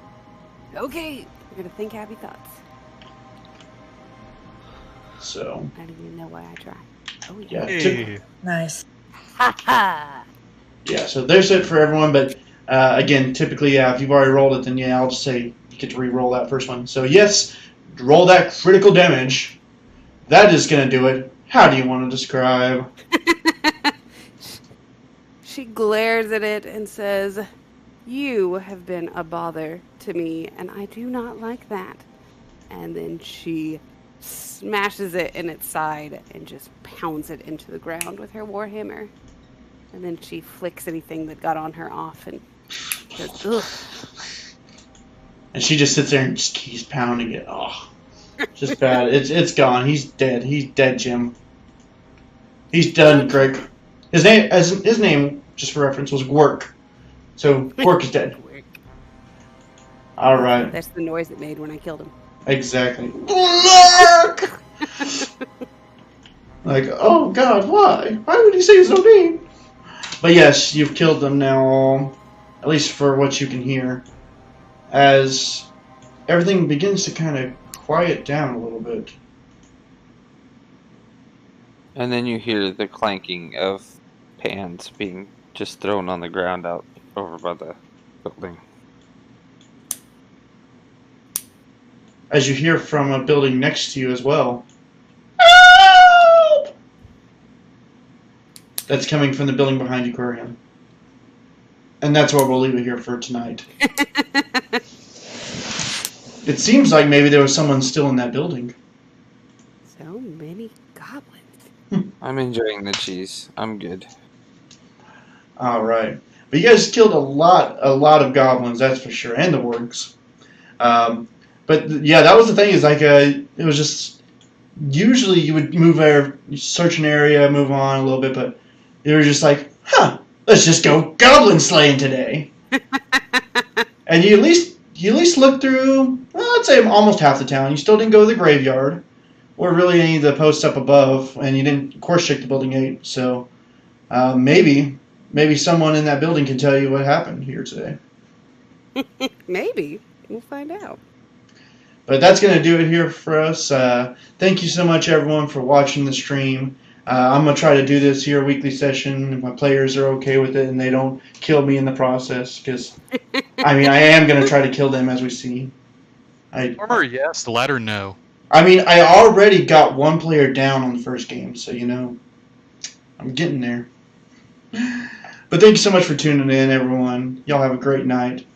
Okay, we're gonna think happy thoughts. So. I don't even know why I tried. Oh Yeah. Hey. Nice. Ha ha! Yeah, so there's it for everyone, but again, typically, if you've already rolled it, then yeah, I'll just say you get to re-roll that first one. So yes, roll that critical damage. That is going to do it. How do you want to describe? She glares at it and says, "You have been a bother to me, and I do not like that." And then she smashes it in its side and just pounds it into the ground with her warhammer. And then she flicks anything that got on her off and goes, ugh. And she just sits there and just keeps pounding it. Oh, just bad. It's gone. He's dead. He's dead, Jim. He's done, Greg. His name, just for reference, was Gwerk. So Gwerk is dead. All right. That's the noise it made when I killed him. Exactly. Gwerk! Like, oh God, why? Why would he say his own name? But yes, you've killed them now, at least for what you can hear, as everything begins to kind of quiet down a little bit. And then you hear the clanking of pans being just thrown on the ground out over by the building. As you hear from a building next to you as well. Help! That's coming from the building behind you, Corian. And that's where we'll leave it here for tonight. It seems like maybe there was someone still in that building. So many goblins. I'm enjoying the cheese. I'm good. All right, but you guys killed a lot of goblins, that's for sure, and the wargs. But yeah, that was the thing. Is like it was just usually you would move there, search an area, move on a little bit, but they were just like, let's just go goblin slaying today. And you at least looked through, well, I'd say almost half the town. You still didn't go to the graveyard, or really any of the posts up above, and you didn't, of course, check the building 8. So maybe someone in that building can tell you what happened here today. Maybe. We'll find out. But that's going to do it here for us. Thank you so much, everyone, for watching the stream. I'm going to try to do this here weekly session if my players are okay with it and they don't kill me in the process. Because, I am going to try to kill them as we see. Armor, yes. The latter, no. I already got one player down on the first game, so, I'm getting there. But thank you so much for tuning in, everyone. Y'all have a great night.